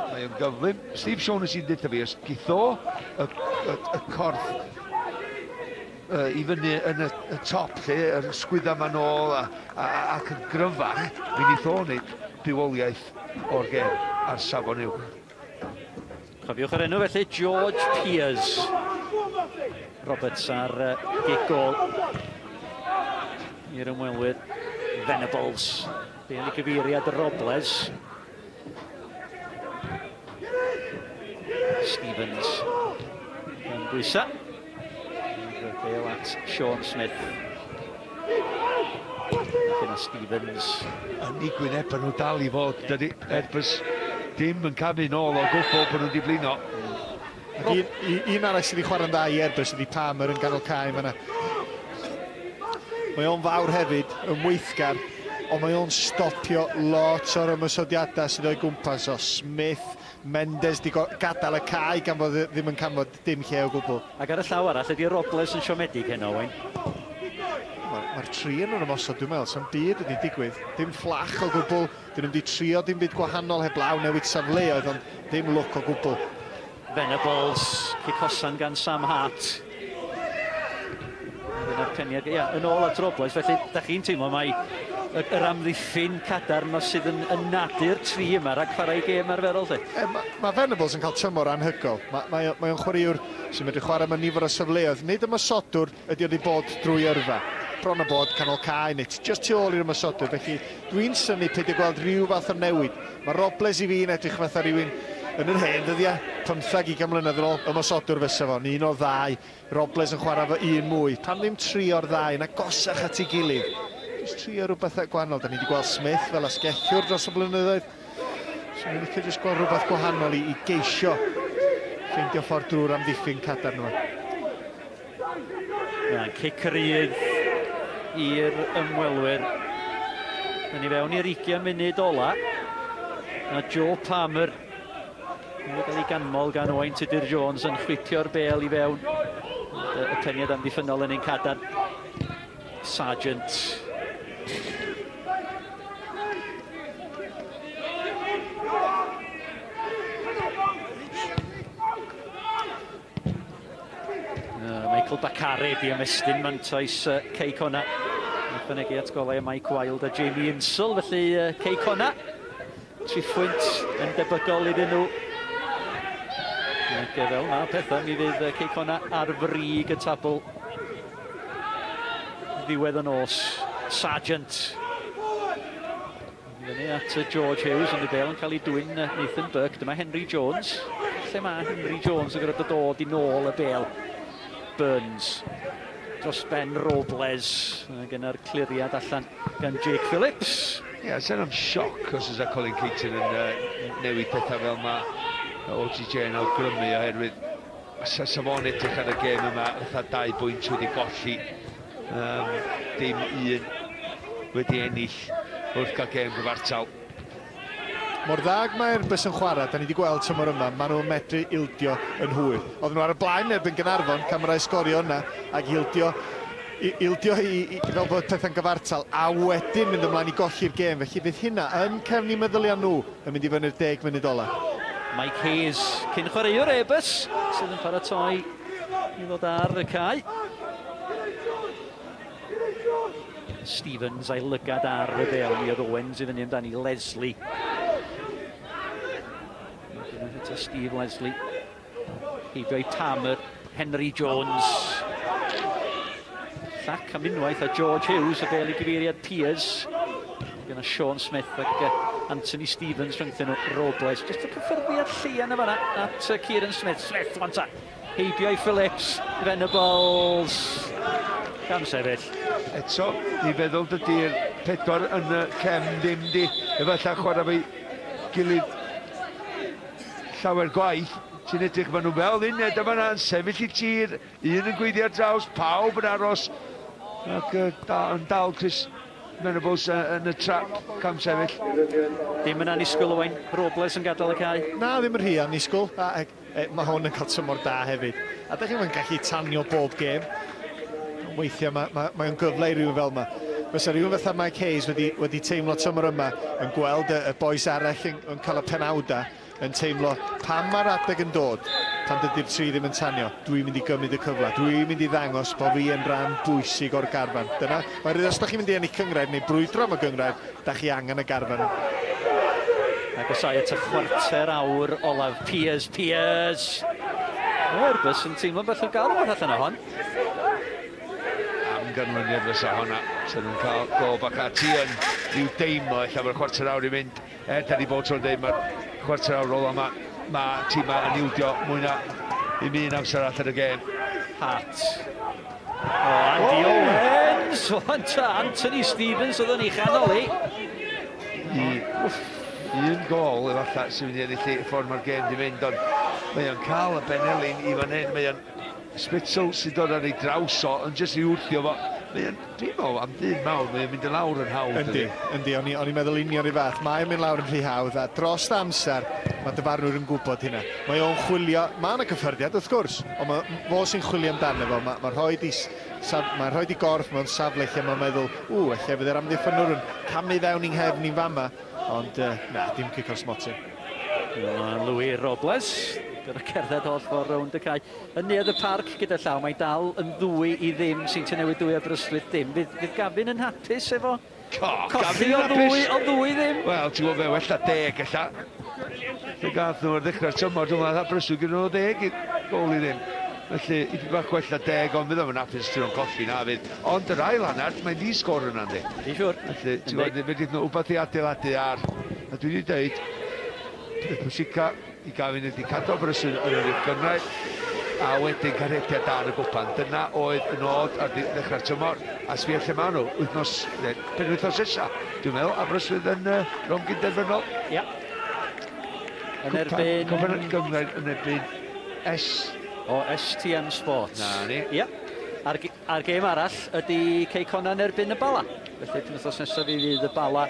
[SPEAKER 4] Mae'n gyflym. Steve Shaughnessy yn dweud fi, os githo y corff i fyny yn y top lle, yr sgwydda ma nôl ac yn gryfach, fi'n eitho wneud bywoliaeth o'r gem ar safon uwch.
[SPEAKER 3] Cofiwch yr enw felly, George Piers. Roberts ar gigol i'r ymwelwyr Venables. Be yn ei gyfeiriad Robles. Stevens yn bwysa. Bale at Sean Smith. Yna Stevens.
[SPEAKER 4] Yn ei gwyneb yn nhw dal i fod, dydy Airbus dim yn camu nôl o gwbl bod nhw wedi blino.
[SPEAKER 1] Un arall sydd wedi chwarae'n dda i Airbus ydi Palmer yn ganol cae fyna. Mae o'n fawr hefyd, yn weithgar, ond mae o'n stopio lot o'r ymysodiadau sydd o'i gwmpas o Smith, Mendes di gadael y cae gan bod ddim yn canfod dim lle o gwbl.
[SPEAKER 3] Ac ar y llaw arall ydi Robles yn siomedig heno, Wyn.
[SPEAKER 1] Mae'r tri yn yr ymosod, dwi'n meddwl, sa'n byd wedi digwydd. Dim fflach o gwbl, dyn nhw wedi trio dim byd gwahanol heblaw newid safleoedd, ond dim look o gwbl.
[SPEAKER 3] Venables, cicosan gan Sam Hart. Yn ôl at Robles, felly da chi'n teimlo mai yr amddiffyn cadarn sydd yn nadu'r tri yma rhag chwarae gêm arferol, lle.
[SPEAKER 1] Mae Venables yn cael tymor anhygol. Mae o'n chwaraewr sy'n medru chwarae mewn nifer o safleoedd. Nid ymysodwr ydy wedi bod drwy yrfa. Bron o bod canol cae, neu just tu ôl i'r ymysodwr. Felly dwi'n syni peidio gweld rhyw fath o newid. Mae Robles i fi'n edrych fatha rhywun yn yr hen dyddiau, 15 mlynedd yn ôl, ymysodwr fysa fo, un o ddau. Robles yn chwarae fo un mwy. Pan ddim tri o'r ddau, yna gosach at ei gilydd. Jyst trio rhywbeth gwahanol. Da ni wedi gweld Smith fel asgellwr dros y blynyddoedd. So ni'n licio jyst gweld rhywbeth gwahanol i geisio ffeindio ffordd drwy'r amddiffyn cadarn nhw.
[SPEAKER 3] Ia'n cic rydd i'r ymwelwyr. Da ni fewn i'r 20 munud ola. A Joe Palmer yn cael ei ganmol gan Owain Tudur-Jones yn chwitio'r bel i fewn. Y peniad amddiffynol yn ein cadarn. Sargent. Michael Bakare di ymestyn mantais Cey Conna. Ychwanegu at golau Mike Wilde a Jamie Insel, felly Cey Conna. Triphwynt yn debygol iddyn nhw. Fel na pethau, mi fydd Cey Conna ar frig y tabl. Ddiwedd y nos. Sargent. Fyny at George Hughes yn y bel yn cael ei dwyn Nathan Burke. Dyma Henry Jones. Lle mae Henry Jones yn gwrdd dod i nôl y bel. Burns. Dros ben Robles. Gyda'r cliriad allan gan Jake Phillips.
[SPEAKER 4] Ie, sy'n am sioc os ys a Colin Keaton yn newid pethau fel mae OGJ yn awgrymu oherwydd sa fo'n edrych ar y gêm yma fatha 2 bwynt wedi golli. Dim un wedi ennill wrth gael gêm gyfartal.
[SPEAKER 1] Mor ddag mae Airbus yn chwarae, da ni wedi gweld tymor yma, maen nhw'n medru ildio yn hwyr. Oedden nhw ar y blaen erbyn Gaernarfon, camerau sgorio yna, ac ildio i fel bod pethau'n gyfartal, a wedyn mynd ymlaen i golli'r gêm. Felly bydd hynna yn cefn i meddyliau nhw yn mynd i fyny'r 10 munud ola.
[SPEAKER 3] Mike Hayes, cyn chwaraewr Airbus, sydd yn paratoi i ddod ar y cae. Stevens a'i lygad ar y bel, mi oedd Owens i fyny amdani Leslie. Steve Leslie. Heibio'i Palmer, Henry Jones. Llac am unwaith a George Hughes, y bel i gyfeiriad Piers. Gyda Sean Smith ac Anthony Stevens rhyngthyn nhw Robles. Just y cyffyrddiad llian y fanna at Kieran Smith. Smith, wan ta. Heibio'i Phillips, Venables. Gam sefyll.
[SPEAKER 4] Eto, ni feddwl dydy'r 4 yn y cem ddim di efallai chwarae fe gilydd llawer gwaith. Ti'n edrych maen nhw fel uned yma na'n sefyll i tir, un yn gweithio ar draws, pawb yn aros ac yn dal Chris Venables yn y trap cam sefyll.
[SPEAKER 3] Dim yn anisgwyl Owain, Robles yn gadael y cae.
[SPEAKER 1] Na, ddim yn rhy anisgwyl. Mae hwn yn cael tymor da hefyd. A da chi'n gallu tanio bob gêm. Weithiau mae'n gyfle i rhywun fel yma. Fysa rhywun fatha Mike Hayes wedi teimlo tymor yma yn gweld y boes arall yn cael y penawda yn teimlo pam mae'r adeg yn dod pan dydy'r tri ddim yn tanio. Dwi'n mynd i gymryd y cyfle. Dwi'n mynd i ddangos bod fi yn rhan bwysig o'r garfan. Dyna, oherwydd os da chi'n mynd i ennill cyngrair neu brwydro am y cyngrair, da chi angen y garfan.
[SPEAKER 3] Ac osai at y chwarter awr olaf Piers. Airbus yn teimlo beth yn gael o'r allan o hon.
[SPEAKER 4] Am ganlyniad fysa honna. Sy'n nhw'n cael go bac ati yn rhyw deimlo ella mae'r chwarter awr i mynd. Da ni bod tro'n dweud mae'r chwarter awr ola mae tîm yn iwdio mwy na i mi amser allan y gêm.
[SPEAKER 3] Hart. O, Andy Owens! O, Anthony Stevens oedd yn ei chanoli.
[SPEAKER 4] Un gol efallai sy'n mynd i ennill y ffordd mae'r gêm di mynd, ond mae o'n cael y benelin i fan hyn, mae o'n Spitzel sy'n dod ar ei draws o, yn jyst i wrthio fo. Dwi'n meddwl am dyn mawr, mae'n mynd yn lawr yn hawdd.
[SPEAKER 1] Yndi, o'n i'n meddwl union i fath. Mae'n mynd lawr yn rhy hawdd, a dros amser, mae dyfarnwr yn gwybod hynna. Mae o'n chwilio, mae'n y cyffyrddiad wrth gwrs, ond fo sy'n chwilio amdano fo, mae'n rhoi di gorff mewn safle lle mae'n meddwl, ella fydd yr amddiffynwr yn camu fewn i'n nghefn i'n fama, ond na, dim cic o'r smotin.
[SPEAKER 3] Louis Robles, gyda cerdded holl ffordd rownd y cae. Yn nedd y parc gyda llaw, mae dal yn 2-0 sy'n te newid 2 Aberystwyth dim. Fydd Gavin yn hapus efo? Colli o 2-0?
[SPEAKER 4] Wel, ti'n gwybod fe, well a 10 ella. Fe gath nhw ar ddechrau'r tymor, dwi'n meddwl Aberystwyth gyda nhw 10 gol i ddim. Felly, i fi bach well a 10, ond fydd o'n hapus ti'n nhw'n colli na fydd. Ond yr ail anart, mae'n di sgor yna, ynddi.
[SPEAKER 3] Di siwr.
[SPEAKER 4] Felly, ti'n gwybod, fe dydd nhw wbeth i adeiladu ar. A dwi wedi dweud, pwysica i Gavin wedi cadw Aberystwyth yn yr gyngrair a wedyn carediad ar y gwpan. Dyna oedd yn oed ar ddechrau'r tymor. A sbio lle maen nhw, penwythnos esa. Dwi'n meddwl, Aberystwyth yn rhwng gynderfynol.
[SPEAKER 3] Ia. Yn erbyn...
[SPEAKER 4] Gyngrair yn erbyn S.
[SPEAKER 3] O, STM Sports.
[SPEAKER 4] Na ni.
[SPEAKER 3] Ia. A'r gêm arall ydy Ceicona yn erbyn y Bala. Felly, penwythnos nesaf i fydd y Bala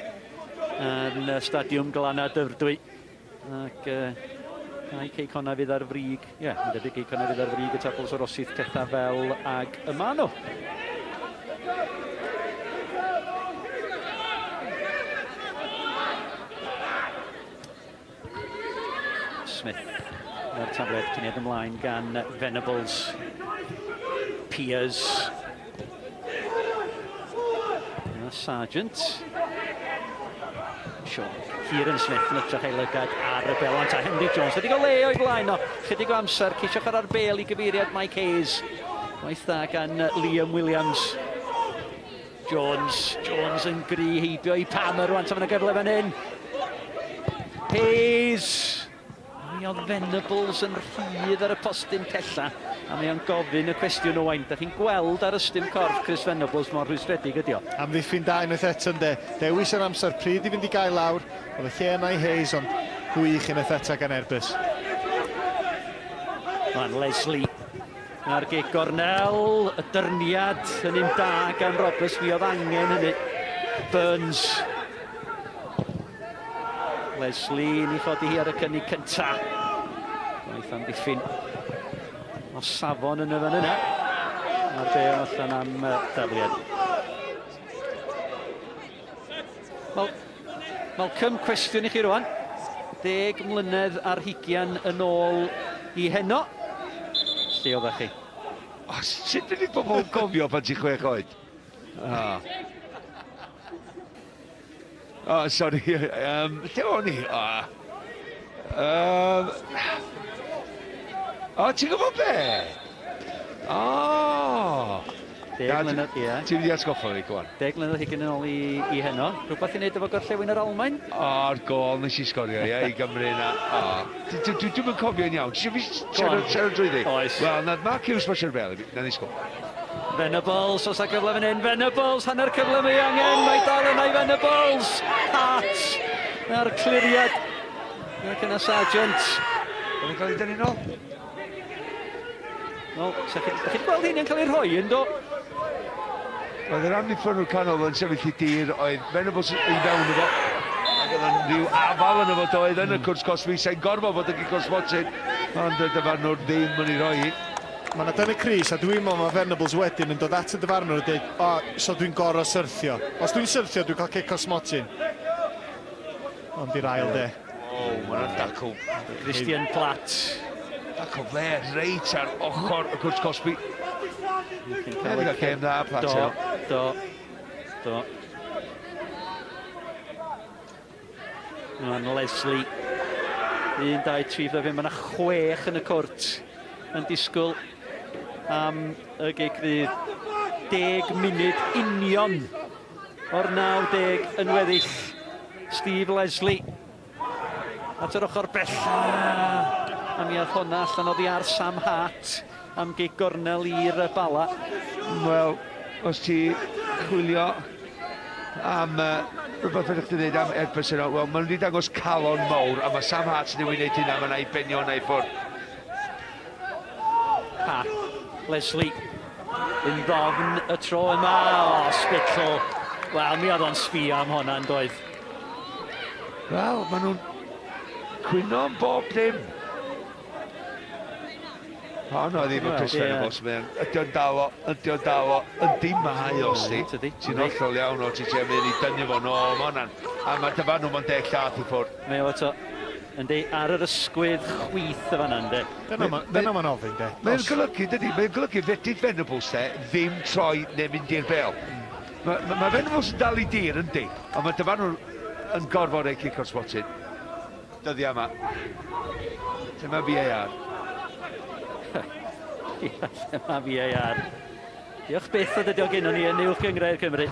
[SPEAKER 3] yn stadiwm Glana Dyfrdwy. Ac Ceicona fydd ar frig. Ie, yn debyg Ceicona fydd ar frig y tabls o'r osydd cetha fel ag yma nhw. Smith. Yr tablet cyniad ymlaen gan Venables. Piers. Sargent. Kieran Smith yn ytrach ei lygad ar y belant a Henry Jones. Ydy gael le o'i blaen o. Chydig o amser, ceisiwch ar arbel i gyfeiriad Mike Hayes. Waith dda gan Liam Williams. Jones yn gry heibio i Palmer rwan, tan fy'n y gyfle fan hyn. Hayes. Mi oedd Venables yn rhydd ar y postyn pella. A mae o'n gofyn y cwestiwn o wain. Da chi'n gweld ar ystym corff Chris Venables mor rhwystredig ydi o. Amddiffyn
[SPEAKER 1] da unwaith eto ynde. Dewis yr amser pryd i fynd i gael lawr. Oedd y lle yna i Hayes, ond gwych unwaith eto gan Airbus.
[SPEAKER 3] Fan Leslie. Ar gig Gornel. Y dyrniad yn un da gan Roberts. Mi oedd angen hynny. Burns. Leslie ni chodi hi ar y cynnig cynta. Gwaith amddiffyn. O safon yn y fan yna. A'r be allan am dafliad. Malcolm, cwestiwn i chi rwan. 10 mlynedd ar hugian yn ôl i heno. Lle oedda chi?
[SPEAKER 4] Sut ydy pobl gofio pan ti 6 oed? Sorry. Lle o'n i? Ti'n gwybod be?
[SPEAKER 3] 10 mlynedd, ie.
[SPEAKER 4] Ti'n mynd i atgoffa fi, gwan.
[SPEAKER 3] 10 mlynedd hugain yn ôl i heno. Rhywbeth i wneud efo gorllewin yr Almain?
[SPEAKER 4] O'r gol nes i sgorio, ie, i Gymru yna. Dwi'n mynd cofio'n iawn. Ti'n fi siarad drwyddi?
[SPEAKER 3] Oes.
[SPEAKER 4] Wel, nad Mark Hughes mae siarad na ni sgol.
[SPEAKER 3] Venables, os a gyfle fan hyn. Venables, hanner cyfle mae angen. Mae dal yna i Venables. Hart. Na'r cliriad. Ac yna Sargent.
[SPEAKER 4] Oedd yn cael ei dynnu nôl?
[SPEAKER 3] Wel, chi'n gweld hyn yn cael ei rhoi, ynddo?
[SPEAKER 4] Oedd yr amddiffyn o'r canol yn sefyll I dir oedd Venables I fewn efo. Ac oedd yn rhyw afal yn efo doedd yn y cwrs Cosby sy'n gorfod fod yn gwrs Watson. Ond y dyfarnwr ddim yn ei roi.
[SPEAKER 1] Mae yna dyn y Cris, a dwi'n meddwl mae Venables wedyn yn dod at y dyfarnwr a dweud, o, so dwi'n gorau syrthio. Os dwi'n syrthio, dwi'n cael cic o smotyn. Ond i'r ail de.
[SPEAKER 4] O, mae'n dacw.
[SPEAKER 3] Christian Platt.
[SPEAKER 4] Dacw fe, reit ar ochr y cwrs Cosby. Hefyd gael gêm dda, Platt.
[SPEAKER 3] Do. Mae'n Leslie. 1, 2, 3, 4, mae yna 6 yn y cwrt yn disgwyl am y gigrydd. 10 munud union o'r 90 yn weddill. Steve Leslie at yr ochr bella. A mi oedd hwnna allan oddi ar Sam Hart am gig gornel i'r Bala.
[SPEAKER 4] Wel, os ti chwilio am rhywbeth fydych chi'n dweud am Airbus yno, wel, maen nhw wedi dangos calon mawr, a mae Sam Hart yn ei wneud hynna, mae'n ei benio yn ei ffwrdd.
[SPEAKER 3] Leslie yn ddofn y tro yma. O, Spittle. Wel, mi oedd o'n sbio am hwnna yn doedd.
[SPEAKER 4] Wel, maen nhw'n cwyno am bob dim. O, no, ddim yn Chris Venables, ydy o'n dalo, yn dimau os di. Ti'n hollol iawn o ti ti'n mynd I dynnu fo nôl, a mae dyfa nhw'n deg llath I ffwrdd.
[SPEAKER 3] Mae o eto. Yndi, ar yr ysgwydd chwith y fan ynddi.
[SPEAKER 1] Dyna ma'n ofyn, de.
[SPEAKER 4] Mae'n golygu, dydy, mae'n golygu fedrith Venables ddim troi neu mynd i'r bel. Mae Venables yn dal I dir, yndi, ond mae dyfa nhw yn gorfod ei cic o'r spotyn. Dyddi yma. Dyma VAR.
[SPEAKER 3] Dyma VAR. Diolch byth o dydio gynnon ni yn uwch gyngrau'r Cymru.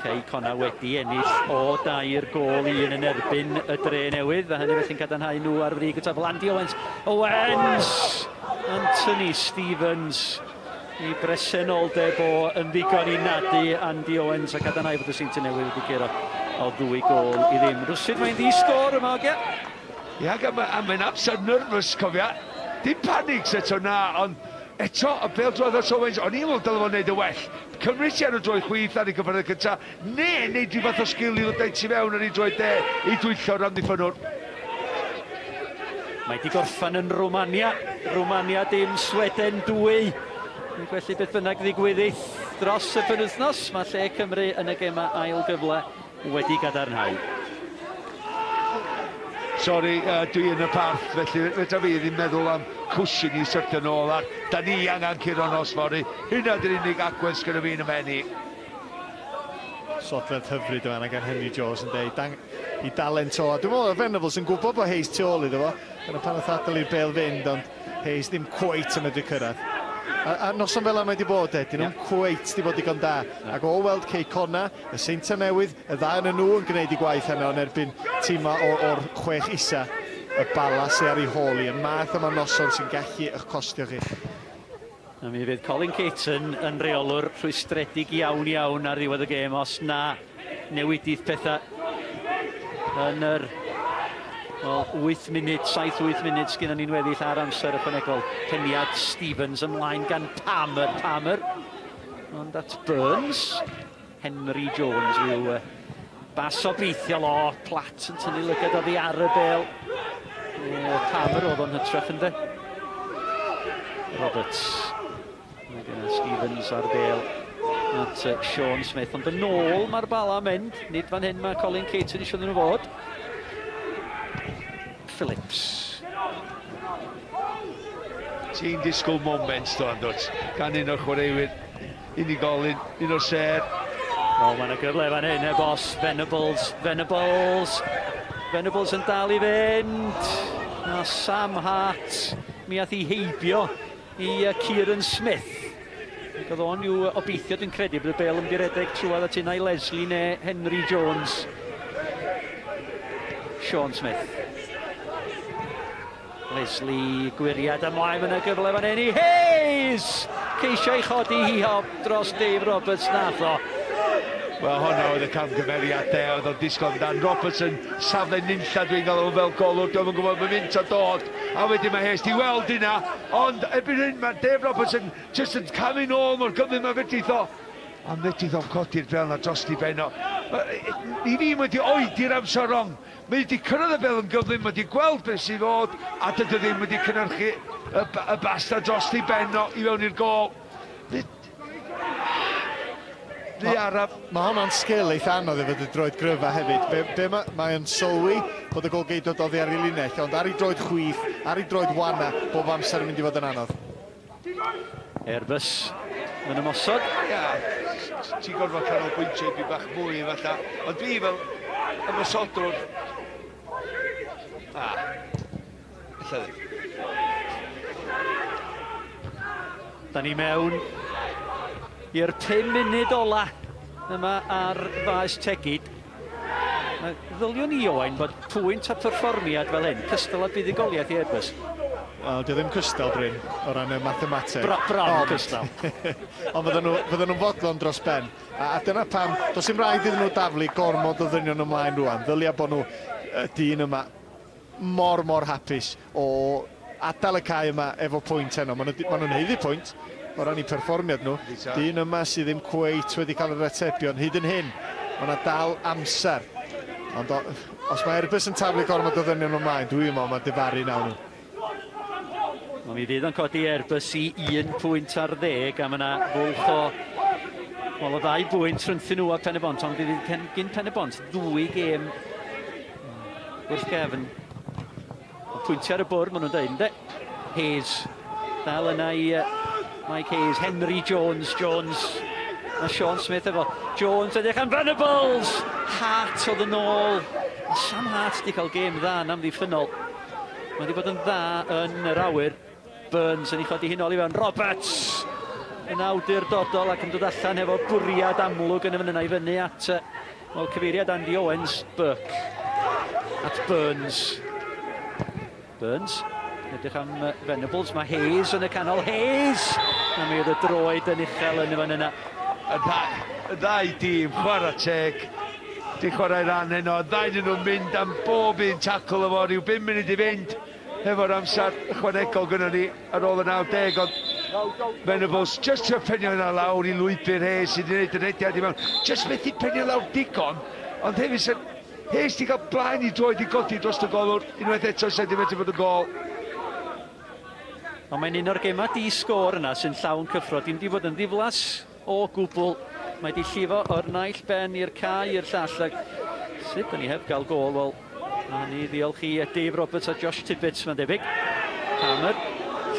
[SPEAKER 3] Cei Conna wedi ennill o 2 gôl 1 yn erbyn y dre newydd, a hynny felly'n cadarnhau nhw ar frig y tabl. Andy Owens! Anthony Stevens I bresenoldeb o yn ddigon I nadu Andy Owens, a cadarnhau fod y Sint newydd wedi curo o 2 gôl I ddim. Rwsyd mae'n ddi-sgôr yma, ogia?
[SPEAKER 4] Ia, a mae'n amser nervous, cofia. Dim panics eto na, ond eto, y bêl-droedd o Owens, o'n i'n meddwl dylai fo'n neud y well. Cymru ti ar y droi chwith ar ei gyfer y cyntaf, ne, neud rhywbeth o sgil I ddod ti fewn ar ei droi de I dwyllio'r amddiffynwr.
[SPEAKER 3] Mae di gorffan yn Romania. Romania dim Sweden 2. Felly beth bynnag ddigwyddith dros y penwythnos. Mae lle Cymru yn y gema ail gyfle wedi gadarnhau.
[SPEAKER 4] Sori, dwi yn y parth, felly fedra fi ddim meddwl am cwsin I syrthio nôl ar. Da ni angen Ciron Osfori. Hynna dy'r unig agwedd sgynno fi'n ymeni.
[SPEAKER 1] Sodfedd hyfryd yma gan Henry Jones yn dweud I dalent o. Dwi'n meddwl Venables yn gwybod bod Hayes tu ôl iddo fo. Dyna pan oedd adael i'r bêl fynd, ond Hayes ddim cweit yn medru cyrraedd. A noson fel yma wedi bod, dyn nhw'n cweit di bod digon da. Ac o weld Cei Conna, y Seinta newydd, y ddau yn nhw yn gwneud I gwaith yna yn erbyn tîma o'r 6 isa. Y Bala sy'n ar ei holi, y math yma noson sy'n gallu eich costio chi.
[SPEAKER 3] A mi fydd Colin Caton yn reolwr rhwystredig iawn ar ddiwedd y gêm os na newidydd pethau yn yr 8 munud, 7-8 munud sgynnon ni'n weddill ar amser ychwanegol. Ceniad Stevens ymlaen gan Palmer. Ond at Burns. Henry Jones yw bas o beithiol o Platt yn tynnu lygad oddi ar y bêl. Palmer oedd o'n hytrach ynddo. Roberts. Mae gen Stevens ar bêl at Sean Smith. Ond yn ôl mae'r Bala mynd. Nid fan hyn mae Colin Caton eisiau nhw fod. Phillips.
[SPEAKER 4] Ti'n disgwyl moment do, Andwt, gan un o'r chwaraewyr unigolyn, un o'r ser.
[SPEAKER 3] O, mae'n y gyfle fan hyn, boss. Venables yn dal I fynd. A Sam Hart, mi ath I heibio I Kieran Smith. Oedd o'n yw obeithio dwi'n credu bod y bêl yn redeg trwad at unai Leslie neu Henry Jones. Sean Smith. Leslie gwiriad ymlaen yn y gyfle fan hyn I Hayes! Ceisio I chodi hi hop dros Dave Roberts nath o.
[SPEAKER 4] Wel, hwnna oedd y camgymeriad oedd o'n disgwyl Dan Robertson, safle nunlla dwi'n gael o fel golwr, dwi'n gwybod mae'n mynd a dod, A wedyn mae Hayes di weld hynna, ond erbyn hyn mae Dave Robertson just yn camu nôl mor gyflym mae fedrith o. A fedrith o'n codi'r bel na dros di benno. I fi wedi oedi'r amser rong. Mae wedi cyrraedd y bel yn gyflym, mae wedi gweld beth sydd fod, a dydy ddim wedi cynnyrchu y basta dros di benno i fewn i'r gol.
[SPEAKER 1] Mae hwnna'n sgil eitha anodd i fod y droed gryfa hefyd. Mae'n sylwi bod y golgeidod oddi ar ei linell, ond ar ei droed chwith, ar ei droed wana, bob amser yn mynd i fod yn anodd.
[SPEAKER 3] Airbus yn ymosod.
[SPEAKER 4] Ia, ti'n gorfod canolbwyntio i bach mwy fatha. Ond fi fel ymosodwr... lle ddim.
[SPEAKER 3] Da ni mewn i'r 5 munud ola yma ar faes Tegid. Ddyliwn ni Owain bod pwynt a perfformiad fel hyn, cystal a buddigoliaeth i Airbus.
[SPEAKER 1] Wel, dio ddim cystal, Bryn, o ran y mathemateg.
[SPEAKER 3] Bron cystal.
[SPEAKER 1] Ond fydden nhw'n fodlon dros ben. A dyna pam, does dim rhaid iddyn nhw daflu gormod o ddynion ymlaen rwan. Ddylia bod nhw dyn yma mor hapus o adael y cae yma efo pwynt heno. Maen nhw'n heiddi pwynt o ran i perfformiad nhw. Dyn yma sydd ddim cweit wedi cael yr atebion hyd yn hyn. Mae yna dal amser. Ond os mae Airbus yn taflu gormod o ddynion ymlaen, dwi'n meddwl mae difaru nawn nhw.
[SPEAKER 3] Ond mi fydd yn codi Airbus i 1 pwynt ar 10 a mae yna fwlch o... Wel, o 2 bwynt rhwngthyn nhw a Pen y Bont, ond fydd gyn Pen y Bont 2 gêm wrth gefn. Pwyntiau ar y bwrdd, maen nhw'n dweud, ynddo? Hayes, dal yna i Mike Hayes, Henry Jones, a Sean Smith efo. Jones edrych am Venables! Hart oedd yn ôl. Sam Hart wedi cael gêm dda yn amddiffynol. Mae wedi bod yn dda yn yr awyr. Burns yn ei chodi hyn ôl i fewn. Roberts yn awdurdodol ac yn dod allan efo bwriad amlwg yn y fan yna i fyny at cyfeiriad Andy Owens. Burke at Burns. Burns edrych am Venables. Mae Hayes yn y canol. Hayes! A mi oedd y droed yn uchel yn y fan yna.
[SPEAKER 4] Y ddau dîm, chwarae teg, di chwarae ran heno, ddau dyn nhw'n mynd am bob un tacl efo, rhyw 5 munud i fynd efo'r amser ychwanegol gynnu ni ar ôl y 90, ond Venables just trio penio yna lawr i lwybr Hayes sydd wedi gwneud yr ediad i mewn, just methu penio lawr digon, ond hefyd sy'n Hayes di cael blaen i droed i godi dros y golwr, unwaith eto sydd wedi fod y gol.
[SPEAKER 3] Ond mae'n un o'r gemau di-sgôr yna sy'n llawn cyffro, dim di fod yn ddiflas o gwbl. Mae di llifo o'r naill ben i'r cae i'r llall. Sut da ni heb gael gol? Wel, ni ddiolch i Dave Roberts a Josh Tibbets, mae'n debyg. Hammer,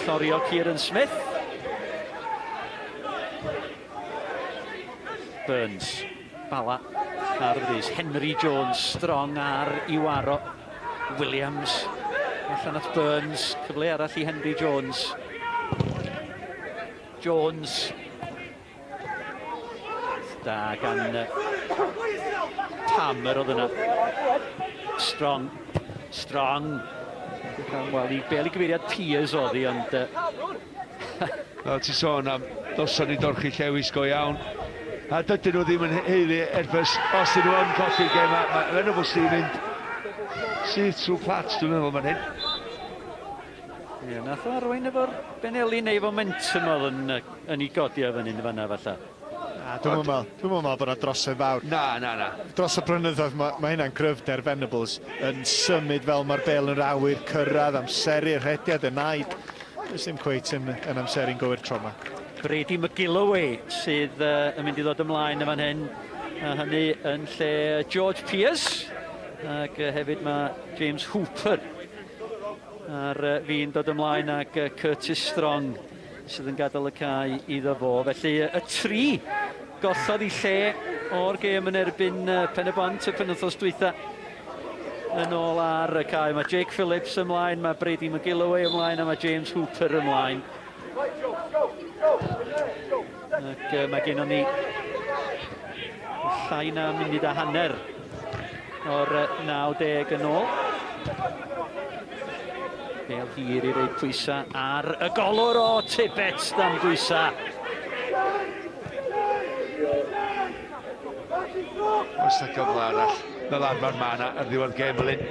[SPEAKER 3] llorio Kieran Smith. Burns, Bala ar y brys. Henry Jones, strong ar Iwaro. Williams, allan at Burns. Cyfle arall i Henry Jones. Da gan Hammer oedd yna. Strong. Wel, i bel i gyfeiriad Piers oedd hi, ond...
[SPEAKER 4] Wel, ti'n sôn am doson i dorchu llewis go iawn. A dydyn nhw ddim yn heili Airbus. Os dyn nhw yn colli'r gem, mae Venables di mynd sydd trwy plats, dwi'n meddwl fan hyn.
[SPEAKER 3] Ie, nath o arwain efo'r Benelli neu momentum oedd yn ei godio fan hyn fanna falla.
[SPEAKER 1] Dwi'n meddwl bod yna drosedd fawr.
[SPEAKER 4] Na.
[SPEAKER 1] Dros y blynyddoedd, mae hynna'n cryfder Venables yn symud fel mae'r bel yn awyr, cyrraedd, amseru'r rhediad, y naid. Does dim cweit yn amseru'n gywir tro yma.
[SPEAKER 3] Brady McGilloway sydd yn mynd i ddod ymlaen y fan hyn. Hynny yn lle George Piers. Ac hefyd mae James Hooper ar fi'n dod ymlaen ac Curtis Strong sydd yn gadael y cae iddo fo. Felly y 3 gollodd i lle o'r gêm yn erbyn Pen y Bont y penwythnos dwytha yn ôl ar y cae. Mae Jake Phillips ymlaen, mae Brady McGilloway ymlaen a mae James Hooper ymlaen. Ac mae gennym ni llai na munud a hanner o'r 90 yn ôl. Bel hir i reid pwysa ar y golwr o Tibbets dan bwysa.
[SPEAKER 4] Oes na gyfle arall, fel arfer ma' yna ar ddiwedd gêm fel hyn.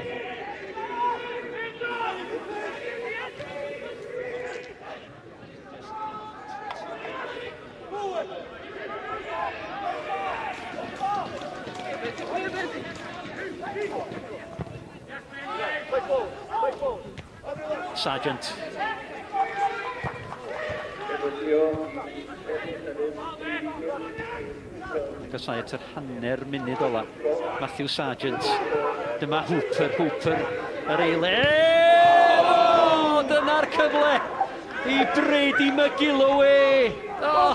[SPEAKER 3] Sargent. Gosau at yr hanner munud ola. Matthew Sargent. Dyma Hooper, yr eilen. O, dyna'r cyfle i Brady McGilloway. O,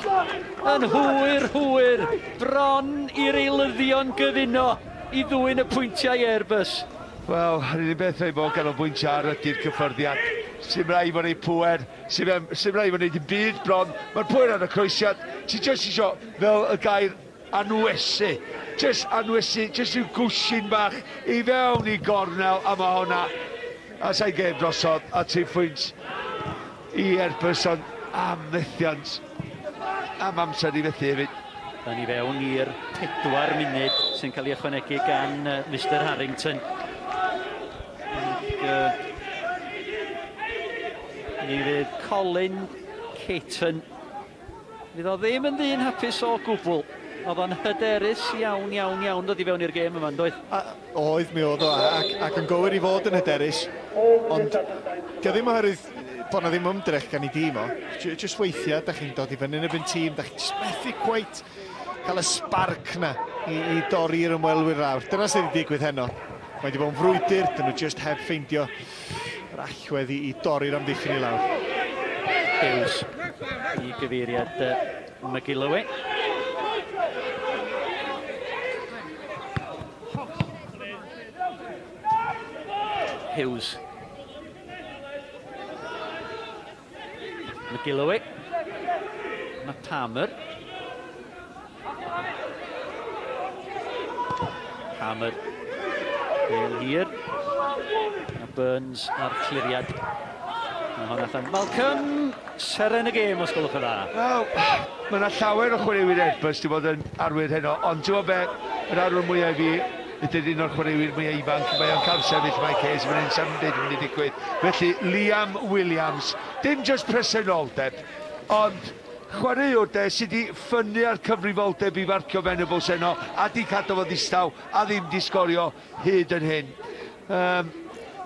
[SPEAKER 3] yn hwyr. Bron i'r eilyddion gyfuno i ddwyn y pwyntiau Airbus.
[SPEAKER 4] Wel, yr unig beth ei bod ganolbwyntio ar ydy'r cyffyrddiad. Sim rai fo'n ei pwer, sim rai fo'n ei dim byd bron. Mae'r pwer ar y croesiad. Ti jyst isio fel y gair anwesu. Jyst anwesu, jyst yw gwsyn bach i fewn i gornel, a mae hwnna. A sa'i gêm drosodd, a 2 pwynt i Airbus, ond am methiant. Am amser i fethu hefyd.
[SPEAKER 3] Da ni fewn i'r 4 munud sy'n cael ei ychwanegu gan Mr Harrington. Ni fydd Colin Caton. Fydd o ddim yn ddyn hapus o gwbl. Oedd o'n hyderus iawn dod i fewn i'r gêm yma, doedd?
[SPEAKER 1] Oedd mi oedd o, ac yn gywir i fod yn hyderus. Ond dio ddim oherwydd bod na ddim ymdrech gan ei dîm o. Just weithiau, da chi'n dod i fyny yn y byn tîm, da chi'n just methu cweit cael y sparc na i dorri'r ymwelwyr lawr. Dyna sydd wedi digwydd heno. Mae wedi bod yn frwydr, dyn nhw just heb ffeindio yr allwedd i dorri'r amddiffyn i lawr.
[SPEAKER 3] Hughes i gyfeiriad McGilloway. Hughes. McGilloway. Mae Palmer. Bale hir. A Burns ar cliriad. Mae hwnna allan. Malcolm, seren y gêm os gwelwch yn dda.
[SPEAKER 4] Wel, mae yna llawer o chwaraewyr Airbus di bod yn arwyr heno, ond ti'n be, yr arwyr mwyaf i fi, ydy'r un o'r chwaraewyr mwyaf ifanc, mae o'n cael sefyll mae Cees, mae'n un sam byd yn mynd i digwydd. Felly, Liam Williams, dim just presenoldeb, ond chwaraewr de sydd wedi ffynnu ar cyfrifoldeb i farcio Venables heno, a di cadw fo ddistaw, a ddim di sgorio hyd yn hyn.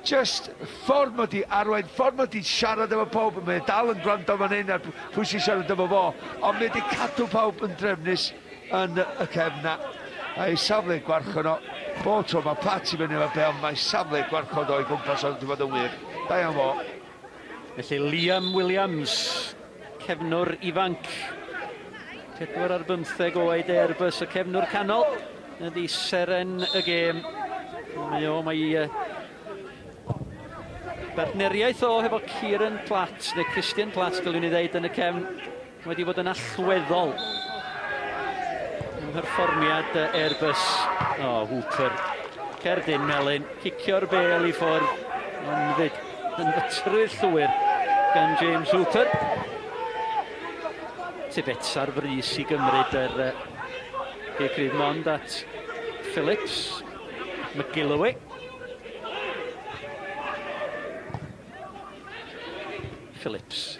[SPEAKER 4] Just ffordd mod i arwain, ffordd mod i siarad efo pawb, mae'n dal yn gwrando fan hyn ar pwy sy'n siarad efo fo, ond mae wedi cadw pawb yn drefnus yn y cefna. A'i safle gwarchod o, bob tro mae Pat i fyny efo be, ond mae safle gwarchod o i gwmpas ond wedi bod yn wir. Da iawn fo.
[SPEAKER 3] Felly Liam Williams, cefnwr ifanc. 4 ar 15 oed Airbus, y cefnwr canol. Ydy seren y gêm. Mae partneriaeth o hefo Kieran Platt, neu Christian Platt, dylwn i ddeud yn y cefn, wedi bod yn allweddol yn perfformiad Airbus. O, Hooper, cerdyn melyn, cicio'r bel i ffwrdd, ond fyd yn fytry'r llwyr gan James Hooper. Tibets ar frys i gymryd yr Cryd Mond at Phillips, McGilloway. Phillips.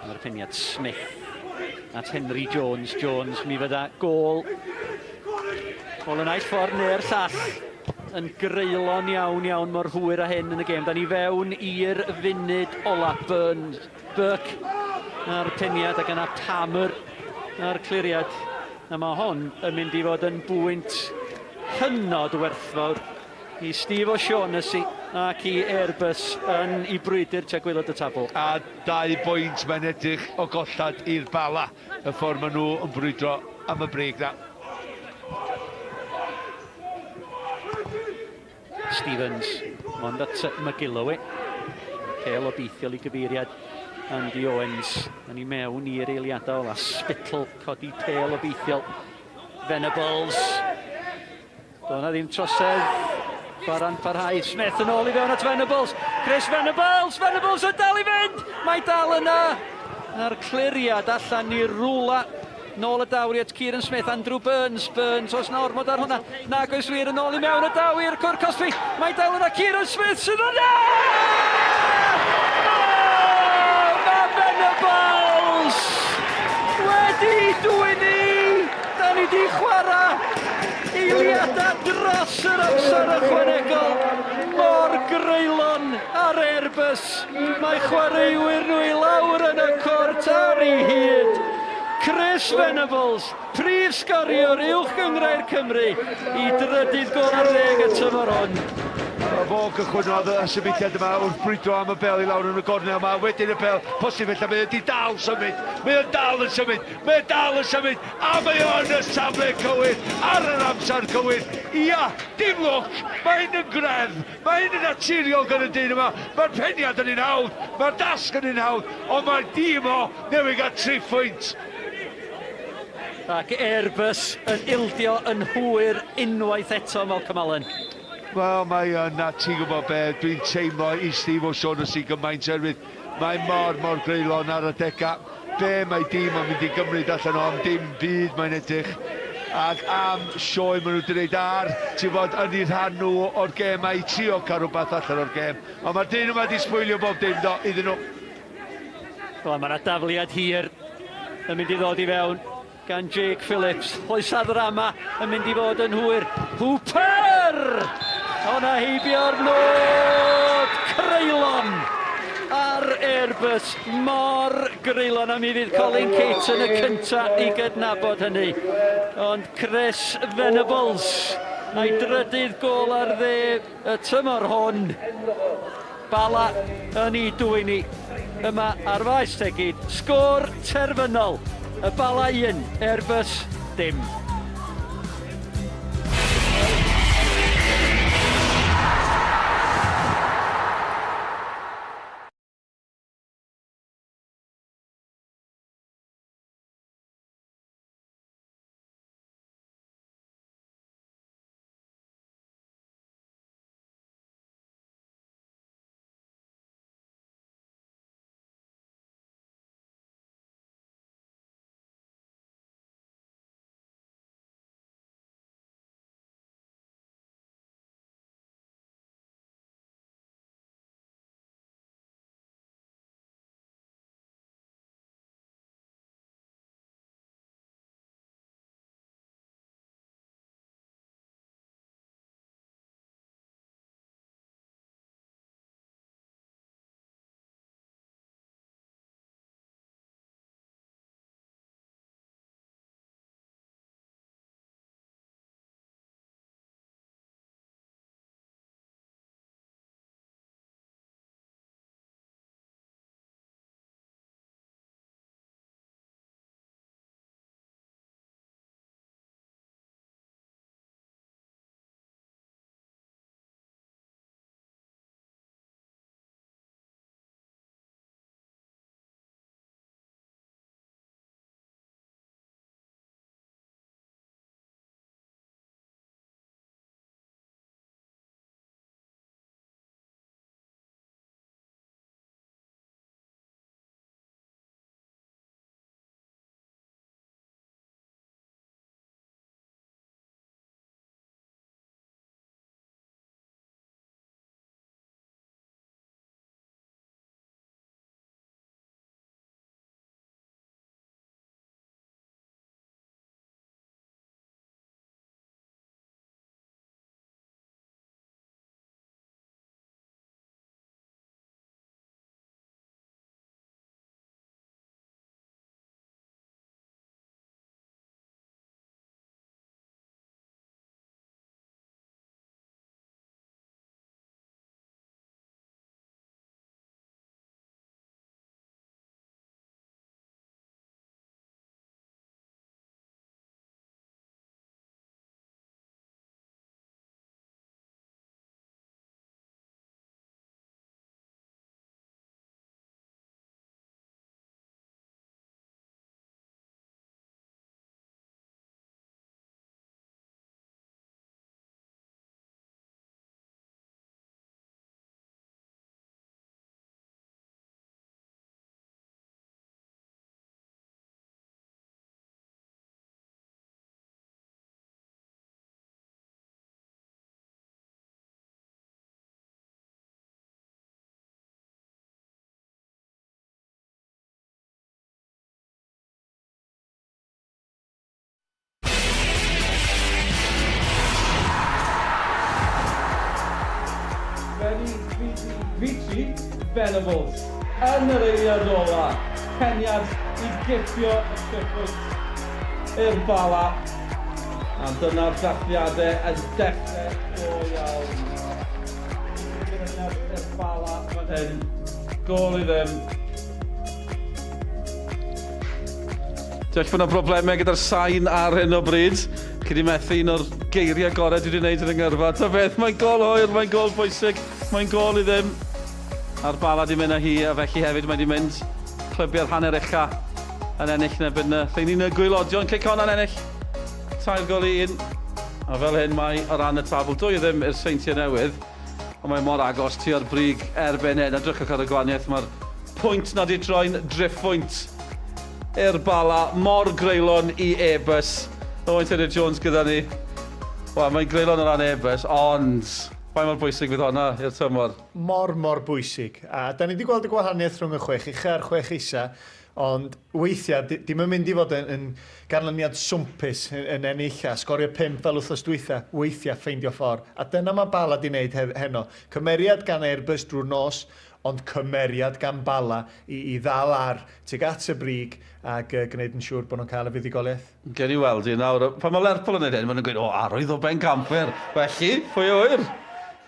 [SPEAKER 3] Mae'r peniad Smith at Henry Jones. Jones, mi fydda gôl. Gôl yn aill ffordd neu'r llall. Yn greulon iawn mor hwyr a hyn yn y gêm. Da ni fewn i'r funud ola. Burke a'r peniad ac yna Palmer a'r cliriad. A mae hon yn mynd i fod yn bwynt hynod werthfawr i Steve O'Shaughnessy ac i Airbus yn i brwydr tua gwaelod y tabl.
[SPEAKER 4] A 2 bwynt mae'n edrych o gollad i'r Bala, y ffordd maen nhw yn brwydro am y breg na.
[SPEAKER 3] Stevens, mond at McGilloway. Pêl o beithiol i gyfeiriad Andy Owens. Yn i mewn i'r eiliadau ola. Spittle, codi pêl o beithiol. Venables. Do'na ddim trosedd. Baran parhau, Smith yn ôl i fewn at Venables. Chris Venables yn dal i fynd! Mae dal yna! A'r cliriad allan i rwla. Nôl y dawr at Kieran Smith, Andrew Burns, oes na ormod ar hwnna. Nag oes wir yn ôl i mewn y dawr, Cwr Cosby. Mae dal yna Kieran Smith sydd yna! Mae Venables wedi wedi chwarae eiliadau dros yr amser ychwanegol. Mor greulon ar Airbus. Mae chwaraewyr nhw i lawr yn y cwrt ar ei hyd. Chris Venables, prif sgoriwr uwch gyngrair Cymru i drydydd gol ar ddeg y tymor hon.
[SPEAKER 4] A fo gychwynnodd y symudiad yma wrth brwydro am y bel i lawr yn y gornel yma. Wedyn y bel, posib felly, mae wedi dal symud. Mae o'n dal yn symud. Mae o'n dal yn symud. A mae o'n y safle cywir ar yr amser cywir. Ia, dim lwc. Mae'n yn gref. Mae'n yn naturiol gan y dyn yma. Mae'r peniad yn un hawdd. Mae'r dasg yn un hawdd. Ond mae'r dîm o newid gael 3 phwynt.
[SPEAKER 3] Ac Airbus yn ildio yn hwyr unwaith eto, Malcolm Allen.
[SPEAKER 4] Wel, mae yna, ti'n gwybod be, dwi'n teimlo i Steve O'Shaughnessy gymaint erwydd. Mae mor greulon ar y deca. Be mae dîm yn mynd i gymryd allan o, am dim byd mae'n edrych. Ac am sioe maen nhw wedi gwneud ar, ti'n bod, yn eu rhan nhw o'r gem a i trio cael rhywbeth allan o'r gem. Ond mae'r dyn yma wedi sbwylio bob dim iddyn nhw.
[SPEAKER 3] Wel, mae yna dafliad hir yn mynd i ddod i fewn gan Jake Phillips. Oesa'r drama yn mynd i fod yn hwyr. Hooper! O'na heibio'r nod creulon ar Airbus. Mor greulon, a mi fydd Colin Cates yn y cynta i gydnabod hynny. Ond Chris Venables, a'i drydydd gol ar dde y tymor hon. Bala yn ei dwyni yma ar faes tegid. Sgôr terfynol. Y Bala 1, Airbus dim.
[SPEAKER 2] Venables yn yr eiliad ola. Peniad i gipio y tripwynt i'r Bala. A dyna'r dathliadau yn dechrau go iawn. I'r Bala fan hyn. Gol i ddim. Diolch bod yna broblemau gyda'r sain ar hyn o bryd. Cyd i methu un o'r geiriau gorau dwi wedi gwneud yn yngyrfa. Ta beth, mae'n gol oer, mae'n gol bwysig, mae'n gol i ddim. A'r Bala di mynd â hi, a felly hefyd mae di mynd clybio'r hanner ucha yn ennill yn ebyn lleunin y gwylodion. Cic hon yn ennill, 3 gol i 1. A fel hyn mae o ran y tabl, 2 ddim i'r seintiau newydd. Ond mae mor agos tua'r brig erbyn hyn. Edrychwch ar y gwahaniaeth, mae'r pwynt na di troi'n driffwynt i'r Bala, mor greulon i Airbus. Owain Tudur Jones gyda ni. Wel, mae'n greulon o ran Airbus, ond faint mor bwysig fydd hwnna i'r tymor?
[SPEAKER 1] Mor bwysig. A da ni wedi gweld y gwahaniaeth rhwng y 6 ucha a'r 6 isa, ond weithiau, dim yn mynd i fod yn ganlyniad swmpus yn ennill a sgorio 5 fel wrthos dwytha, weithiau ffeindio ffordd. A dyna mae Bala di wneud heno. Cymeriad gan Airbus drwy'r nos, ond cymeriad gan Bala i ddal ar tuag at y brig ac gwneud yn siŵr bod nhw'n cael y fuddigoliaeth.
[SPEAKER 2] Gen i weld i nawr, pan mae Lerpwl yn neud hyn, maen nhw'n gweud, arwydd o Ben Camper. Felly, pwy o wyr?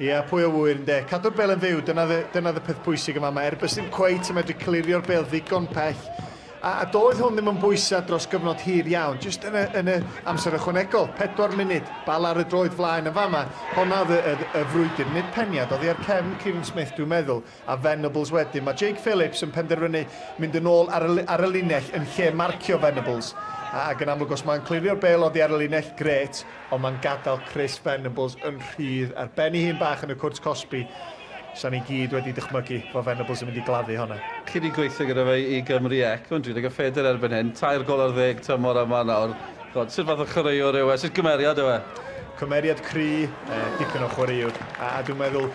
[SPEAKER 1] Ie, pwy o wyr yn de. Cadw'r bel yn fyw, dyna y peth bwysig yma. Mae Airbus ddim cweit yn medru clirio'r bel ddigon pell. A doedd hwn ddim yn bwysau dros gyfnod hir iawn, jyst yn y amser ychwanegol, 4 munud, Bala ar y droed flaen y fama. Honna oedd y frwydr, nid peniad, oedd hi ar cefn Kieran Smith, dwi'n meddwl, a Venables wedyn. Mae Jake Phillips yn penderfynu mynd yn ôl ar y linell yn lle marcio Venables. Ac yn amlwg, os mae'n clirio'r bel oddi ar y linell, gret, ond mae'n gadael Chris Venables yn rhydd ar ben ei hun bach yn y cwrt Cosby. Sa'n ni gyd wedi dychmygu fod Venables yn mynd i gladdu honna.
[SPEAKER 2] Cyd i gweithio gyda fe i Gymru Ec, ond dwi'n gyffeder erbyn hyn, 3 gol ar 10 tymor yma nawr. God, sut fath o chwaraewr yw e? Sut gymeriad yw e?
[SPEAKER 1] Cymeriad cry, dipyn o chwaraewr. A dwi'n meddwl,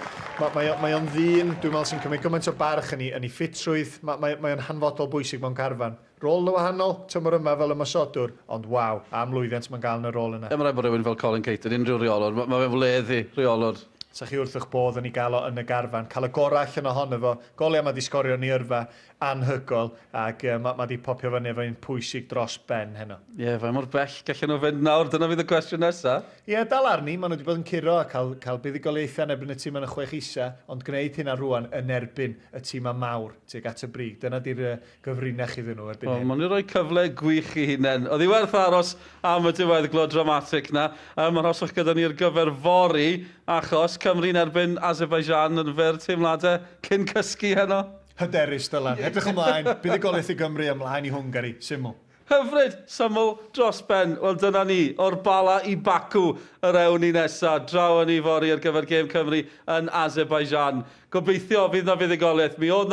[SPEAKER 1] mae o'n ddyn, dwi'n meddwl sy'n cymryd gymaint o barch yn ei ffitrwydd, mae o'n hanfodol bwysig mewn carfan. Rôl y wahanol, tymor yma fel ymosodwr, ond waw, am lwyddiant mae'n gael yn y rôl yna.
[SPEAKER 2] Mae'n rhaid bod rhywun fel Colin Cater, unrhyw reolwr, mae'n fleddu reolwr.
[SPEAKER 1] Sa chi wrth eich bodd yn ei gael o yn y garfan. Cael y gorau allan ohono fo. Goliau mae di sgorio ni yrfa anhygol ac mae di popio fyny efo un pwysig dros ben heno.
[SPEAKER 2] Ie, fe mor bell gallen nhw fynd nawr. Dyna fydd y cwestiwn nesaf.
[SPEAKER 1] Ie, dal arni. Maen nhw wedi bod yn curo a cael buddigoliaethau yn erbyn y tîm yn y 6 isa, ond gwneud hynna rwan yn erbyn y tîm mawr tuag at y brig. Dyna di'r gyfrinach iddyn nhw erbyn hyn.
[SPEAKER 2] Maen nhw'n rhoi cyfle gwych i hunain. Oedd hi werth aros am y diweddglo dramatig na. Mae'n rhoswch gyda ni'r gyferfori achos Cymru'n erbyn Azerbaijan yn fyr teimladau cyn cysgu heno.
[SPEAKER 1] Hyderus, Dylan. Edrych ymlaen. Buddigoliaeth i Gymru ymlaen i Hwngari. Syml.
[SPEAKER 2] Hyfryd, syml dros ben. Wel, dyna ni, o'r Bala i Baku, yr ewn ni nesaf. Draw yn i fori ar gyfer gêm Cymru yn Azerbaijan. Gobeithio fydd na fuddigoliaeth. Mi oedd